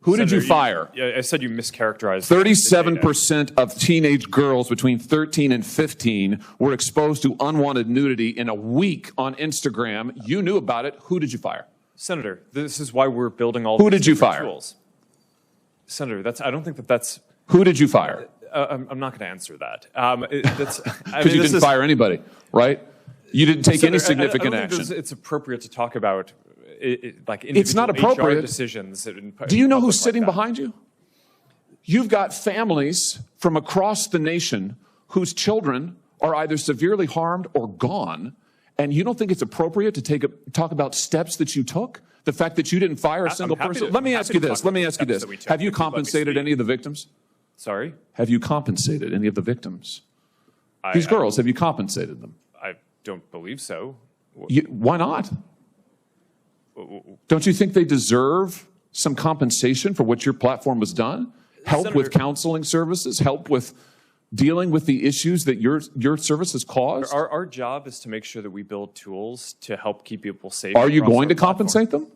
Who did you fire? I said you mischaracterized. 37% of teenage girls between 13 and 15 were exposed to unwanted nudity in a week on Instagram. You knew about it. Who did you fire? Senator, this is why we're building all Who these did you different fire? Tools. Senator, I don't think that's... Who did you fire? I'm not going to answer that. Because you didn't fire anybody, right? You didn't take any significant I don't think action. it's appropriate to talk about It's not individual appropriate. HR decisions. Do you know who's sitting behind you? You've got families from across the nation whose children are either severely harmed or gone, and you don't think it's appropriate to talk about steps that you took? The fact that you didn't fire a single person? Let me ask you this. Have you compensated any of the victims? Sorry? Have you compensated any of the victims? These girls, have you compensated them? I don't believe so. Why not? Don't you think they deserve some compensation for what your platform has done? Help with counseling services? Help with dealing with the issues that your services cause? Our job is to make sure that we build tools to help keep people safe. Are you going to compensate them?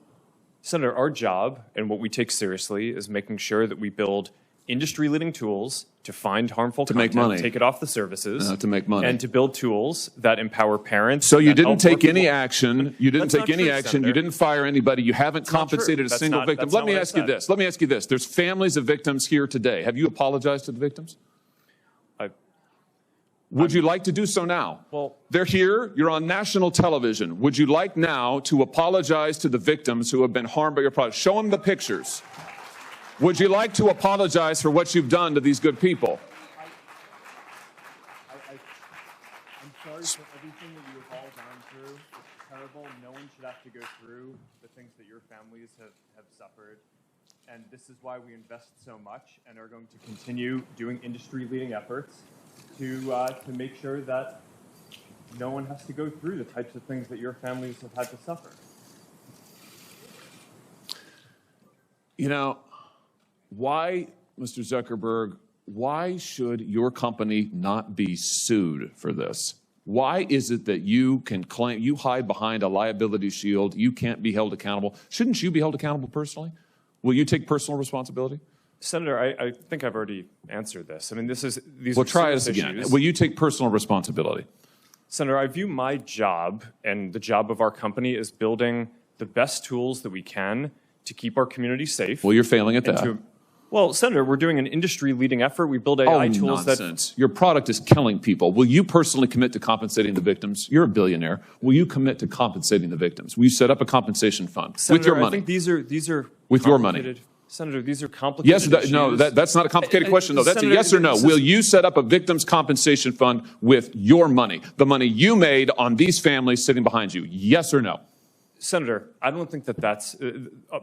Senator, our job and what we take seriously is making sure that we build industry-leading tools to find harmful To content, make money. take it off the services, To make money. and to build tools that empower parents. So you that didn't help take more any people. action. You didn't That's take not any true, action. Senator. You didn't fire anybody. You haven't That's not true. compensated a That's single not- victim. that's Let not me what I ask you said. this. Let me ask you this. There's families of victims here today. Have you apologized to the victims? Would you like to do so now? Well, they're here. You're on national television. Would you like now to apologize to the victims who have been harmed by your product? Show them the pictures. Would you like to apologize for what you've done to these good people? I'm sorry for everything that you have all gone through. It's terrible. No one should have to go through the things that your families have suffered. And this is why we invest so much and are going to continue doing industry-leading efforts to make sure that no one has to go through the types of things that your families have had to suffer. You know, why, Mr. Zuckerberg, why should your company not be sued for this? Why is it that you can claim, you hide behind a liability shield, you can't be held accountable? Shouldn't you be held accountable personally? Will you take personal responsibility? Senator, I think I've already answered this. I mean, these Well, are try serious this again. issues. Will you take personal responsibility? Senator, I view my job and the job of our company as building the best tools that we can to keep our community safe. Well, you're failing at and that. Well, Senator, we're doing an industry-leading effort. We build AI tools nonsense. Your product is killing people. Will you personally commit to compensating the victims? You're a billionaire. Will you commit to compensating the victims? Will you set up a compensation fund Senator, with your money? I think these are with your money. Senator, these are complicated Yes, issues. no, that's not a complicated question. No, that's Senator, a yes or no. Will you set up a victims compensation fund with your money, the money you made on these families sitting behind you? Yes or no? Senator, I don't think that's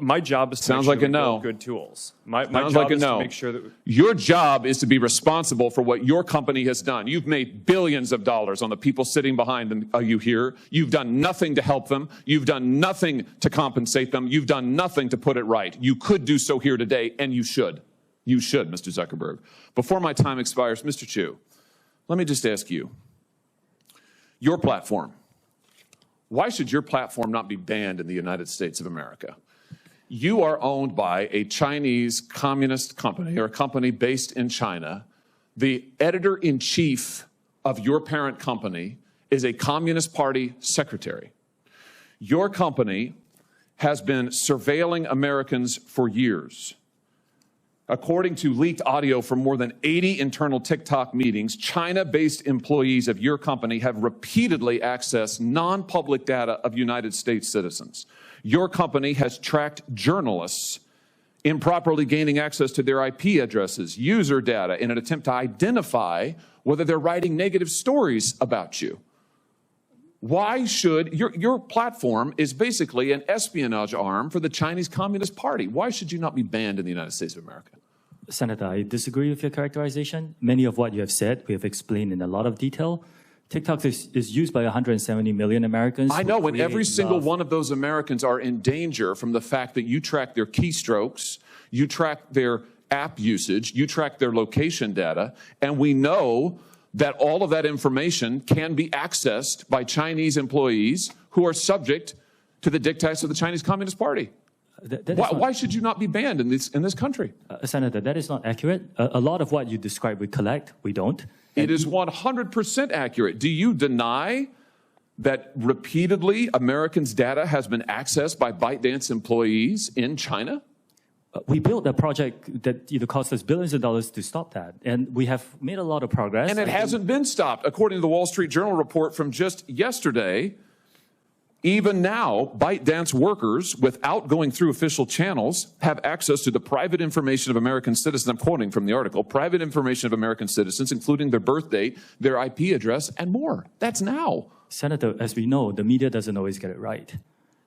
my job is to Sounds make sure like a we no. build good tools. My Sounds job like a is no. to make sure that Your job is to be responsible for what your company has done. You've made billions of dollars on the people sitting behind them, you here. You've done nothing to help them. You've done nothing to compensate them. You've done nothing to put it right. You could do so here today, and you should. You should, Mr. Zuckerberg. Before my time expires, Mr. Chu, let me just ask you, your platform, why should your platform not be banned in the United States of America? You are owned by a Chinese communist company or a company based in China. The editor-in-chief of your parent company is a Communist Party secretary. Your company has been surveilling Americans for years. According to leaked audio from more than 80 internal TikTok meetings, China-based employees of your company have repeatedly accessed non-public data of United States citizens. Your company has tracked journalists improperly gaining access to their IP addresses, user data, in an attempt to identify whether they're writing negative stories about you. Why should your platform is basically an espionage arm for the Chinese Communist Party? Why should you not be banned in the United States of America? Senator, I disagree with your characterization. Many of what you have said, we have explained in a lot of detail. TikTok is used by 170 million Americans. I know, and every single one of those Americans are in danger from the fact that you track their keystrokes, you track their app usage, you track their location data, and we know that all of that information can be accessed by Chinese employees who are subject to the dictates of the Chinese Communist Party. Why should you not be banned in this country? Senator, that is not accurate. A lot of what you describe we collect, we don't. It is 100% accurate. Do you deny that repeatedly Americans' data has been accessed by ByteDance employees in China? We built a project that cost us billions of dollars to stop that, and we have made a lot of progress. And it hasn't been stopped. According to the Wall Street Journal report from just yesterday, even now, ByteDance workers, without going through official channels, have access to the private information of American citizens. I'm quoting from the article, private information of American citizens, including their birth date, their IP address, and more. That's now. Senator, as we know, the media doesn't always get it right.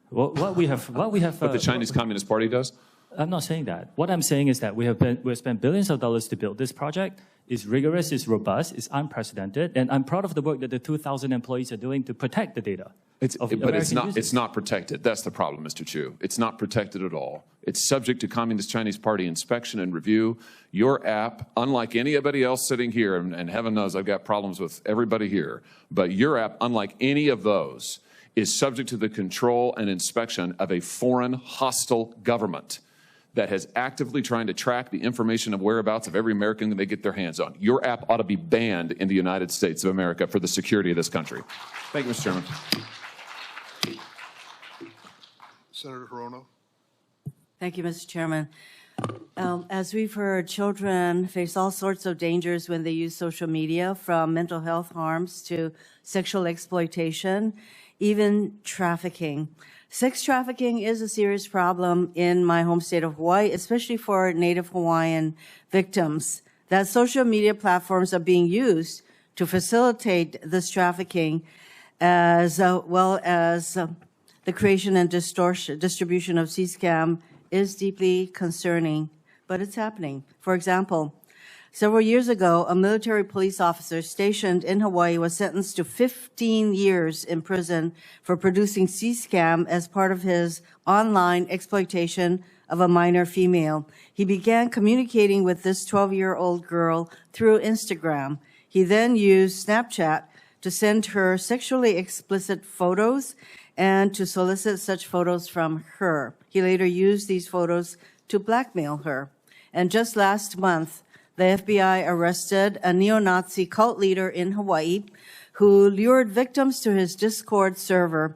What we have. But the Chinese Communist Party does? I'm not saying that. What I'm saying is that we've spent billions of dollars to build this project. It's rigorous, it's robust, it's unprecedented, and I'm proud of the work that the 2,000 employees are doing to protect the data. But it's not protected. That's the problem, Mr. Chu. It's not protected at all. It's subject to Communist Chinese Party inspection and review. Your app, unlike anybody else sitting here, and heaven knows I've got problems with everybody here, but your app, unlike any of those, is subject to the control and inspection of a foreign hostile government that has actively trying to track the information of whereabouts of every American that they get their hands on. Your app ought to be banned in the United States of America for the security of this country. Thank you, Mr. Chairman. Senator Hirono. Thank you, Mr. Chairman. As we've heard, children face all sorts of dangers when they use social media, from mental health harms to sexual exploitation, even trafficking. Sex trafficking is a serious problem in my home state of Hawaii, especially for Native Hawaiian victims. That social media platforms are being used to facilitate this trafficking, as well as the creation and distribution of C-scam is deeply concerning, but it's happening. For example, several years ago, a military police officer stationed in Hawaii was sentenced to 15 years in prison for producing C-scam as part of his online exploitation of a minor female. He began communicating with this 12-year-old girl through Instagram. He then used Snapchat to send her sexually explicit photos and to solicit such photos from her. He later used these photos to blackmail her. And just last month, the FBI arrested a neo-Nazi cult leader in Hawaii who lured victims to his Discord server.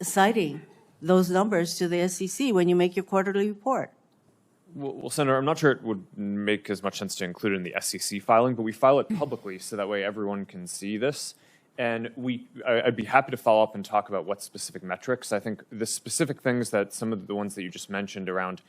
citing those numbers to the SEC when you make your quarterly report? Well, Senator, I'm not sure it would make as much sense to include it in the SEC filing, but we file it publicly so that way everyone can see this. And I'd be happy to follow up and talk about what specific metrics. I think the specific things that some of the ones that you just mentioned around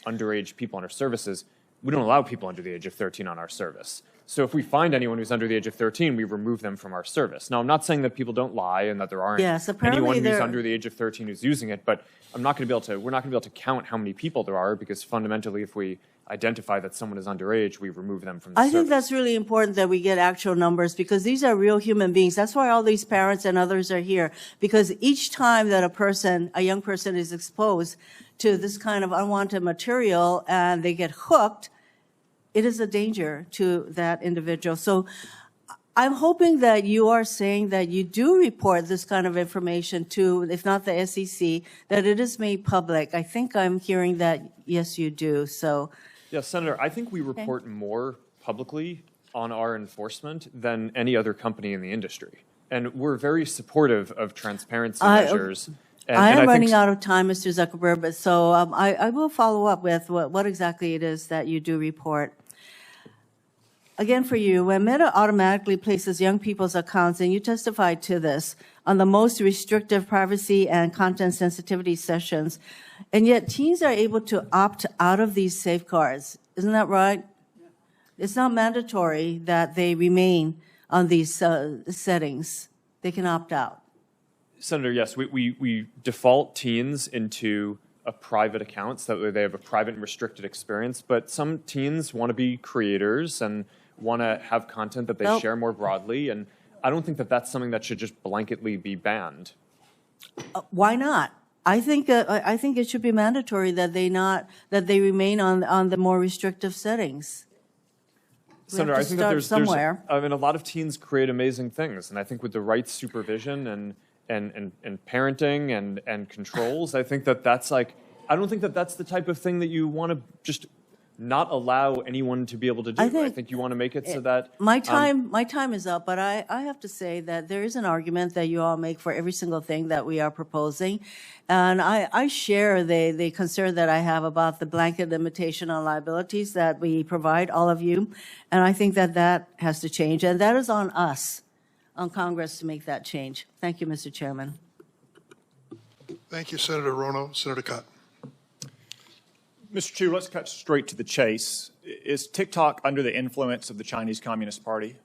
underage people on our services, we don't allow people under the age of 13 on our service. So if we find anyone who's under the age of 13, we remove them from our service. Now, I'm not saying that people don't lie and that there aren't anyone who's under the age of 13 who's using it, but we're not going to be able to count how many people there are, because fundamentally, if we identify that someone is underage, we remove them from the service. I think that's really important that we get actual numbers, because these are real human beings. That's why all these parents and others are here, because each time that a young person is exposed to this kind of unwanted material and they get hooked, it is a danger to that individual. So I'm hoping that you are saying that you do report this kind of information to, if not the SEC, that it is made public. I think I'm hearing that, yes, you do. So, yeah, Senator, I think we report more publicly on our enforcement than any other company in the industry. And we're very supportive of transparency measures. I am running out of time, Mr. Zuckerberg, but so I will follow up with what exactly it is that you do report. Again, for you, when Meta automatically places young people's accounts, and you testified to this, on the most restrictive privacy and content sensitivity sessions, and yet teens are able to opt out of these safeguards. Isn't that right? It's not mandatory that they remain on these settings. They can opt out. Senator, yes, we default teens into a private account so that they have a private and restricted experience, but some teens want to be creators and want to have content that they share more broadly, and I don't think that that's something that should just blanketly be banned. Why not? I think it should be mandatory that they remain on the more restrictive settings. Senator, I think that there's I mean, a lot of teens create amazing things, and I think with the right supervision and parenting and controls, I think that that's like, I don't think that that's the type of thing that you want to just not allow anyone to be able to do. I think you want to make it so that my time is up, but I have to say that there is an argument that you all make for every single thing that we are proposing, and I share the concern that I have about the blanket limitation on liabilities that we provide all of you, and I think that has to change, and that is on us, on Congress, to make that change. Thank you, Mr. Chairman. Thank you, Senator Rono. Senator Cott. Mr. Chu, let's cut straight to the chase. Is TikTok under the influence of the Chinese Communist Party?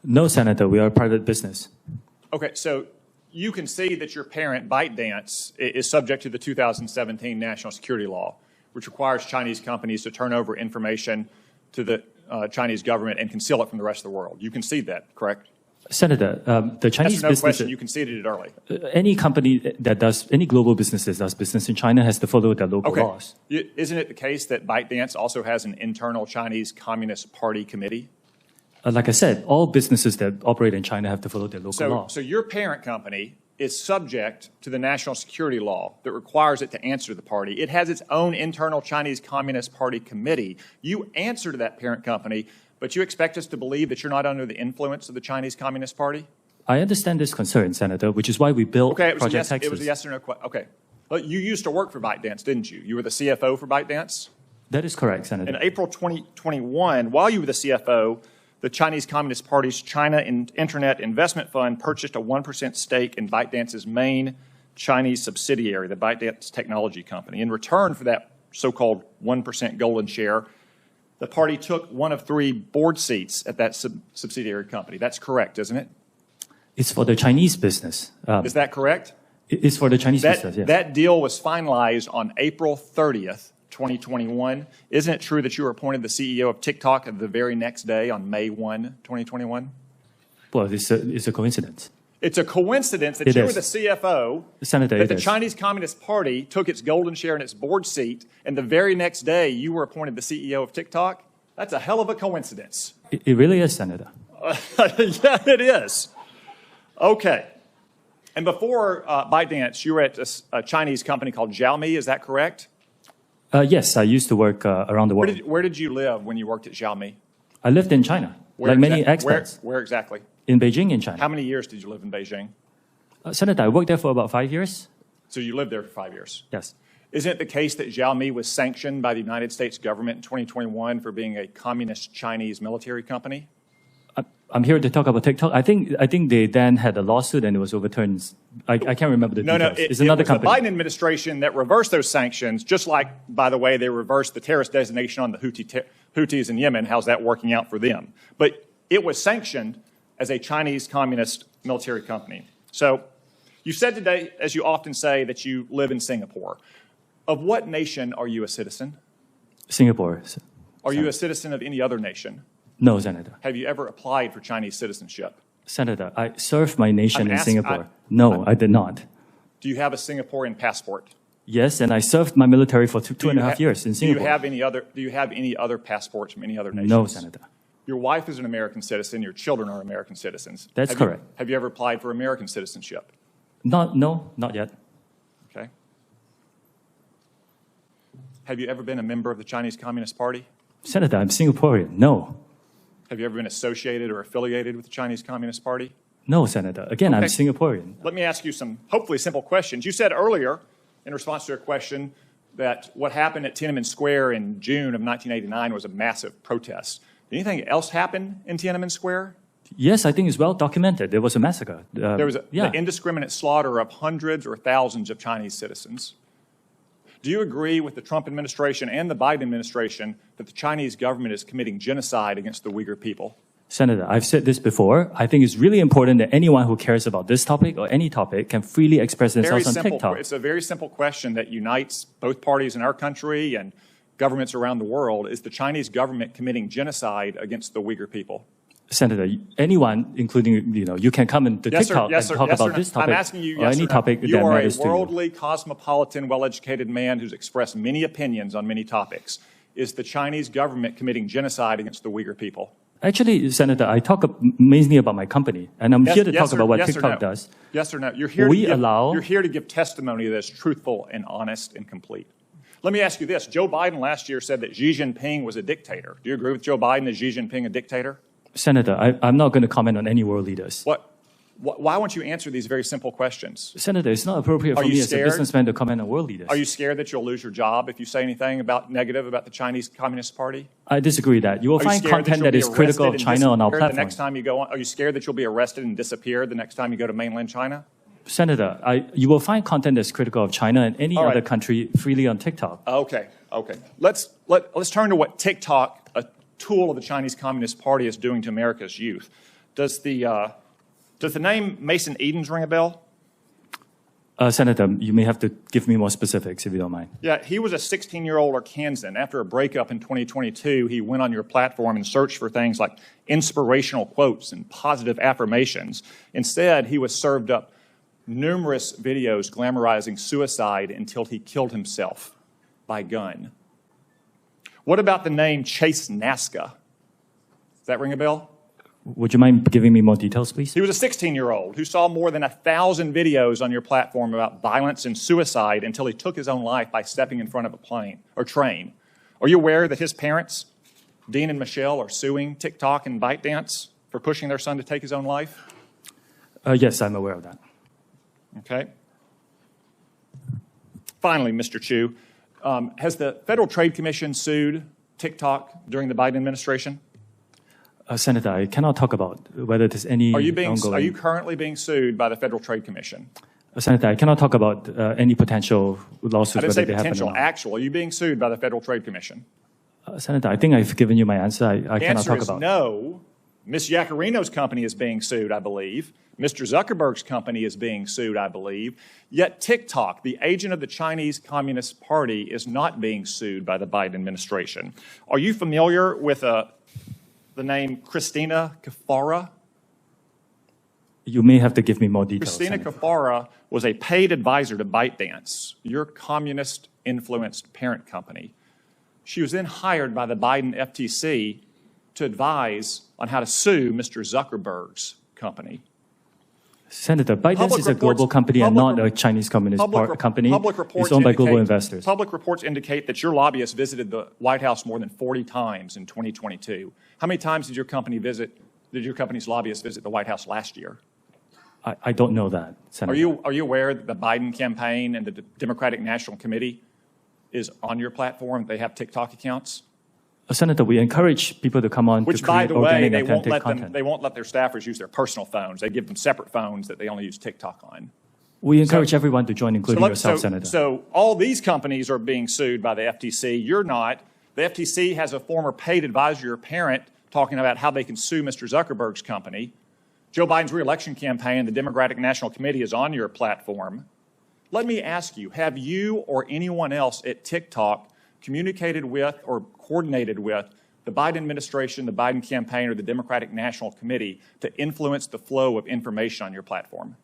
No, Senator. We are a private business. Okay, so you can see that your parent, ByteDance, is subject to the 2017 national security law, which requires Chinese companies to turn over information to the Chinese government and conceal it from the rest of the world. You concede that, correct? Senator, the Chinese That's no business. question. You conceded it early. Any company that does, any global business that does business in China has to follow their local laws. Isn't it the case that ByteDance also has an internal Chinese Communist Party committee? Like I said, all businesses that operate in China have to follow their local laws. So your parent company is subject to the national security law that requires it to answer to the party. It has its own internal Chinese Communist Party committee. You answer to that parent company, but you expect us to believe that you're not under the influence of the Chinese Communist Party? I understand this concern, Senator, which is why we built Project Texas. It was a yes or no question. Okay. Well, you used to work for ByteDance, didn't you? You were the CFO for ByteDance? That is correct, Senator. In April 2021, while you were the CFO, the Chinese Communist Party's China Internet Investment Fund purchased a 1% stake in ByteDance's main Chinese subsidiary, the ByteDance Technology Company. In return for that so-called 1% golden share, the party took one of 3 board seats at that subsidiary company. That's correct, isn't it? It's for the Chinese business. Is that correct? It's for the Chinese business, yes. That deal was finalized on April 30th, 2021. Isn't it true that you were appointed the CEO of TikTok the very next day on May 1, 2021? Well, it's a coincidence. It's a coincidence that you were the CFO, Senator, that the Chinese Communist Party took its golden share in its board seat, and the very next day you were appointed the CEO of TikTok? That's a hell of a coincidence. It really is, Senator. Yeah, it is. Okay. And before ByteDance, you were at a Chinese company called Xiaomi, is that correct? Yes, I used to work around the world. Where did you live when you worked at Xiaomi? I lived in China, like many expats. Where exactly? In Beijing, in China. How many years did you live in Beijing? Senator, I worked there for about 5 years. So you lived there for 5 years? Yes. Isn't it the case that Xiaomi was sanctioned by the United States government in 2021 for being a communist Chinese military company? I'm here to talk about TikTok. I think they then had a lawsuit and it was overturned. I can't remember the details. It's another company. It was the Biden administration that reversed those sanctions, just like, by the way, they reversed the terrorist designation on the Houthis in Yemen. How's that working out for them? But it was sanctioned as a Chinese communist military company. So you said today, as you often say, that you live in Singapore. Of what nation are you a citizen? Singapore. Are you a citizen of any other nation? No, Senator. Have you ever applied for Chinese citizenship? Senator, I served my nation in Singapore. No, I did not. Do you have a Singaporean passport? Yes, and I served my military for two and a half years in Singapore. Do you have any other passports from any other nations? No, Senator. Your wife is an American citizen. Your children are American citizens. That's correct. Have you ever applied for American citizenship? No, not yet. Okay. Have you ever been a member of the Chinese Communist Party? Senator, I'm Singaporean. No. Have you ever been associated or affiliated with the Chinese Communist Party? No, Senator. Again, I'm Okay. Singaporean. Let me ask you some hopefully simple questions. You said earlier, in response to a question, that what happened at Tiananmen Square in June of 1989 was a massive protest. Did anything else happen in Tiananmen Square? Yes, I think it's well documented. There was a massacre. There was yeah. the indiscriminate slaughter of hundreds or thousands of Chinese citizens. Do you agree with the Trump administration and the Biden administration that the Chinese government is committing genocide against the Uyghur people? Senator, I've said this before. I think it's really important that anyone who cares about this topic or any topic can freely express themselves on TikTok. It's a very simple question that unites both parties in our country and governments around the world. Is the Chinese government committing genocide against the Uyghur people? Senator, anyone, including, you can come into TikTok and talk about this topic I'm asking you, or any topic that matters to you. You are a worldly, cosmopolitan, well-educated man who's expressed many opinions on many topics. Is the Chinese government committing genocide against the Uyghur people? Actually, Senator, I talk mainly about my company, and I'm here to talk about what TikTok does. Yes or no? You're here to give testimony that's truthful and honest and complete. Let me ask you this. Joe Biden last year said that Xi Jinping was a dictator. Do you agree with Joe Biden that Xi Jinping a dictator? Senator, I'm not going to comment on any world leaders. Why won't you answer these very simple questions? Senator, it's not appropriate for me as a businessman to comment on world leaders. Are you scared that you'll lose your job if you say anything negative about the Chinese Communist Party? I disagree that. You will find content that is critical of China on our platform. The next time you go on, are you scared that you'll be arrested and disappear the next time you go to mainland China? Senator, you will find content that's critical of China and any other country freely on TikTok. Okay. Let's turn to what TikTok, a tool of the Chinese Communist Party, is doing to America's youth. Does the name Mason Edens ring a bell? Senator, you may have to give me more specifics if you don't mind. Yeah, he was a 16-year-old Arkansan. After a breakup in 2022, he went on your platform and searched for things like inspirational quotes and positive affirmations. Instead, he was served up numerous videos glamorizing suicide until he killed himself by gun. What about the name Chase Nazca? Does that ring a bell? Would you mind giving me more details, please? He was a 16-year-old who saw more than 1,000 videos on your platform about violence and suicide until he took his own life by stepping in front of a plane or train. Are you aware that his parents, Dean and Michelle, are suing TikTok and ByteDance for pushing their son to take his own life? Yes, I'm aware of that. Okay. Finally, Mr. Chu, has the Federal Trade Commission sued TikTok during the Biden administration? Senator, I cannot talk about whether there's any ongoing... Are you currently being sued by the Federal Trade Commission? Senator, I cannot talk about any potential lawsuits. I didn't say whether they potential, happen or not. actual. Are you being sued by the Federal Trade Commission? Senator, I think I've given you my answer. I cannot talk about. The answer is no. Ms. Yacarino's company is being sued, I believe. Mr. Zuckerberg's company is being sued, I believe. Yet TikTok, the agent of the Chinese Communist Party, is not being sued by the Biden administration. Are you familiar with the name Christina Kafara? You may have to give me more details. Christina Kafara was a paid advisor to ByteDance, your communist-influenced parent company. She was then hired by the Biden FTC to advise on how to sue Mr. Zuckerberg's company. Senator, ByteDance is a global company and not a Chinese Communist company. It's owned by global investors. Public reports indicate that your lobbyists visited the White House more than 40 times in 2022. How many times did your company's lobbyists visit the White House last year? I don't know that, Senator. Are you aware that the Biden campaign and the Democratic National Committee is on your platform? They have TikTok accounts? Senator, we encourage people to come on Which, to by create the way, organic, they won't authentic content. they won't let their staffers use their personal phones. They give them separate phones that they only use TikTok on. We encourage everyone to join, including yourself, Senator. So all these companies are being sued by the FTC. You're not. The FTC has a former paid advisor or parent talking about how they can sue Mr. Zuckerberg's company. Joe Biden's reelection campaign, the Democratic National Committee, is on your platform. Let me ask you, have you or anyone else at TikTok communicated with or coordinated with the Biden administration, the Biden campaign, or the Democratic National Committee to influence the flow of information on your platform?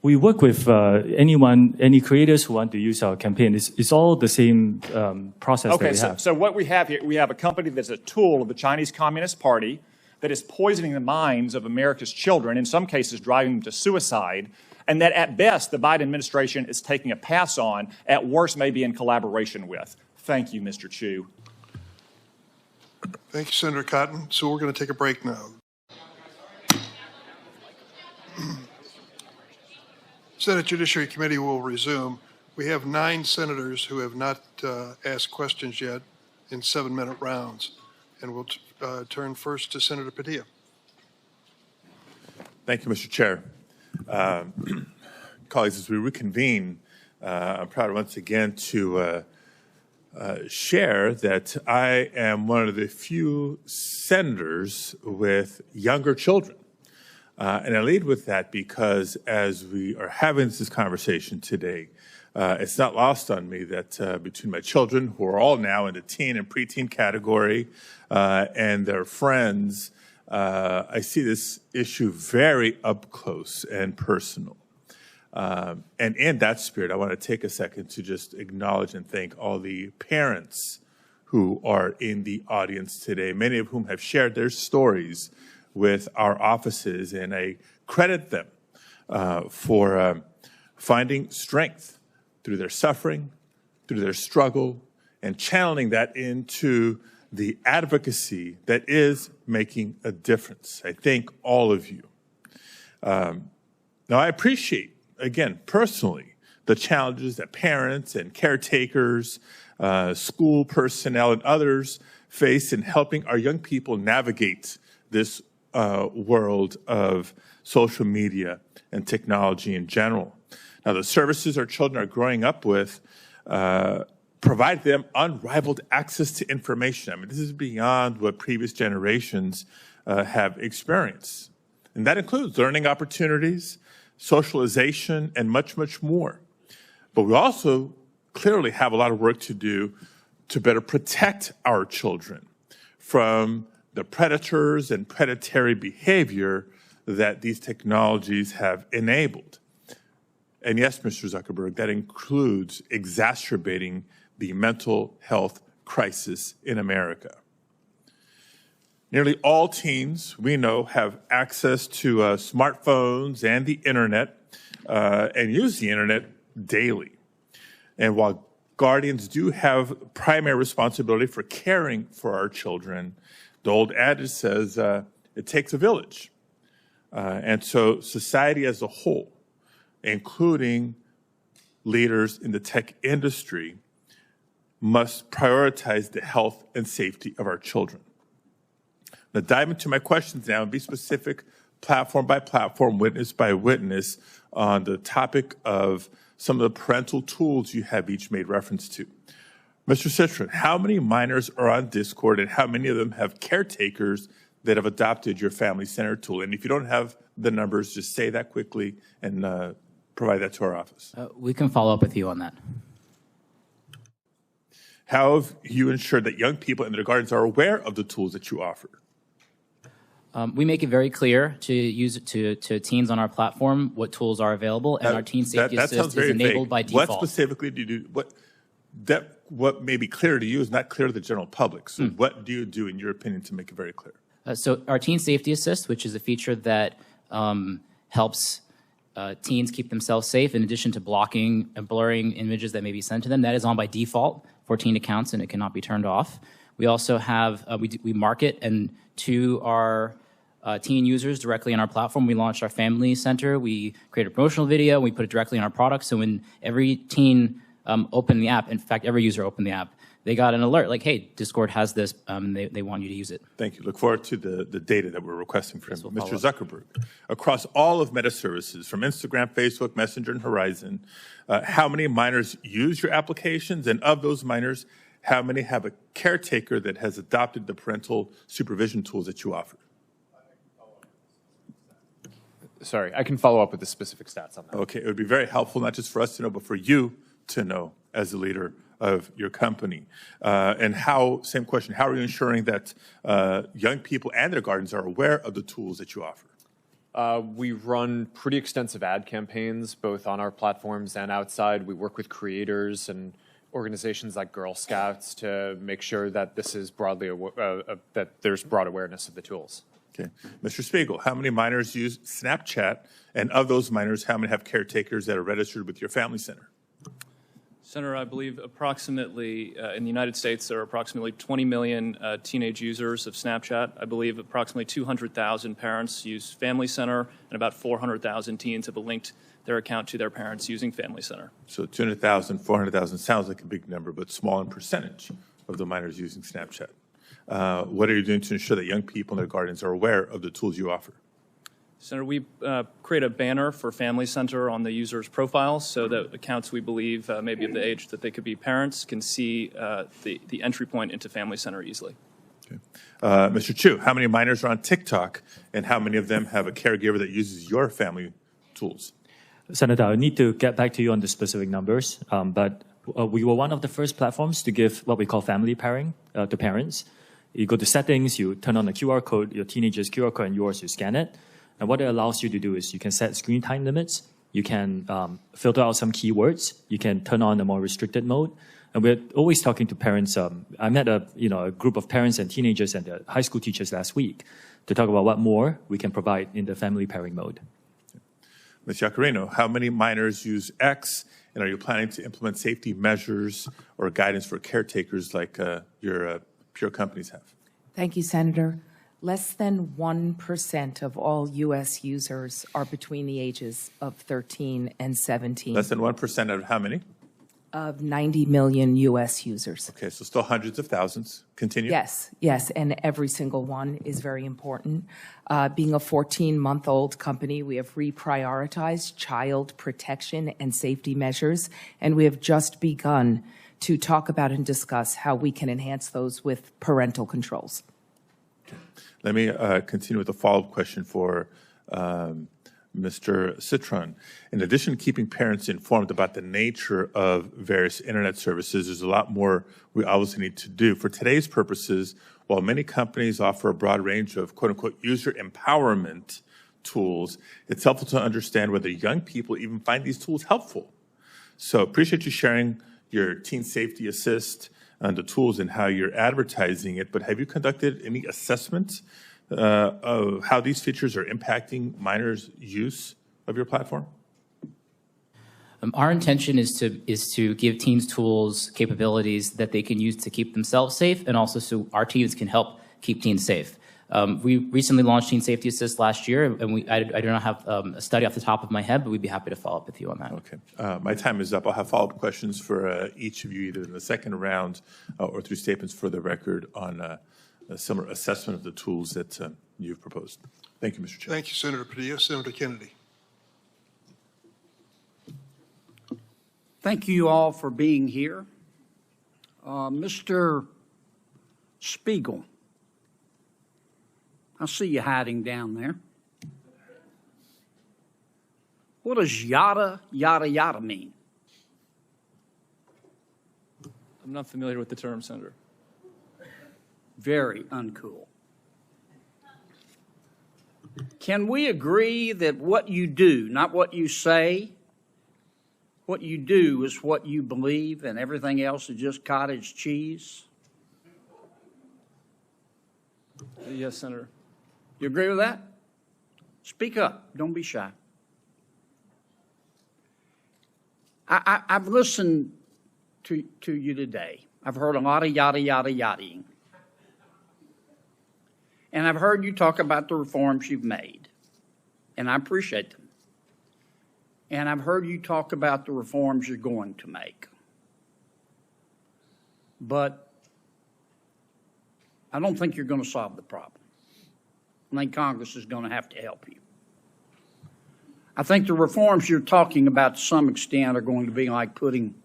We work with any creators who want to use our campaign. It's all the same process that we have. So what we have here, we have a company that's a tool of the Chinese Communist Party that is poisoning the minds of America's children, in some cases driving them to suicide, and that at best the Biden administration is taking a pass on, at worst maybe in collaboration with. Thank you, Mr. Chu. Thank you, Senator Cotton. So we're going to take a break now. Senate Judiciary Committee will resume. We have 9 senators who have not asked questions yet in 7-minute rounds. And we'll turn first to Senator Padilla. Thank you, Mr. Chair. Colleagues, as we reconvene, I'm proud once again to share that I am one of the few senators with younger children. And I lead with that because as we are having this conversation today, it's not lost on me that between my children, who are all now in the teen and preteen category, and their friends, I see this issue very up close and personal. And in that spirit, I want to take a second to just acknowledge and thank all the parents who are in the audience today, many of whom have shared their stories with our offices, and I credit them for finding strength through their suffering, through their struggle, and channeling that into the advocacy that is making a difference. I thank all of you. Now, I appreciate, again, personally, the challenges that parents and caretakers, school personnel, and others face in helping our young people navigate this world of social media and technology in general. Now, the services our children are growing up with provide them unrivaled access to information. I mean, this is beyond what previous generations have experienced. And that includes learning opportunities, socialization, and much, much more. But we also clearly have a lot of work to do to better protect our children from the predators and predatory behavior that these technologies have enabled. And yes, Mr. Zuckerberg, that includes exacerbating the mental health crisis in America. Nearly all teens, we know, have access to smartphones and the internet and use the internet daily. And while guardians do have primary responsibility for caring for our children, the old adage says it takes a village. And so society as a whole, including leaders in the tech industry, must prioritize the health and safety of our children. Now, dive into my questions now and be specific, platform by platform, witness by witness, on the topic of some of the parental tools you have each made reference to. Mr. Citron, how many minors are on Discord, and how many of them have caretakers that have adopted your Family Center tool? And if you don't have the numbers, just say that quickly and provide that to our office. We can follow up with you on that. How have you ensured that young people and their guardians are aware of the tools that you offer? We make it very clear to teens on our platform what tools are available, and our Teen Safety Assist is enabled by default. What specifically do you do? What may be clear to you is not clear to the general public. So what do you do, in your opinion, to make it very clear? So our Teen Safety Assist, which is a feature that helps teens keep themselves safe, in addition to blocking and blurring images that may be sent to them, that is on by default for teen accounts, and it cannot be turned off. We also have, we market and to our teen users directly on our platform. We launched our Family Center. We created a promotional video. We put it directly in our product. So when every teen opened the app, in fact, every user opened the app, they got an alert like, hey, Discord has this, and they want you to use it. Thank you. Look forward to the data that we're requesting from Mr. Zuckerberg. Across all of Meta services, from Instagram, Facebook, Messenger, and Horizon, how many minors use your applications? And of those minors, how many have a caretaker that has adopted the parental supervision tools that you offer? Sorry, I can follow up with the specific stats on that. Okay, it would be very helpful, not just for us to know, but for you to know as the leader of your company. And how, same question, how are you ensuring that young people and their guardians are aware of the tools that you offer? We run pretty extensive ad campaigns, both on our platforms and outside. We work with creators and organizations like Girl Scouts to make sure that this is broadly that there's broad awareness of the tools. Okay. Mr. Spiegel, how many minors use Snapchat? And of those minors, how many have caretakers that are registered with your family center? Senator, I believe approximately, in the United States, there are approximately 20 million teenage users of Snapchat. I believe approximately 200,000 parents use Family Center, and about 400,000 teens have linked their account to their parents using Family Center. So 200,000, 400,000 sounds like a big number, but small in percentage of the minors using Snapchat. What are you doing to ensure that young people and their guardians are aware of the tools you offer? Senator, we create a banner for Family Center on the user's profiles so that accounts we believe may be of the age that they could be parents can see the entry point into Family Center easily. Okay. Mr. Chu, how many minors are on TikTok, and how many of them have a caregiver that uses your family tools? Senator, I need to get back to you on the specific numbers, but we were one of the first platforms to give what we call family pairing to parents. You go to settings, you turn on the QR code, your teenager's QR code and yours, you scan it. And what it allows you to do is you can set screen time limits, you can filter out some keywords, you can turn on a more restricted mode. And we're always talking to parents. I met a group of parents and teenagers and high school teachers last week to talk about what more we can provide in the family pairing mode. Ms. Yacarino, how many minors use X, and are you planning to implement safety measures or guidance for caretakers like your peer companies have? Thank you, Senator. Less than 1% of all U.S. users are between the ages of 13 and 17. Less than 1% of how many? Of 90 million U.S. users. Okay, so still hundreds of thousands. Continue. Yes, yes, and every single one is very important. Being a 14-month-old company, we have reprioritized child protection and safety measures, and we have just begun to talk about and discuss how we can enhance those with parental controls. Let me continue with a follow-up question for Mr. Citron. In addition to keeping parents informed about the nature of various internet services, there's a lot more we obviously need to do. For today's purposes, while many companies offer a broad range of quote-unquote user empowerment tools, it's helpful to understand whether young people even find these tools helpful. So appreciate you sharing your Teen Safety Assist and the tools and how you're advertising it, but have you conducted any assessment of how these features are impacting minors' use of your platform? Our intention is to give teens tools, capabilities that they can use to keep themselves safe, and also so our teams can help keep teens safe. We recently launched Teen Safety Assist last year, and I do not have a study off the top of my head, but we'd be happy to follow up with you on that. Okay. My time is up. I'll have follow-up questions for each of you, either in the second round or through statements for the record on a similar assessment of the tools that you've proposed. Thank you, Mr. Chair. Thank you, Senator Padilla. Senator Kennedy. Thank you all for being here. Mr. Spiegel, I see you hiding down there. What does yada, yada, yada mean? I'm not familiar with the term, Senator. Very uncool. Can we agree that what you do, not what you say, what you do is what you believe and everything else is just cottage cheese? Yes, Senator. You agree with that? Speak up. Don't be shy. I've listened to you today. I've heard a lot of yada, yada, yadaing. And I've heard you talk about the reforms you've made, and I appreciate them. And I've heard you talk about the reforms you're going to make. But I don't think you're going to solve the problem. I think Congress is going to have to help you. I think the reforms you're talking about to some extent are going to be like putting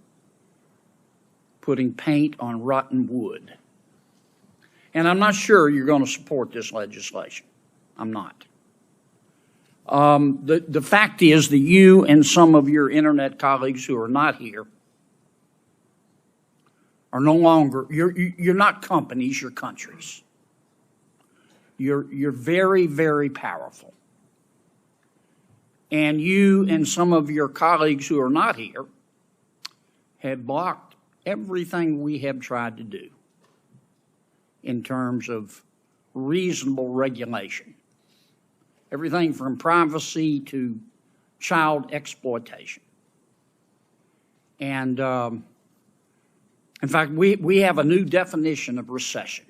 paint on rotten wood. And I'm not sure you're going to support this legislation. I'm not. The fact is that you and some of your internet colleagues who are not here are no longer, you're not companies, you're countries. You're very, very powerful. And you and some of your colleagues who are not here have blocked everything we have tried to do in terms of reasonable regulation. Everything from privacy to child exploitation. And in fact, we have a new definition of recession.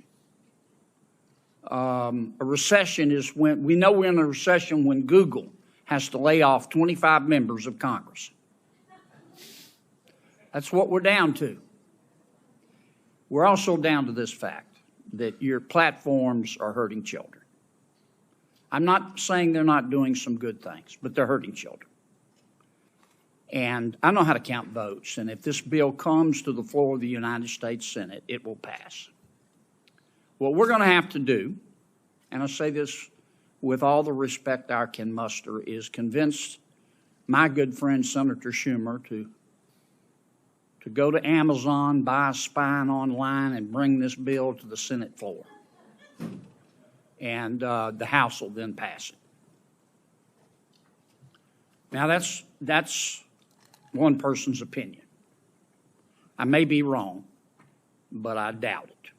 A recession is when, we know we're in a recession when Google has to lay off 25 members of Congress. That's what we're down to. We're also down to this fact that your platforms are hurting children. I'm not saying they're not doing some good things, but they're hurting children. And I know how to count votes, and if this bill comes to the floor of the United States Senate, it will pass. What we're going to have to do, and I say this with all the respect I can muster, is convince my good friend Senator Schumer to go to Amazon, buy a spine online, and bring this bill to the Senate floor. And the House will then pass it. Now, that's one person's opinion. I may be wrong, but I doubt it.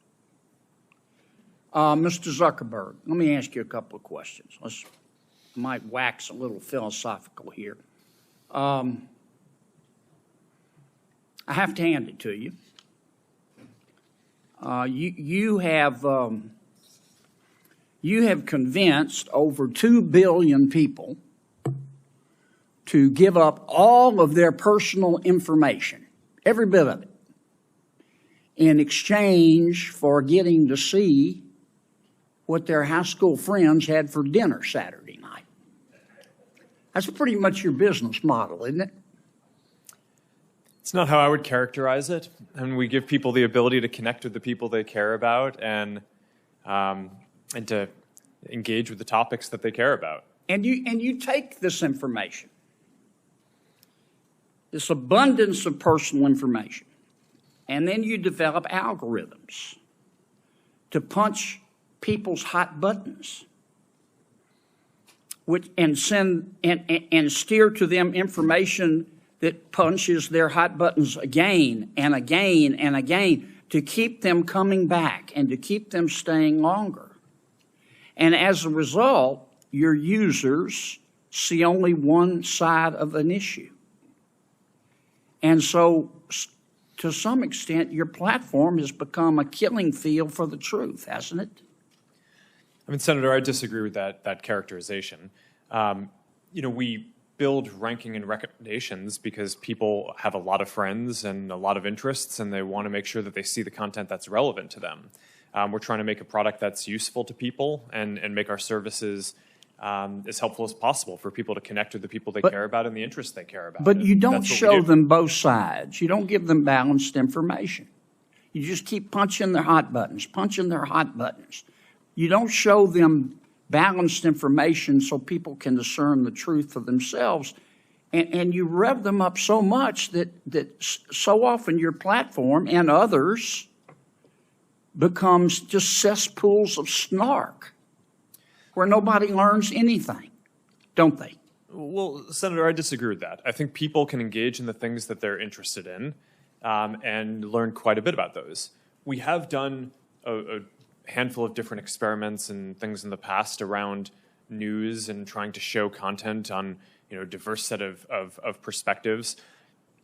Mr. Zuckerberg, let me ask you a couple of questions. I might wax a little philosophical here. I have to hand it to you. You have convinced over 2 billion people to give up all of their personal information, every bit of it, in exchange for getting to see what their high school friends had for dinner Saturday night. That's pretty much your business model, isn't it? It's not how I would characterize it. And we give people the ability to connect with the people they care about and to engage with the topics that they care about. And you take this information, this abundance of personal information, and then you develop algorithms to punch people's hot buttons, and send and steer to them information that punches their hot buttons again and again and again to keep them coming back and to keep them staying longer. And as a result, your users see only one side of an issue. And so, to some extent, your platform has become a killing field for the truth, hasn't it? I mean, Senator, I disagree with that characterization. We build ranking and recommendations because people have a lot of friends and a lot of interests, and they want to make sure that they see the content that's relevant to them. We're trying to make a product that's useful to people and make our services as helpful as possible for people to connect with the people they care about and the interests they care about. But you don't show them both sides. You don't give them balanced information. You just keep punching their hot buttons, punching their hot buttons. You don't show them balanced information so people can discern the truth for themselves. And you rev them up so much that so often your platform and others becomes just cesspools of snark where nobody learns anything, don't they? Well, Senator, I disagree with that. I think people can engage in the things that they're interested in and learn quite a bit about those. We have done a handful of different experiments and things in the past around news and trying to show content on a diverse set of perspectives.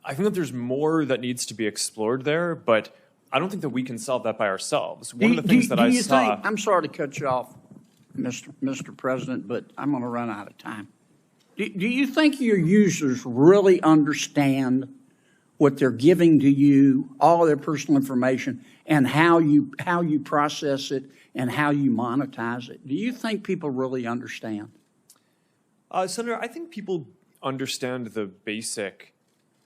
I think that there's more that needs to be explored there, but I don't think that we can solve that by ourselves. One of the things that I saw... I'm sorry to cut you off. Mr. President, but I'm going to run out of time. Do you think your users really understand what they're giving to you, all of their personal information, and how you process it and how you monetize it? Do you think people really understand? Senator, I think people understand the basic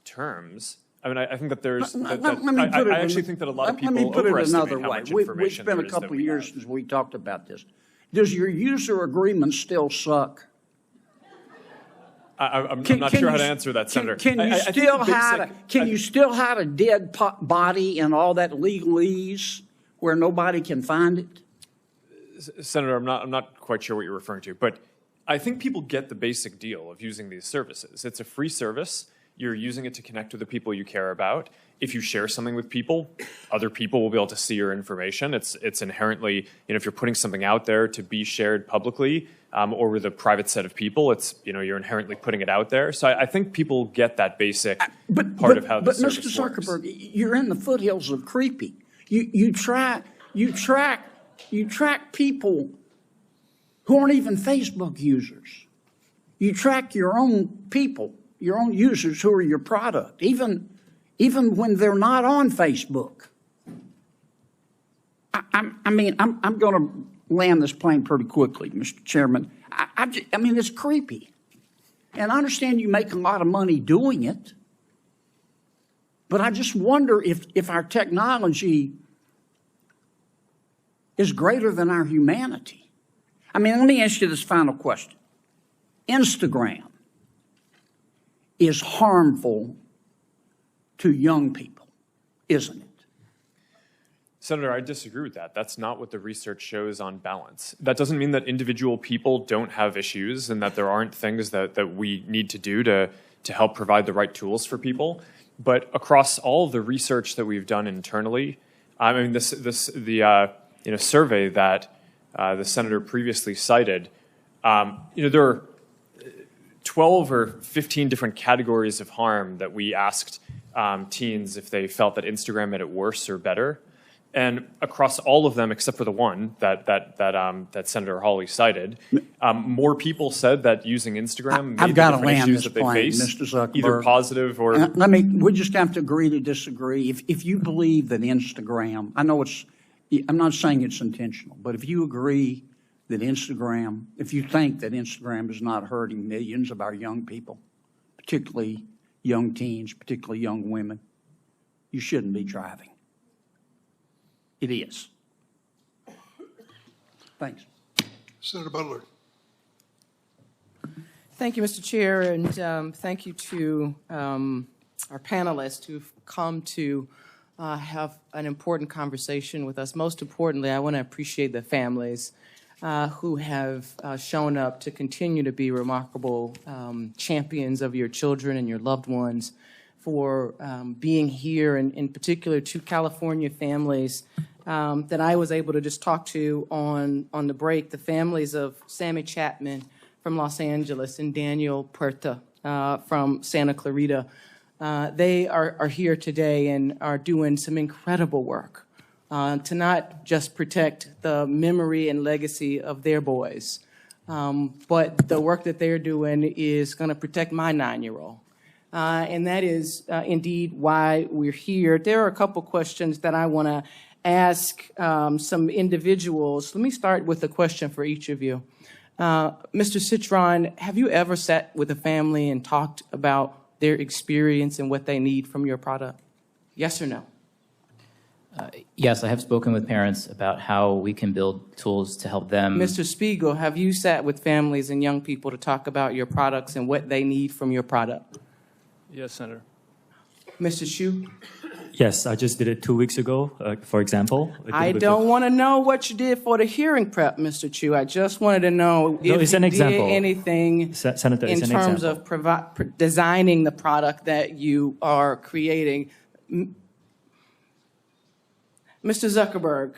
terms. I mean, I think that there's. I actually think that a lot of people overestimate how much information It's been there a is couple that of we years have. since we talked about this. Does your user agreement still suck? I'm not sure how to answer that, Senator. Can you I think still the hide a dead body and all that legalese where nobody can find it? Senator, I'm not quite sure what you're referring to, but I think people get the basic deal of using these services. It's a free service. You're using it to connect with the people you care about. If you share something with people, other people will be able to see your information. It's inherently, if you're putting something out there to be shared publicly or with a private set of people, it's, you're inherently putting it out there. So I think people get that basic part of how the service But Mr. works. Zuckerberg, you're in the foothills of creepy. You track people who aren't even Facebook users. You track your own people, your own users who are your product, even when they're not on Facebook. I'm going to land this plane pretty quickly, Mr. Chairman. I mean, it's creepy. And I understand you make a lot of money doing it, but I just wonder if our technology is greater than our humanity. I mean, let me ask you this final question. Instagram is harmful to young people, isn't it? Senator, I disagree with that. That's not what the research shows on balance. That doesn't mean that individual people don't have issues and that there aren't things that we need to do to help provide the right tools for people. But across all the research that we've done internally, I mean, the survey that the senator previously cited, there are 12 or 15 different categories of harm that we asked teens if they felt that Instagram made it worse or better. And across all of them, except for the one that Senator Hawley cited, more people said that using Instagram made the different issues that they face, Mr. Zuckerberg. either positive or. We just have to agree to disagree. If you believe that Instagram, I'm not saying it's intentional, but if you agree that if you think that Instagram is not hurting millions of our young people, particularly young teens, particularly young women, you shouldn't be driving. It is. Thanks. Senator Butler. Thank you, Mr. Chair, and thank you to our panelists who've come to have an important conversation with us. Most importantly, I want to appreciate the families who have shown up to continue to be remarkable champions of your children and your loved ones, for being here, and in particular to California families that I was able to just talk to on the break, the families of Sammy Chapman from Los Angeles and Daniel Puerta from Santa Clarita. They are here today and are doing some incredible work to not just protect the memory and legacy of their boys, but the work that they're doing is going to protect my 9-year-old. And that is indeed why we're here. There are a couple questions that I want to ask some individuals. Let me start with a question for each of you. Mr. Citron, have you ever sat with a family and talked about their experience and what they need from your product? Yes or no? Yes, I have spoken with parents about how we can build tools to help them. Mr. Spiegel, have you sat with families and young people to talk about your products and what they need from your product? Yes, Senator. Mr. Hsu? Yes, I just did it 2 weeks ago, for example. I don't want to know what you did for the hearing prep, Mr. Chu. I just wanted to know if it's you an example. did anything Senator, in it's an terms example. of designing the product that you are creating. Mr. Zuckerberg,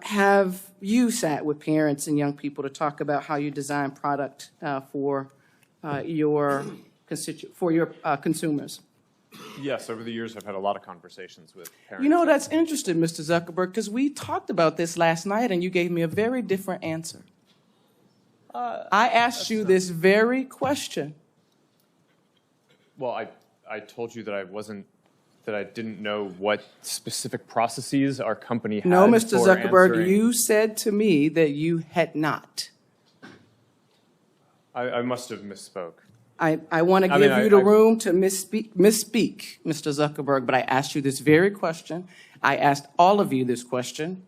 have you sat with parents and young people to talk about how you design product for your consumers? Yes, over the years, I've had a lot of conversations with parents. You know, that's interesting, Mr. Zuckerberg, because we talked about this last night and you gave me a very different answer. I asked you this very question. Well, I told you that I didn't know what specific processes our company had. No, Mr. for Zuckerberg, answering. you said to me that you had not. I must have misspoke. I want to give you the room to misspeak, Mr. Zuckerberg, but I asked you this very question. I asked all of you this question,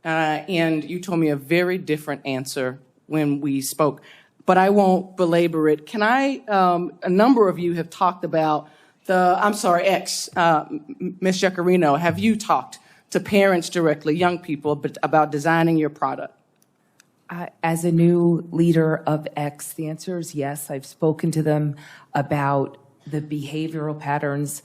and you told me a very different answer when we spoke. But I won't belabor it. Can I, a number of you have talked about X, Ms. Giacarino, have you talked to parents directly, young people, about designing your product? As a new leader of X, the answer is yes. I've spoken to them about the behavioral patterns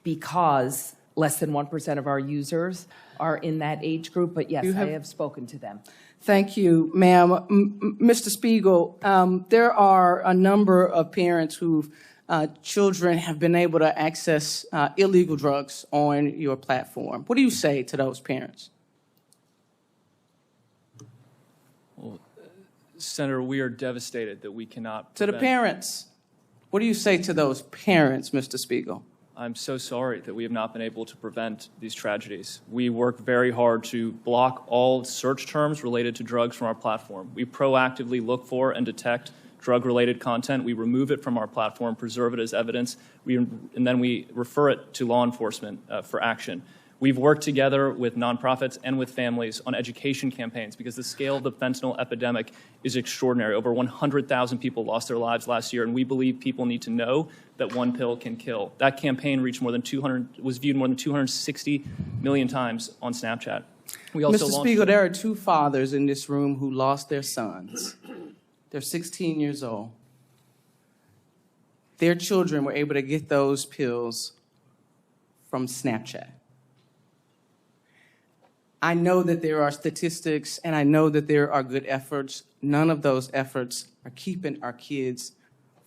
because less than 1% of our users are in that age group. But yes, I have spoken to them. Thank you, ma'am. Mr. Spiegel, there are a number of parents whose children have been able to access illegal drugs on your platform. What do you say to those parents? Well, Senator, we are devastated that we cannot To the parents, what do you say to those parents, Mr. Spiegel? I'm so sorry that we have not been able to prevent these tragedies. We work very hard to block all search terms related to drugs from our platform. We proactively look for and detect drug-related content. We remove it from our platform, preserve it as evidence, and then we refer it to law enforcement for action. We've worked together with nonprofits and with families on education campaigns because the scale of the fentanyl epidemic is extraordinary. Over 100,000 people lost their lives last year, and we believe people need to know that one pill can kill. That campaign reached was viewed more than 260 million times on Snapchat. We also Mr. Spiegel, there are two fathers in this room who lost their sons. They're 16 years old. Their children were able to get those pills from Snapchat. I know that there are statistics, and I know that there are good efforts. None of those efforts are keeping our kids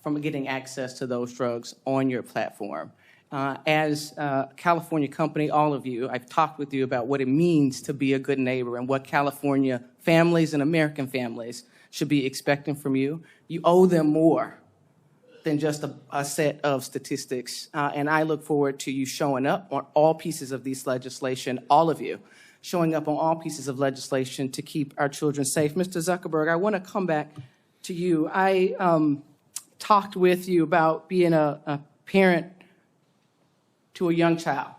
from getting access to those drugs on your platform. As a California company, all of you, I've talked with you about what it means to be a good neighbor and what California families and American families should be expecting from you. You owe them more than just a set of statistics. And I look forward to you showing up on all pieces of this legislation, all of you, showing up on all pieces of legislation to keep our children safe. Mr. Zuckerberg, I want to come back to you. I talked with you about being a parent to a young child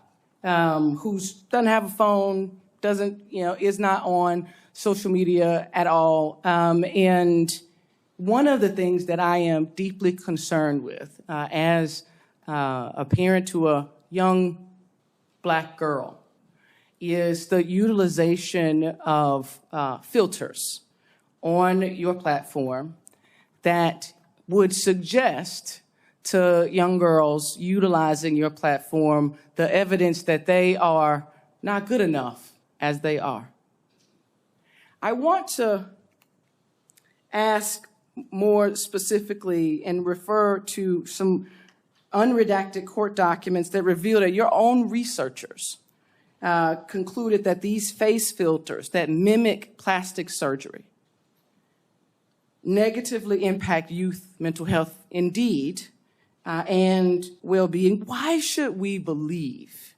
who doesn't have a phone, is not on social media at all. And one of the things that I am deeply concerned with as a parent to a young black girl is the utilization of filters on your platform that would suggest to young girls utilizing your platform the evidence that they are not good enough as they are. I want to ask more specifically and refer to some unredacted court documents that reveal that your own researchers concluded that these face filters that mimic plastic surgery negatively impact youth mental health indeed and well-being. Why should we believe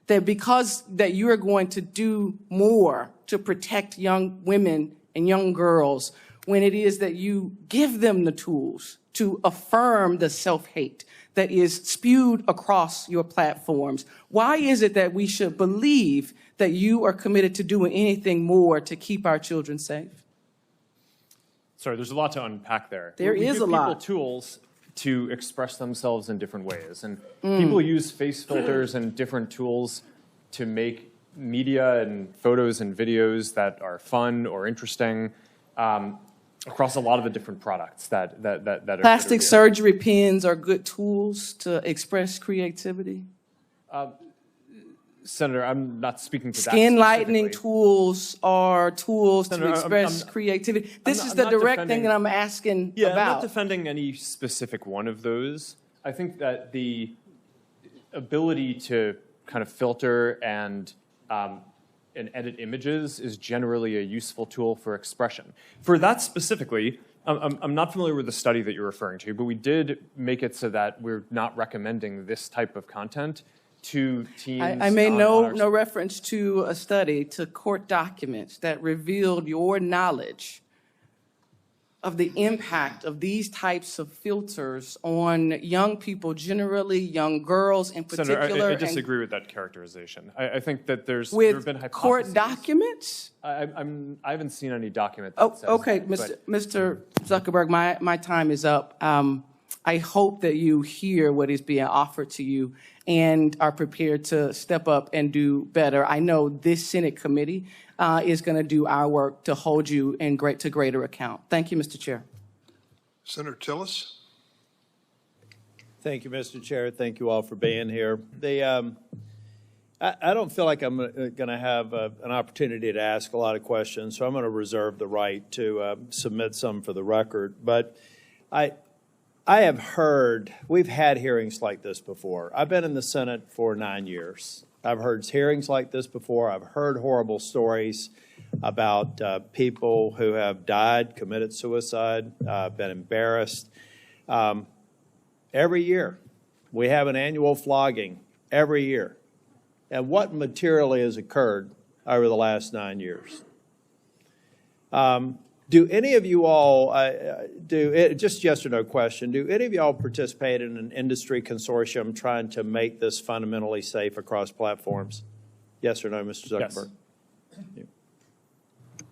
that because that you are going to do more to protect young women and young girls when it is that you give them the tools to affirm the self-hate that is spewed across your platforms? Why is it that we should believe that you are committed to doing anything more to keep our children safe? Sorry, there's a lot to unpack there. There we is give a lot. People tools to express themselves in different ways, and people use face filters and different tools to make media and photos and videos that are fun or interesting across a lot of the different products that are Plastic surgery pens are good tools to express creativity. Senator, I'm not speaking to that Skin lightening specifically. tools are tools Senator, to express creativity. This is the direct thing that I'm asking about. I'm not defending any specific one of those. I think that the ability to kind of filter and and edit images is generally a useful tool for expression. For that specifically, I'm not familiar with the study that you're referring to, but we did make it so that we're not recommending this type of content to teens. I made no reference to a study, to court documents that revealed your knowledge of the impact of these types of filters on young people generally, young girls in particular. Senator, I disagree with that characterization. I think that there have been hypotheses. Court documents? I haven't seen any document that says okay, that, Mr. Zuckerberg, my time is up. I hope that you hear what is being offered to you and are prepared to step up and do better. I know this Senate committee is going to do our work to hold you to greater account. Thank you, Mr. Chair. Senator Tillis. Thank you, Mr. Chair. Thank you all for being here. I don't feel like I'm going to have an opportunity to ask a lot of questions, so I'm going to reserve the right to submit some for the record. But I have heard, we've had hearings like this before. I've been in the Senate for 9 years. I've heard hearings like this before. I've heard horrible stories about people who have died, committed suicide, been embarrassed. Every year, we have an annual flogging every year. And what materially has occurred over the last 9 years? Do any of you all, just yes or no question, do any of you all participate in an industry consortium trying to make this fundamentally safe across platforms? Yes or no, Mr. Zuckerberg? Yes.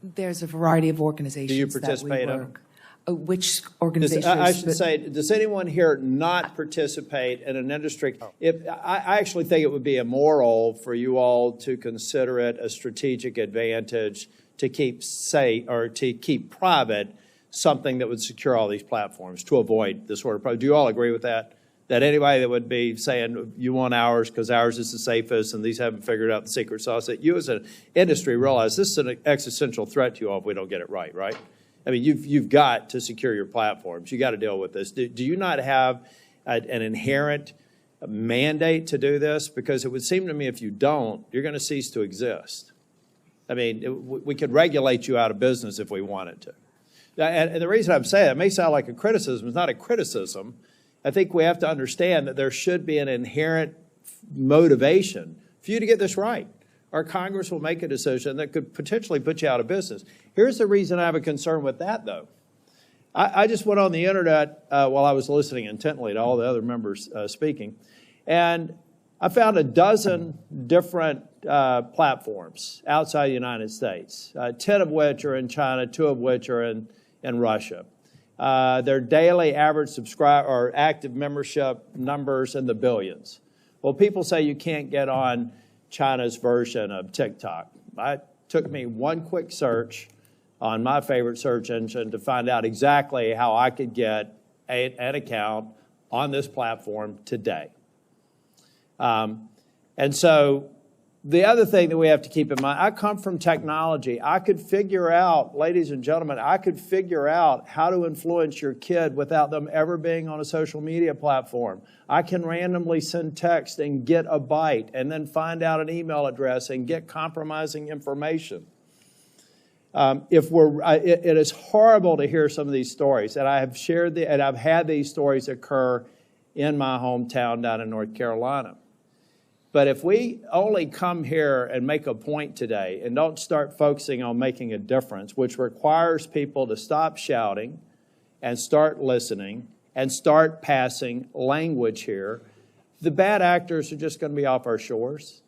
There's a variety of organizations do you participate that we work. Which organizations? I should say, does anyone here not participate in an industry? I actually think it would be immoral for you all to consider it a strategic advantage to keep safe or to keep private something that would secure all these platforms to avoid this sort of problem. Do you all agree with that? That anybody that would be saying you want ours because ours is the safest and these haven't figured out the secret sauce, that you as an industry realize this is an existential threat to you all if we don't get it right, right? I mean, you've got to secure your platforms. You got to deal with this. Do you not have an inherent mandate to do this? Because it would seem to me if you don't, you're going to cease to exist. I mean, we could regulate you out of business if we wanted to. And the reason I'm saying it may sound like a criticism. It's not a criticism. I think we have to understand that there should be an inherent motivation for you to get this right. Our Congress will make a decision that could potentially put you out of business. Here's the reason I have a concern with that, though. I just went on the internet while I was listening intently to all the other members speaking, and I found a dozen different platforms outside the United States, 10 of which are in China, 2 of which are in Russia. Their daily average subscriber or active membership numbers in the billions. Well, people say you can't get on China's version of TikTok. It took me one quick search on my favorite search engine to find out exactly how I could get an account on this platform today. And so the other thing that we have to keep in mind, I come from technology. I could figure out, ladies and gentlemen, I could figure out how to influence your kid without them ever being on a social media platform. I can randomly send text and get a bite and then find out an email address and get compromising information. It is horrible to hear some of these stories, and I have shared and I've had these stories occur in my hometown down in North Carolina. But if we only come here and make a point today and don't start focusing on making a difference, which requires people to stop shouting and start listening and start passing language here, the bad actors are just going to be off our shores.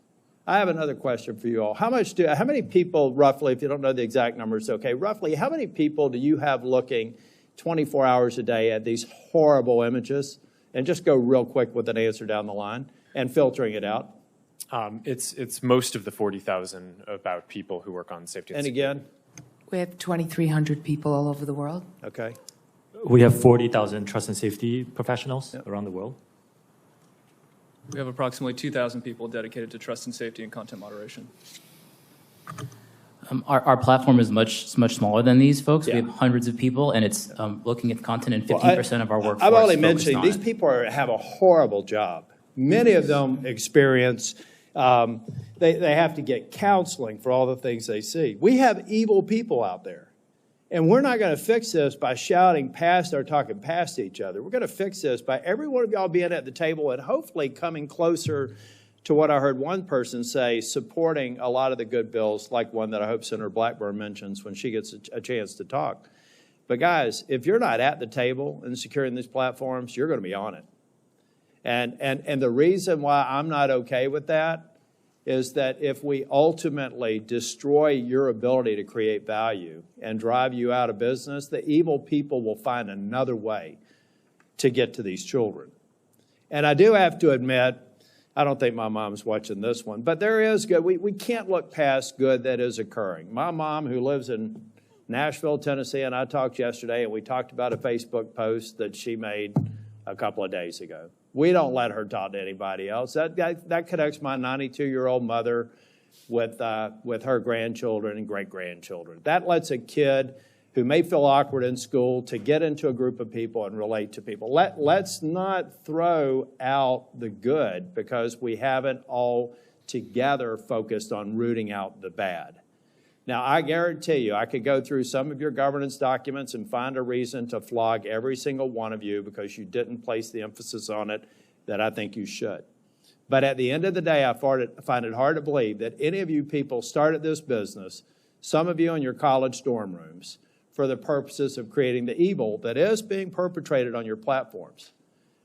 I have another question for you all. How many people, roughly, if you don't know the exact numbers, okay, roughly, how many people do you have looking 24 hours a day at these horrible images? And just go real quick with an answer down the line and filtering it out. It's most of the 40,000 about people who work on safety. And again? We have 2,300 people all over the world. Okay. We have 40,000 trust and safety professionals around the world. We have approximately 2,000 people dedicated to trust and safety and content moderation. Our platform is much smaller than these folks. Yeah. We have hundreds of people, and it's looking at content, and 15% of our workforce. I'm only mentioning these people have a horrible job. Many of them experience They have to get counseling for all the things they see. We have evil people out there. And we're not going to fix this by shouting past or talking past each other. We're going to fix this by every one of y'all being at the table and hopefully coming closer to what I heard one person say, supporting a lot of the good bills, like one that I hope Senator Blackburn mentions when she gets a chance to talk. But guys, if you're not at the table and securing these platforms, you're going to be on it. And the reason why I'm not okay with that is that if we ultimately destroy your ability to create value and drive you out of business, the evil people will find another way to get to these children. And I do have to admit, I don't think my mom's watching this one, but there is good. We can't look past good that is occurring. My mom, who lives in Nashville, Tennessee, and I talked yesterday, and we talked about a Facebook post that she made a couple of days ago. We don't let her talk to anybody else. That connects my 92-year-old mother with her grandchildren and great-grandchildren. That lets a kid who may feel awkward in school to get into a group of people and relate to people. Let's not throw out the good because we haven't all together focused on rooting out the bad. Now, I guarantee you, I could go through some of your governance documents and find a reason to flog every single one of you because you didn't place the emphasis on it that I think you should. But at the end of the day, I find it hard to believe that any of you people started this business, some of you in your college dorm rooms, for the purposes of creating the evil that is being perpetrated on your platforms.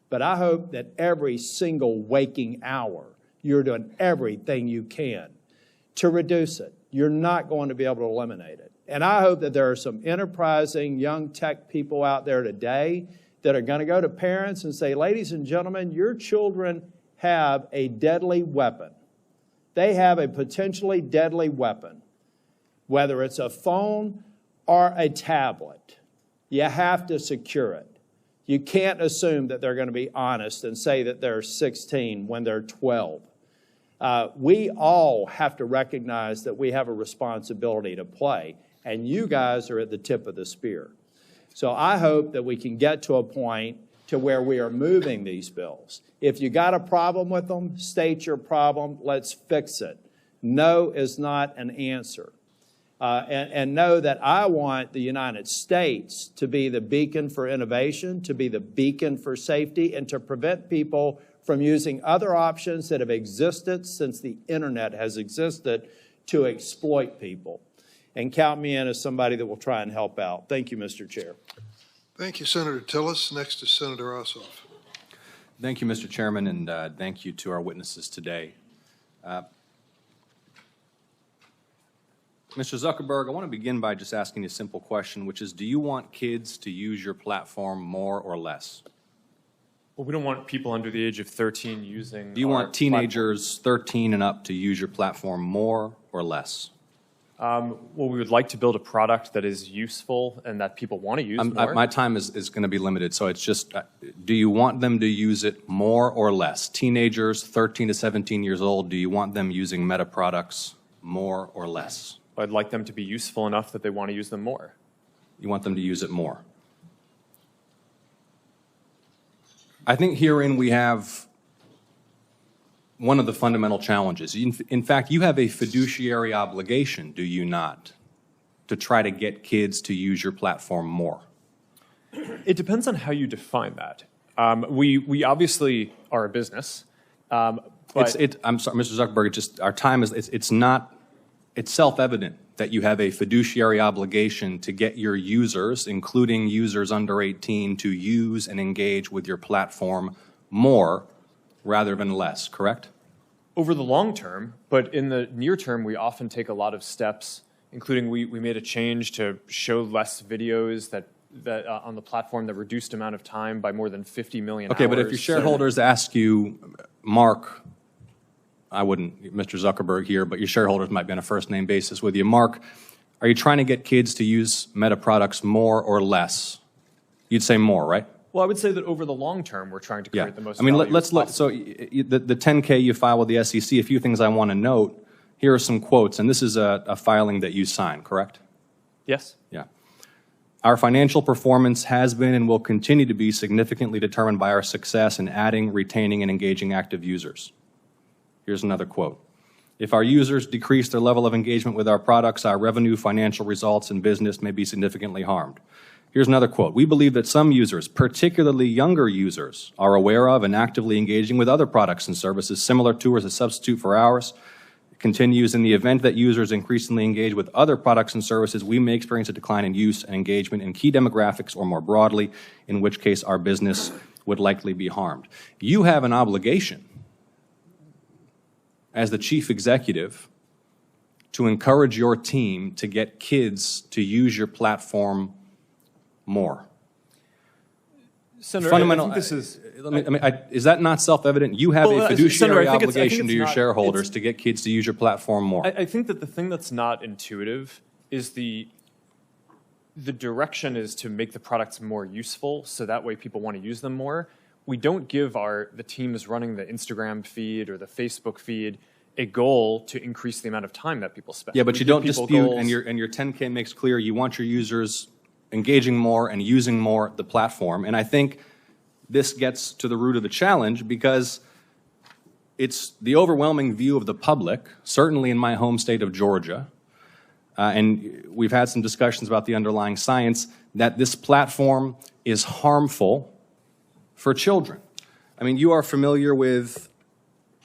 But I hope that every single waking hour, you're doing everything you can to reduce it. You're not going to be able to eliminate it. And I hope that there are some enterprising young tech people out there today that are going to go to parents and say, ladies and gentlemen, your children have a deadly weapon. They have a potentially deadly weapon, whether it's a phone or a tablet. You have to secure it. You can't assume that they're going to be honest and say that they're 16 when they're 12. We all have to recognize that we have a responsibility to play, and you guys are at the tip of the spear. So I hope that we can get to a point to where we are moving these bills. If you got a problem with them, state your problem. Let's fix it. No is not an answer. And know that I want the United States to be the beacon for innovation, to be the beacon for safety, and to prevent people from using other options that have existed since the internet has existed to exploit people. And count me in as somebody that will try and help out. Thank you, Mr. Chair. Thank you, Senator Tillis. Next is Senator Ossoff. Thank you, Mr. Chairman, and thank you to our witnesses today. Mr. Zuckerberg, I want to begin by just asking a simple question, which is, do you want kids to use your platform more or less? Well, we don't want people under the age of 13 using. Do you want teenagers 13 and up to use your platform more or less? Well, we would like to build a product that is useful and that people want to use more. My time is going to be limited, so it's just, do you want them to use it more or less? Teenagers 13 to 17 years old, do you want them using Meta products more or less? I'd like them to be useful enough that they want to use them more. You want them to use it more. I think herein we have one of the fundamental challenges. In fact, you have a fiduciary obligation, do you not, to try to get kids to use your platform more? It depends on how you define that. We obviously are a business. I'm sorry, Mr. Zuckerberg, our time is, it's self-evident that you have a fiduciary obligation to get your users, including users under 18, to use and engage with your platform more rather than less, correct? Over the long term, but in the near term, we often take a lot of steps, including we made a change to show less videos that on the platform that reduced amount of time by more than 50 million Okay, hours. but if your shareholders ask you, Mark, I wouldn't, Mr. Zuckerberg here, but your shareholders might be on a first-name basis with you. Mark, are you trying to get kids to use Meta products more or less? You'd say more, right? Well, I would say that over the long term, we're trying to create the most. I mean, let's look. So the 10K you file with the SEC. A few things I want to note. Here are some quotes, and this is a filing that you signed, correct? Yes. Yeah. Our financial performance has been and will continue to be significantly determined by our success in adding, retaining, and engaging active users. Here's another quote. If our users decrease their level of engagement with our products, our revenue, financial results, and business may be significantly harmed. Here's another quote. We believe that some users, particularly younger users, are aware of and actively engaging with other products and services similar to or as a substitute for ours. It continues, in the event that users increasingly engage with other products and services, we may experience a decline in use and engagement in key demographics or more broadly, in which case our business would likely be harmed. You have an obligation as the chief executive to encourage your team to get kids to use your platform more. Senator, Fundamental, I think this is... is that not self-evident? You have a fiduciary Senator, obligation to your shareholders to get kids to use your platform more. I think that the thing that's not intuitive is the direction is to make the products more useful, so that way people want to use them more. We don't give the teams running the Instagram feed or the Facebook feed a goal to increase the amount of time that people spend. Yeah, but we you don't dispute, goals. and your 10K makes clear you want your users engaging more and using more the platform. And I think this gets to the root of the challenge, because it's the overwhelming view of the public, certainly in my home state of Georgia, and we've had some discussions about the underlying science, that this platform is harmful for children. I mean, you are familiar with,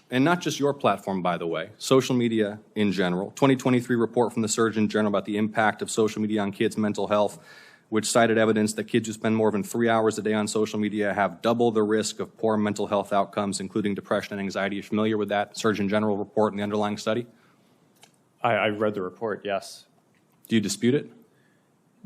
and not just your platform, by the way, social media in general. 2023 report from the Surgeon General about the impact of social media on kids' mental health, which cited evidence that kids who spend more than 3 hours a day on social media have double the risk of poor mental health outcomes, including depression and anxiety. Are you familiar with that Surgeon General report and the underlying study? I read the report, yes. Do you dispute it?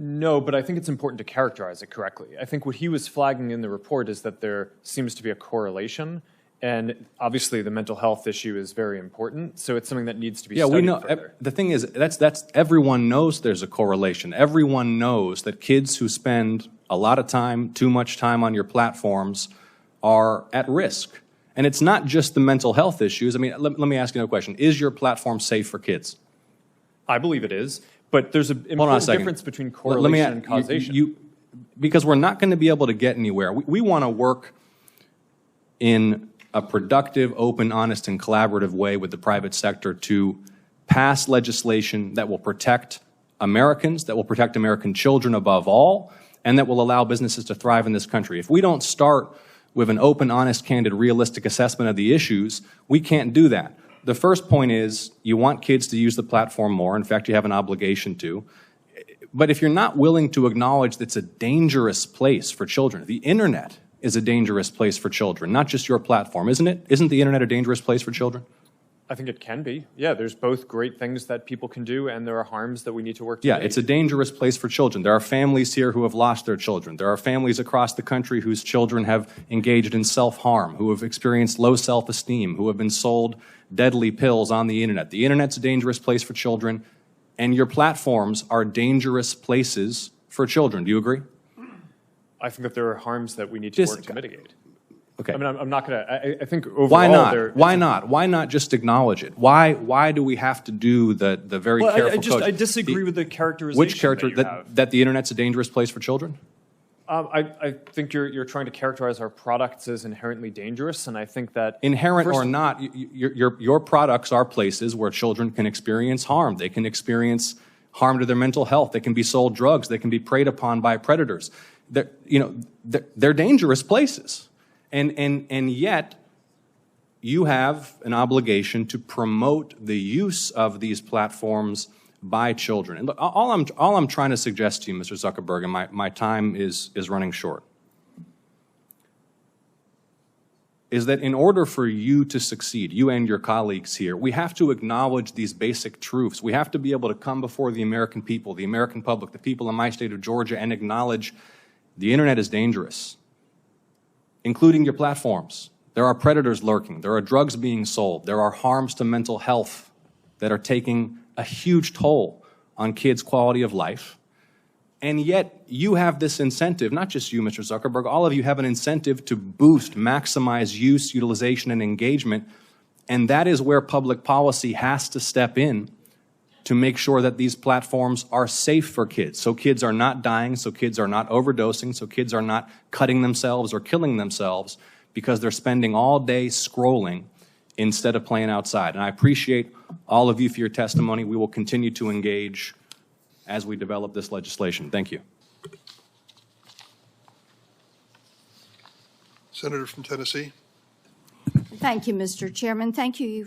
No, but I think it's important to characterize it correctly. I think what he was flagging in the report is that there seems to be a correlation, and obviously the mental health issue is very important, so it's something that needs to be studied we know. further. The thing is, that's everyone knows there's a correlation. Everyone knows that kids who spend a lot of time, too much time on your platforms are at risk. And it's not just the mental health issues. I mean, let me ask you another question. Is your platform safe for kids? I believe it is, but there's an important difference between correlation and causation. Because we're not going to be able to get anywhere. We want to work in a productive, open, honest, and collaborative way with the private sector to pass legislation that will protect Americans, that will protect American children above all, and that will allow businesses to thrive in this country. If we don't start with an open, honest, candid, realistic assessment of the issues, we can't do that. The first point is you want kids to use the platform more. In fact, you have an obligation to. But if you're not willing to acknowledge that it's a dangerous place for children, the internet is a dangerous place for children, not just your platform, isn't it? Isn't the internet a dangerous place for children? I think it can be. Yeah, there's both great things that people can do, and there are harms that we need to work to mitigate. It's a dangerous place for children. There are families here who have lost their children. There are families across the country whose children have engaged in self-harm, who have experienced low self-esteem, who have been sold deadly pills on the internet. The internet's a dangerous place for children, and your platforms are dangerous places for children. Do you agree? I think that there are harms that we need to work to mitigate. Okay. I mean, I'm not going to, I think overall... Why not? Why not? Why not just acknowledge it? Why do we have to do the very careful code? I disagree with the characterization Which character, that you have. that the internet's a dangerous place for children? I think you're trying to characterize our products as inherently dangerous, and I think that... Inherent or not, your products are places where children can experience harm. They can experience harm to their mental health. They can be sold drugs. They can be preyed upon by predators. They're dangerous places. And yet, you have an obligation to promote the use of these platforms by children. And look, all I'm trying to suggest to you, Mr. Zuckerberg, and my time is running short, is that in order for you to succeed, you and your colleagues here, we have to acknowledge these basic truths. We have to be able to come before the American people, the American public, the people in my state of Georgia, and acknowledge the internet is dangerous, including your platforms. There are predators lurking. There are drugs being sold. There are harms to mental health that are taking a huge toll on kids' quality of life. And yet you have this incentive, not just you, Mr. Zuckerberg, all of you have an incentive to boost, maximize use, utilization, and engagement. And that is where public policy has to step in to make sure that these platforms are safe for kids. So kids are not dying, so kids are not overdosing, so kids are not cutting themselves or killing themselves because they're spending all day scrolling instead of playing outside. And I appreciate all of you for your testimony. We will continue to engage as we develop this legislation. Thank you. Senator from Tennessee. Thank you, Mr. Chairman. Thank you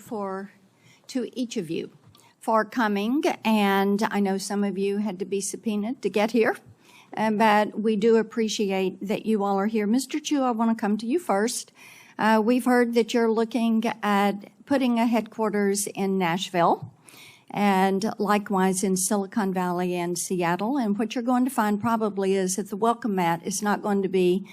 to each of you for coming. And I know some of you had to be subpoenaed to get here, but we do appreciate that you all are here. Mr. Chu, I want to come to you first. We've heard that you're looking at putting a headquarters in Nashville and likewise in Silicon Valley and Seattle. And what you're going to find probably is that the welcome mat is not going to be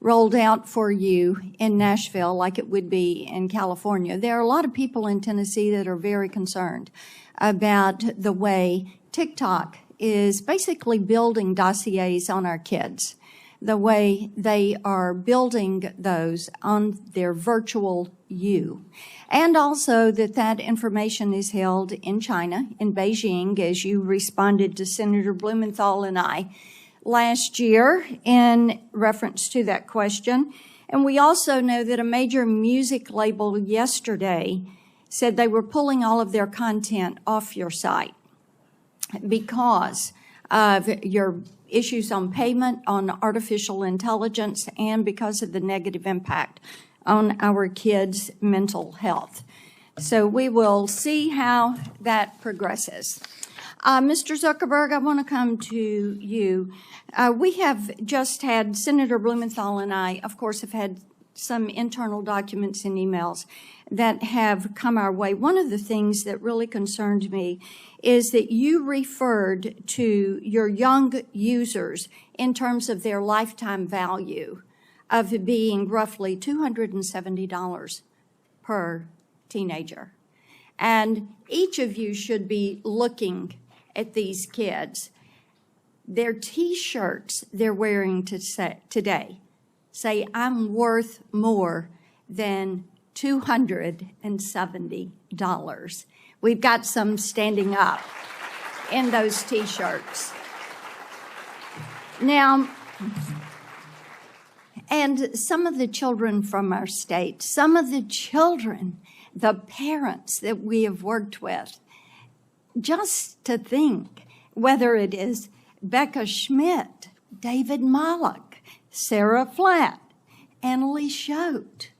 rolled out for you in Nashville like it would be in California. There are a lot of people in Tennessee that are very concerned about the way TikTok is basically building dossiers on our kids, the way they are building those on their virtual you. And also that information is held in China, in Beijing, as you responded to Senator Blumenthal and I last year in reference to that question. And we also know that a major music label yesterday said they were pulling all of their content off your site because of your issues on payment, on artificial intelligence, and because of the negative impact on our kids' mental health. So we will see how that progresses. Mr. Zuckerberg, I want to come to you. We have just had, Senator Blumenthal and I, of course, have had some internal documents and emails that have come our way. One of the things that really concerned me is that you referred to your young users in terms of their lifetime value of being roughly $270 per teenager. And each of you should be looking at these kids. Their T-shirts they're wearing today say, I'm worth more than $270. We've got some standing up in those T-shirts. Now, and some of the children from our state, some of the children, the parents that we have worked with, just to think, whether it is Becca Schmidt, David Mollick, Sarah Flatt, Annalie Schote,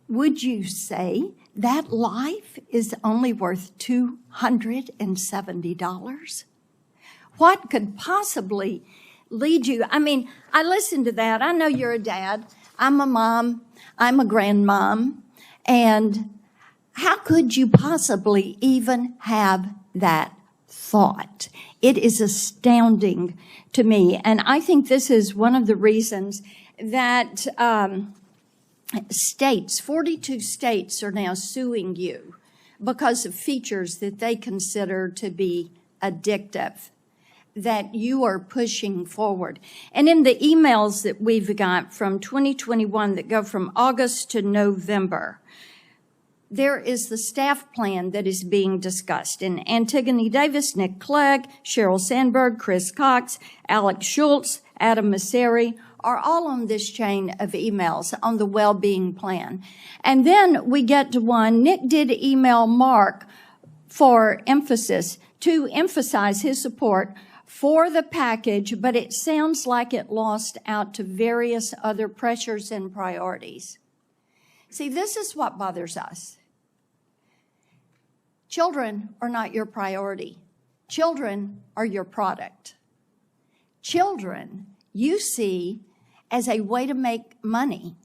would you say that life is only worth $270? What could possibly lead you? I mean, I listened to that. I know you're a dad. I'm a mom. I'm a grandmom. And how could you possibly even have that thought? It is astounding to me. And I think this is one of the reasons that states, 42 states are now suing you because of features that they consider to be addictive, that you are pushing forward. And in the emails that we've got from 2021 that go from August to November, there is the staff plan that is being discussed. And Antigone Davis, Nick Clegg, Sheryl Sandberg, Chris Cox, Alex Schultz, Adam Masseri are all on this chain of emails on the well-being plan. And then we get to one, Nick did email Mark for emphasis, to emphasize his support for the package, but it sounds like it lost out to various other pressures and priorities. See, this is what bothers us. Children are not your priority. Children are your product. Children you see as a way to make money.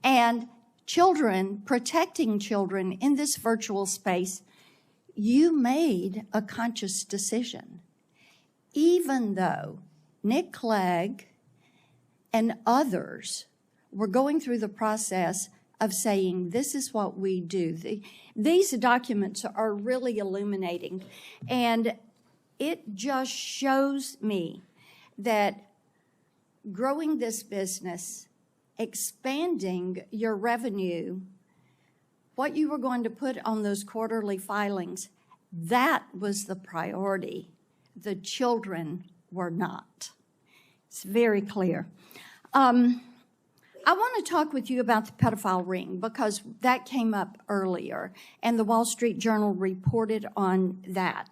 And children, protecting children in this virtual space, you made a conscious decision. Even though Nick Clegg and others were going through the process of saying, this is what we do. These documents are really illuminating. And it just shows me that growing this business, expanding your revenue, what you were going to put on those quarterly filings, that was the priority. The children were not. It's very clear. I want to talk with you about the pedophile ring because that came up earlier, and the Wall Street Journal reported on that.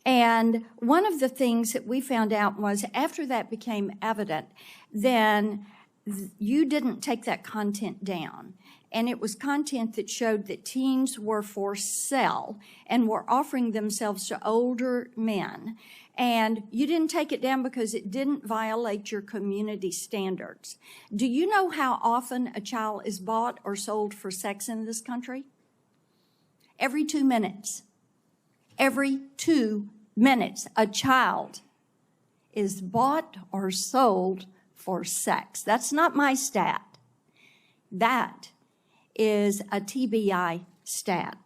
And one of the things that we found out was after that became evident, then you didn't take that content down. And it was content that showed that teens were for sale and were offering themselves to older men. And you didn't take it down because it didn't violate your community standards. Do you know how often a child is bought or sold for sex in this country? Every 2 minutes. Every 2 minutes, a child is bought or sold for sex. That's not my stat. That is a TBI stat.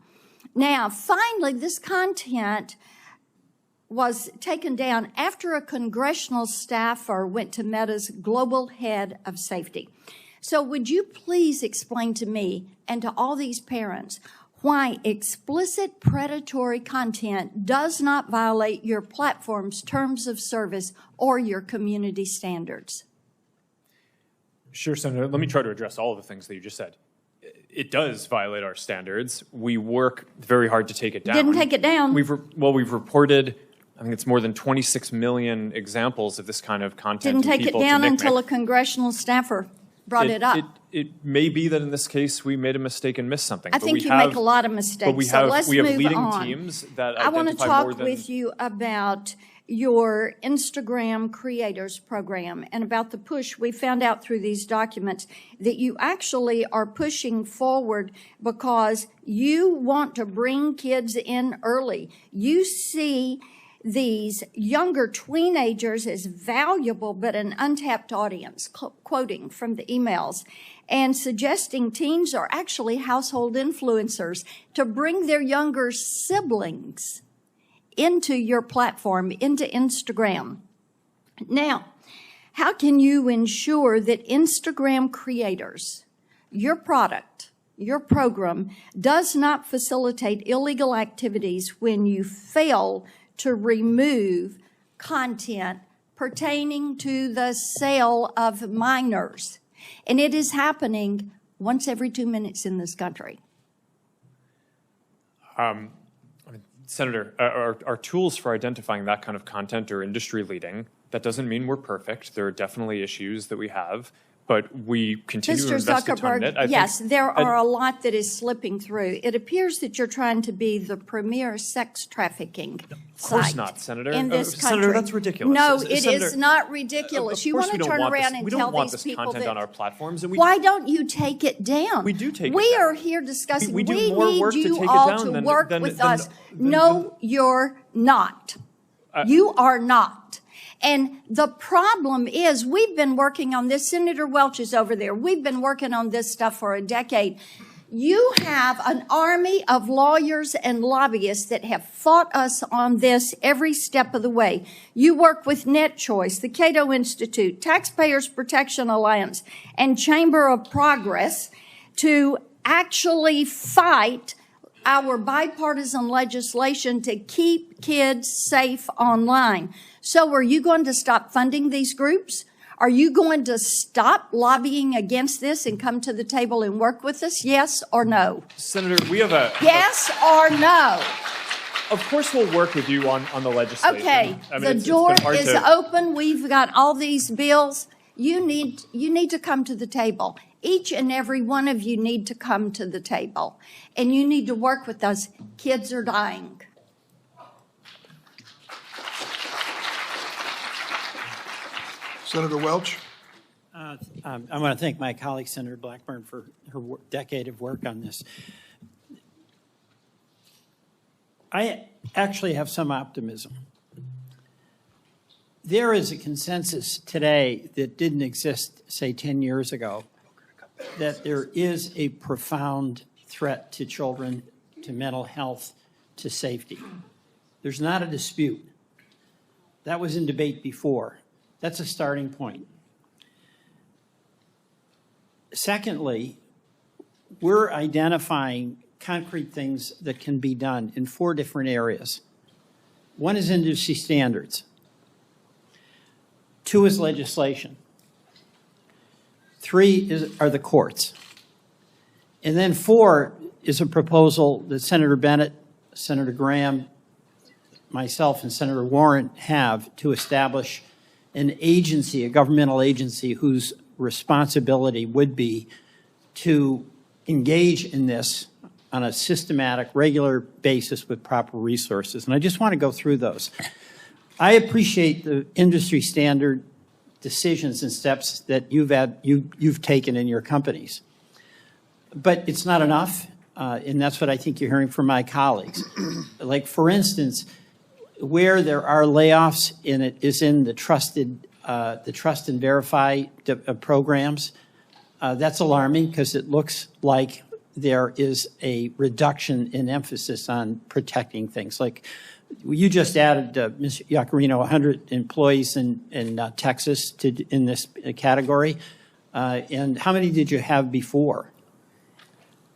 Now, finally, this content was taken down after a congressional staffer went to Meta's global head of safety. So would you please explain to me and to all these parents why explicit predatory content does not violate your platform's terms of service or your community standards? Sure, Senator. Let me try to address all of the things that you just said. It does violate our standards. We work very hard to take it down. Didn't take it down. We've reported, I think it's more than 26 million examples of this kind of content. Didn't take it down until a congressional staffer brought it up. It may be that in this case we made a mistake and missed something. I think you make a lot of mistakes. But we so have, let's we have move leading on. teams that I want to identify talk more than with you about your Instagram Creators Program and about the push. We found out through these documents that you actually are pushing forward because you want to bring kids in early. You see these younger teenagers as valuable but an untapped audience, quoting from the emails, and suggesting teens are actually household influencers to bring their younger siblings into your platform, into Instagram. Now, how can you ensure that Instagram creators, your product, your program, does not facilitate illegal activities when you fail to remove content pertaining to the sale of minors? And it is happening once every 2 minutes in this country. Senator, our tools for identifying that kind of content are industry leading. That doesn't mean we're perfect. There are definitely issues that we have, but we continue to invest a ton in it. Yes, there are a lot that is slipping through. It appears that you're trying to be the premier sex trafficking Of course site not, Senator. in this country. Senator, that's ridiculous. No, it Senator, is not ridiculous. You want to turn around and we tell don't want these this people content that. on our platforms. And Why don't you take it down? We do take it We down. are here discussing. We do We more need work to you take it all down to than- work than- with than- us. No, you're not. You are not. And the problem is we've been working on this. Senator Welch is over there. We've been working on this stuff for a decade. You have an army of lawyers and lobbyists that have fought us on this every step of the way. You work with NetChoice, the Cato Institute, Taxpayers Protection Alliance, and Chamber of Progress to actually fight our bipartisan legislation to keep kids safe online. So are you going to stop funding these groups? Are you going to stop lobbying against this and come to the table and work with us? Yes or no? Senator, we have a... Yes or no? Of course we'll work with you on the legislation. Okay, I mean, the it's door been hard is to- open. We've got all these bills. You need to come to the table. Each and every one of you need to come to the table. And you need to work with us. Kids are dying. Senator Welch. I want to thank my colleague, Senator Blackburn, for her decade of work on this. I actually have some optimism. There is a consensus today that didn't exist, say, 10 years ago, that there is a profound threat to children, to mental health, to safety. There's not a dispute. That was in debate before. That's a starting point. Secondly, we're identifying concrete things that can be done in 4 different areas. 1 is industry standards. 2 is legislation. 3 are the courts. And then 4 is a proposal that Senator Bennett, Senator Graham, myself, and Senator Warren have to establish an agency, a governmental agency, whose responsibility would be to engage in this on a systematic, regular basis with proper resources. And I just want to go through those. I appreciate the industry standard decisions and steps that you've taken in your companies. But it's not enough, and that's what I think you're hearing from my colleagues. Like, for instance, where there are layoffs in it is in the trust and verify programs. That's alarming because it looks like there is a reduction in emphasis on protecting things. Like, you just added, Ms. Iacarino, 100 employees in Texas in this category. And how many did you have before?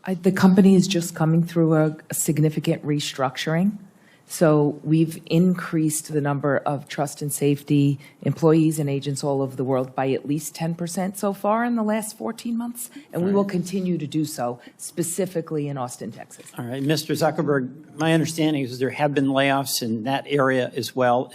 The company is just coming through a significant restructuring. So we've increased the number of trust and safety employees and agents all over the world by at least 10% so far in the last 14 months, and we will continue to do so, specifically in Austin, Texas. All right, Mr. Zuckerberg, my understanding is there have been layoffs in that area as well.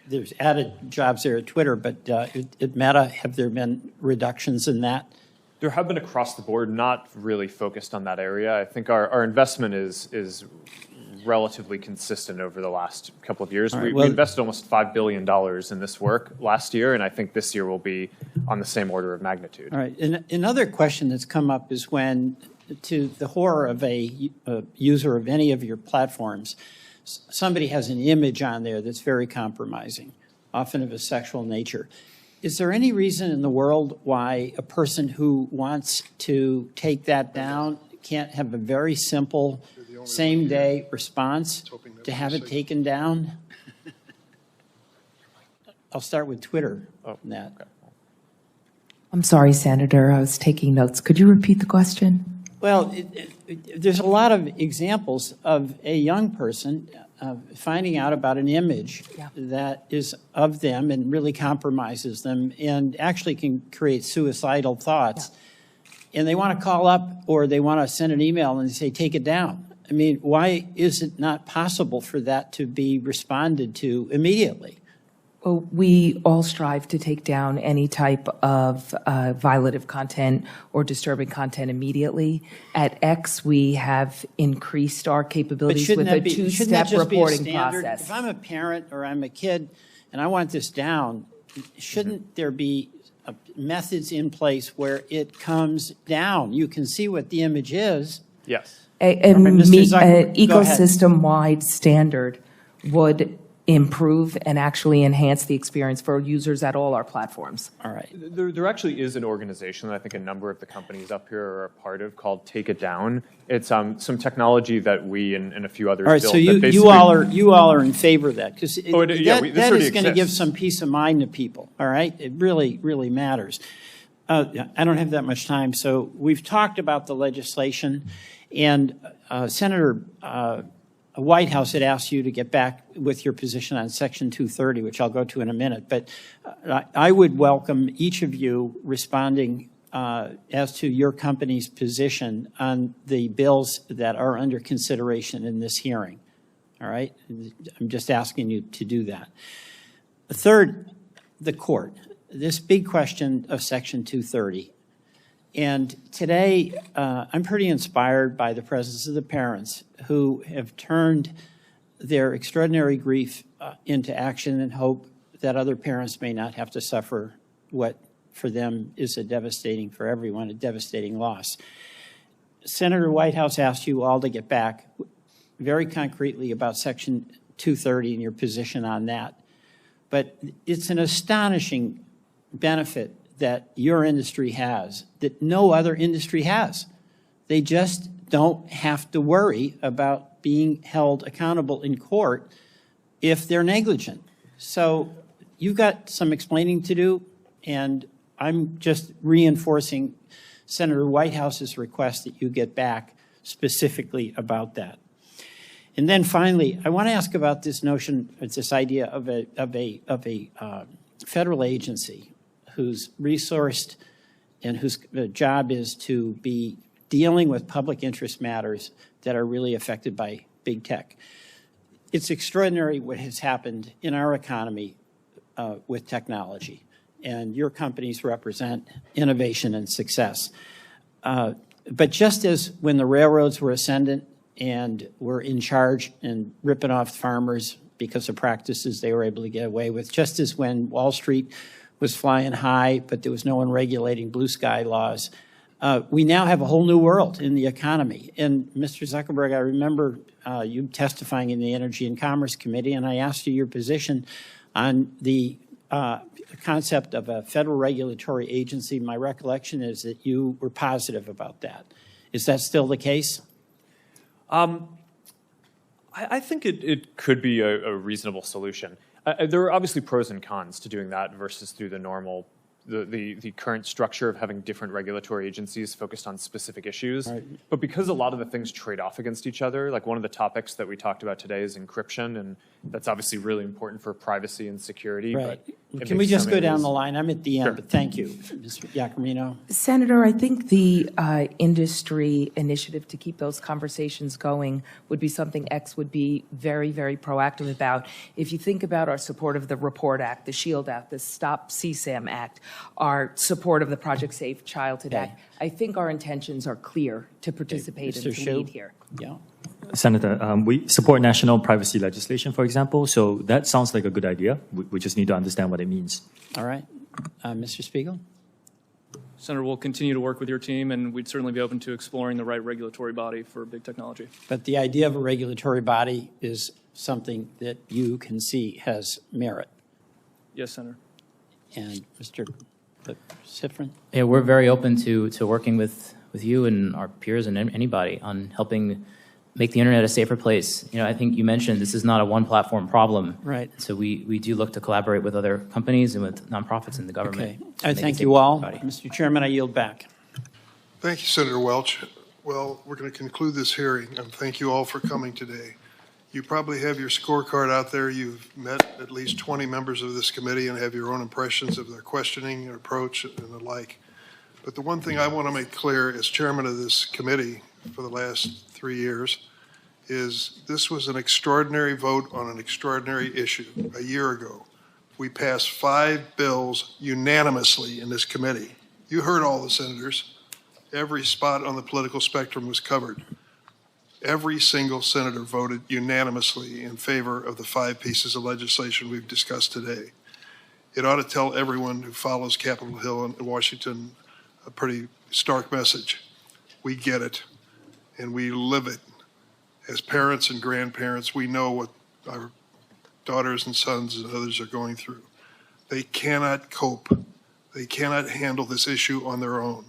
There's added jobs there at Twitter, but at Meta, have there been reductions in that? There have been across the board, not really focused on that area. I think our investment is relatively consistent over the last couple of years. Right, we invested almost $5 billion in this work last year, and I think this year will be on the same order of magnitude. All right. And another question that's come up is when, to the horror of a user of any of your platforms, somebody has an image on there that's very compromising, often of a sexual nature. Is there any reason in the world why a person who wants to take that down can't have a very simple same-day response to have it taken down? I'll start with Twitter on that. I'm sorry, Senator, I was taking notes. Could you repeat the question? Well, there's a lot of examples of a young person finding out about an image that is of them and really compromises them and actually can create suicidal thoughts. And they want to call up or they want to send an email and say, take it down. I mean, why is it not possible for that to be responded to immediately? Well, we all strive to take down any type of violative content or disturbing content immediately. At X, we have increased our capabilities with a two-step reporting process. If I'm a parent or I'm a kid and I want this down, shouldn't there be methods in place where it comes down? You can see what the image is. Yes. An ecosystem-wide standard would improve and actually enhance the experience for users at all our platforms. All right. There actually is an organization that I think a number of the companies up here are a part of called Take It Down. It's some technology that we and a few others built. All right, so you all are in favor of that because that is going to give some peace of mind to people. All right, it really, really matters. I don't have that much time, so we've talked about the legislation, and Senator White House had asked you to get back with your position on Section 230, which I'll go to in a minute. But I would welcome each of you responding as to your company's position on the bills that are under consideration in this hearing. All right? I'm just asking you to do that. Third, the court. This big question of Section 230. And today, I'm pretty inspired by the presence of the parents who have turned their extraordinary grief into action and hope that other parents may not have to suffer what for them is a devastating, for everyone, a devastating loss. Senator Whitehouse asked you all to get back very concretely about Section 230 and your position on that. But it's an astonishing benefit that your industry has that no other industry has. They just don't have to worry about being held accountable in court if they're negligent. So you've got some explaining to do, and I'm just reinforcing Senator Whitehouse's request that you get back specifically about that. And then finally, I want to ask about this notion, this idea of a federal agency who's resourced and whose job is to be dealing with public interest matters that are really affected by big tech. It's extraordinary what has happened in our economy with technology, and your companies represent innovation and success. But just as when the railroads were ascendant and were in charge and ripping off farmers because of practices they were able to get away with, just as when Wall Street was flying high, but there was no one regulating blue sky laws, we now have a whole new world in the economy. And Mr. Zuckerberg, I remember you testifying in the Energy and Commerce Committee, and I asked you your position on the concept of a federal regulatory agency. My recollection is that you were positive about that. Is that still the case? I think it could be a reasonable solution. There are obviously pros and cons to doing that versus through the normal, the current structure of having different regulatory agencies focused on specific issues. Right. But because a lot of the things trade off against each other, like one of the topics that we talked about today is encryption, and that's obviously really important for privacy and security. Right. But can we just go down the line? I'm at the end, but thank you, Mr. Giacomino. Senator, I think the industry initiative to keep those conversations going would be something X would be very, very proactive about. If you think about our support of the REPORT Act, the SHIELD Act, the Stop CSAM Act, our support of the Project Safe Childhood Act, I think our intentions are clear to participate and to lead here. Yeah. Senator, we support national privacy legislation, for example, so that sounds like a good idea. We just need to understand what it means. All right. Mr. Spiegel? Senator, we'll continue to work with your team, and we'd certainly be open to exploring the right regulatory body for big technology. But the idea of a regulatory body is something that you can see has merit. Yes, Senator. And Mr. Sifrin? Yeah, we're very open to working with you and our peers and anybody on helping make the internet a safer place. You know, I think you mentioned this is not a one-platform problem. Right. So we do look to collaborate with other companies and with nonprofits in the government. Okay. I thank you all. Mr. Chairman, I yield back. Thank you, Senator Welch. Well, we're going to conclude this hearing, and thank you all for coming today. You probably have your scorecard out there. You've met at least 20 members of this committee and have your own impressions of their questioning and approach and the like. But the one thing I want to make clear as chairman of this committee for the last 3 years is this was an extraordinary vote on an extraordinary issue. A year ago, we passed 5 bills unanimously in this committee. You heard all the senators. Every spot on the political spectrum was covered. Every single senator voted unanimously in favor of the 5 pieces of legislation we've discussed today. It ought to tell everyone who follows Capitol Hill and Washington a pretty stark message. We get it, and we live it. As parents and grandparents, we know what our daughters and sons and others are going through. They cannot cope. They cannot handle this issue on their own.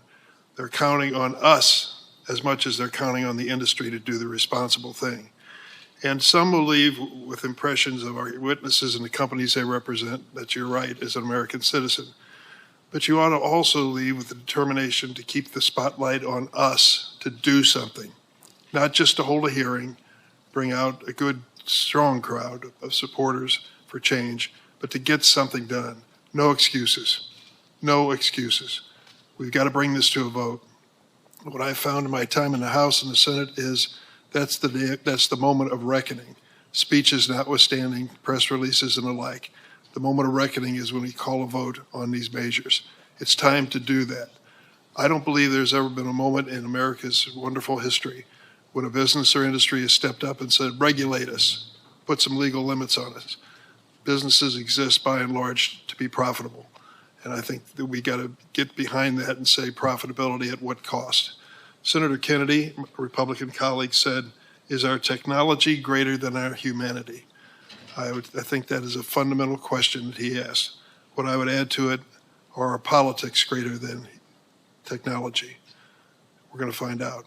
They're counting on us as much as they're counting on the industry to do the responsible thing. And some will leave with impressions of our witnesses and the companies they represent that you're right as an American citizen. But you ought to also leave with the determination to keep the spotlight on us to do something, not just to hold a hearing, bring out a good, strong crowd of supporters for change, but to get something done. No excuses. No excuses. We've got to bring this to a vote. What I found in my time in the House and the Senate is that's the moment of reckoning. Speeches notwithstanding, press releases and the like. The moment of reckoning is when we call a vote on these measures. It's time to do that. I don't believe there's ever been a moment in America's wonderful history when a business or industry has stepped up and said, regulate us, put some legal limits on us. Businesses exist by and large to be profitable. And I think that we got to get behind that and say profitability at what cost. Senator Kennedy, a Republican colleague, said, is our technology greater than our humanity? I think that is a fundamental question that he asked. What I would add to it, are our politics greater than technology? We're going to find out.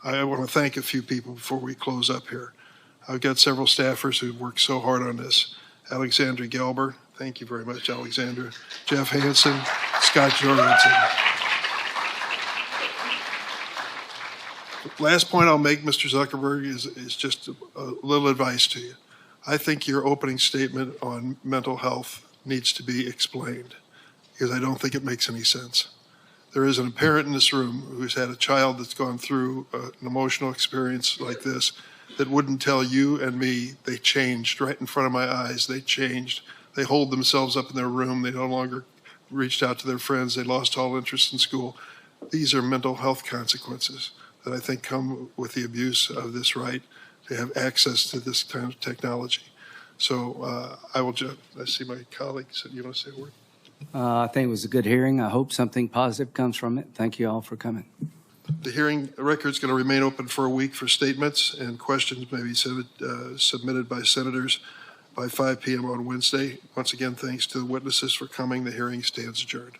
I want to thank a few people before we close up here. I've got several staffers who've worked so hard on this. Alexandra Gelber, thank you very much, Alexandra. Jeff Hansen, Scott Jorgensen. Last point I'll make, Mr. Zuckerberg, is just a little advice to you. I think your opening statement on mental health needs to be explained because I don't think it makes any sense. there isn't a parent in this room who's had a child that's gone through an emotional experience like this that wouldn't tell you and me they changed right in front of my eyes. They changed. They hold themselves up in their room. They no longer reached out to their friends. They lost all interest in school. These are mental health consequences that I think come with the abuse of this right to have access to this kind of technology. So I see my colleague said, you want to say a word? I think it was a good hearing. I hope something positive comes from it. Thank you all for coming. The hearing record is going to remain open for a week for statements, and questions may be submitted by senators by 5 p.m. on Wednesday. Once again, thanks to the witnesses for coming. The hearing stands adjourned.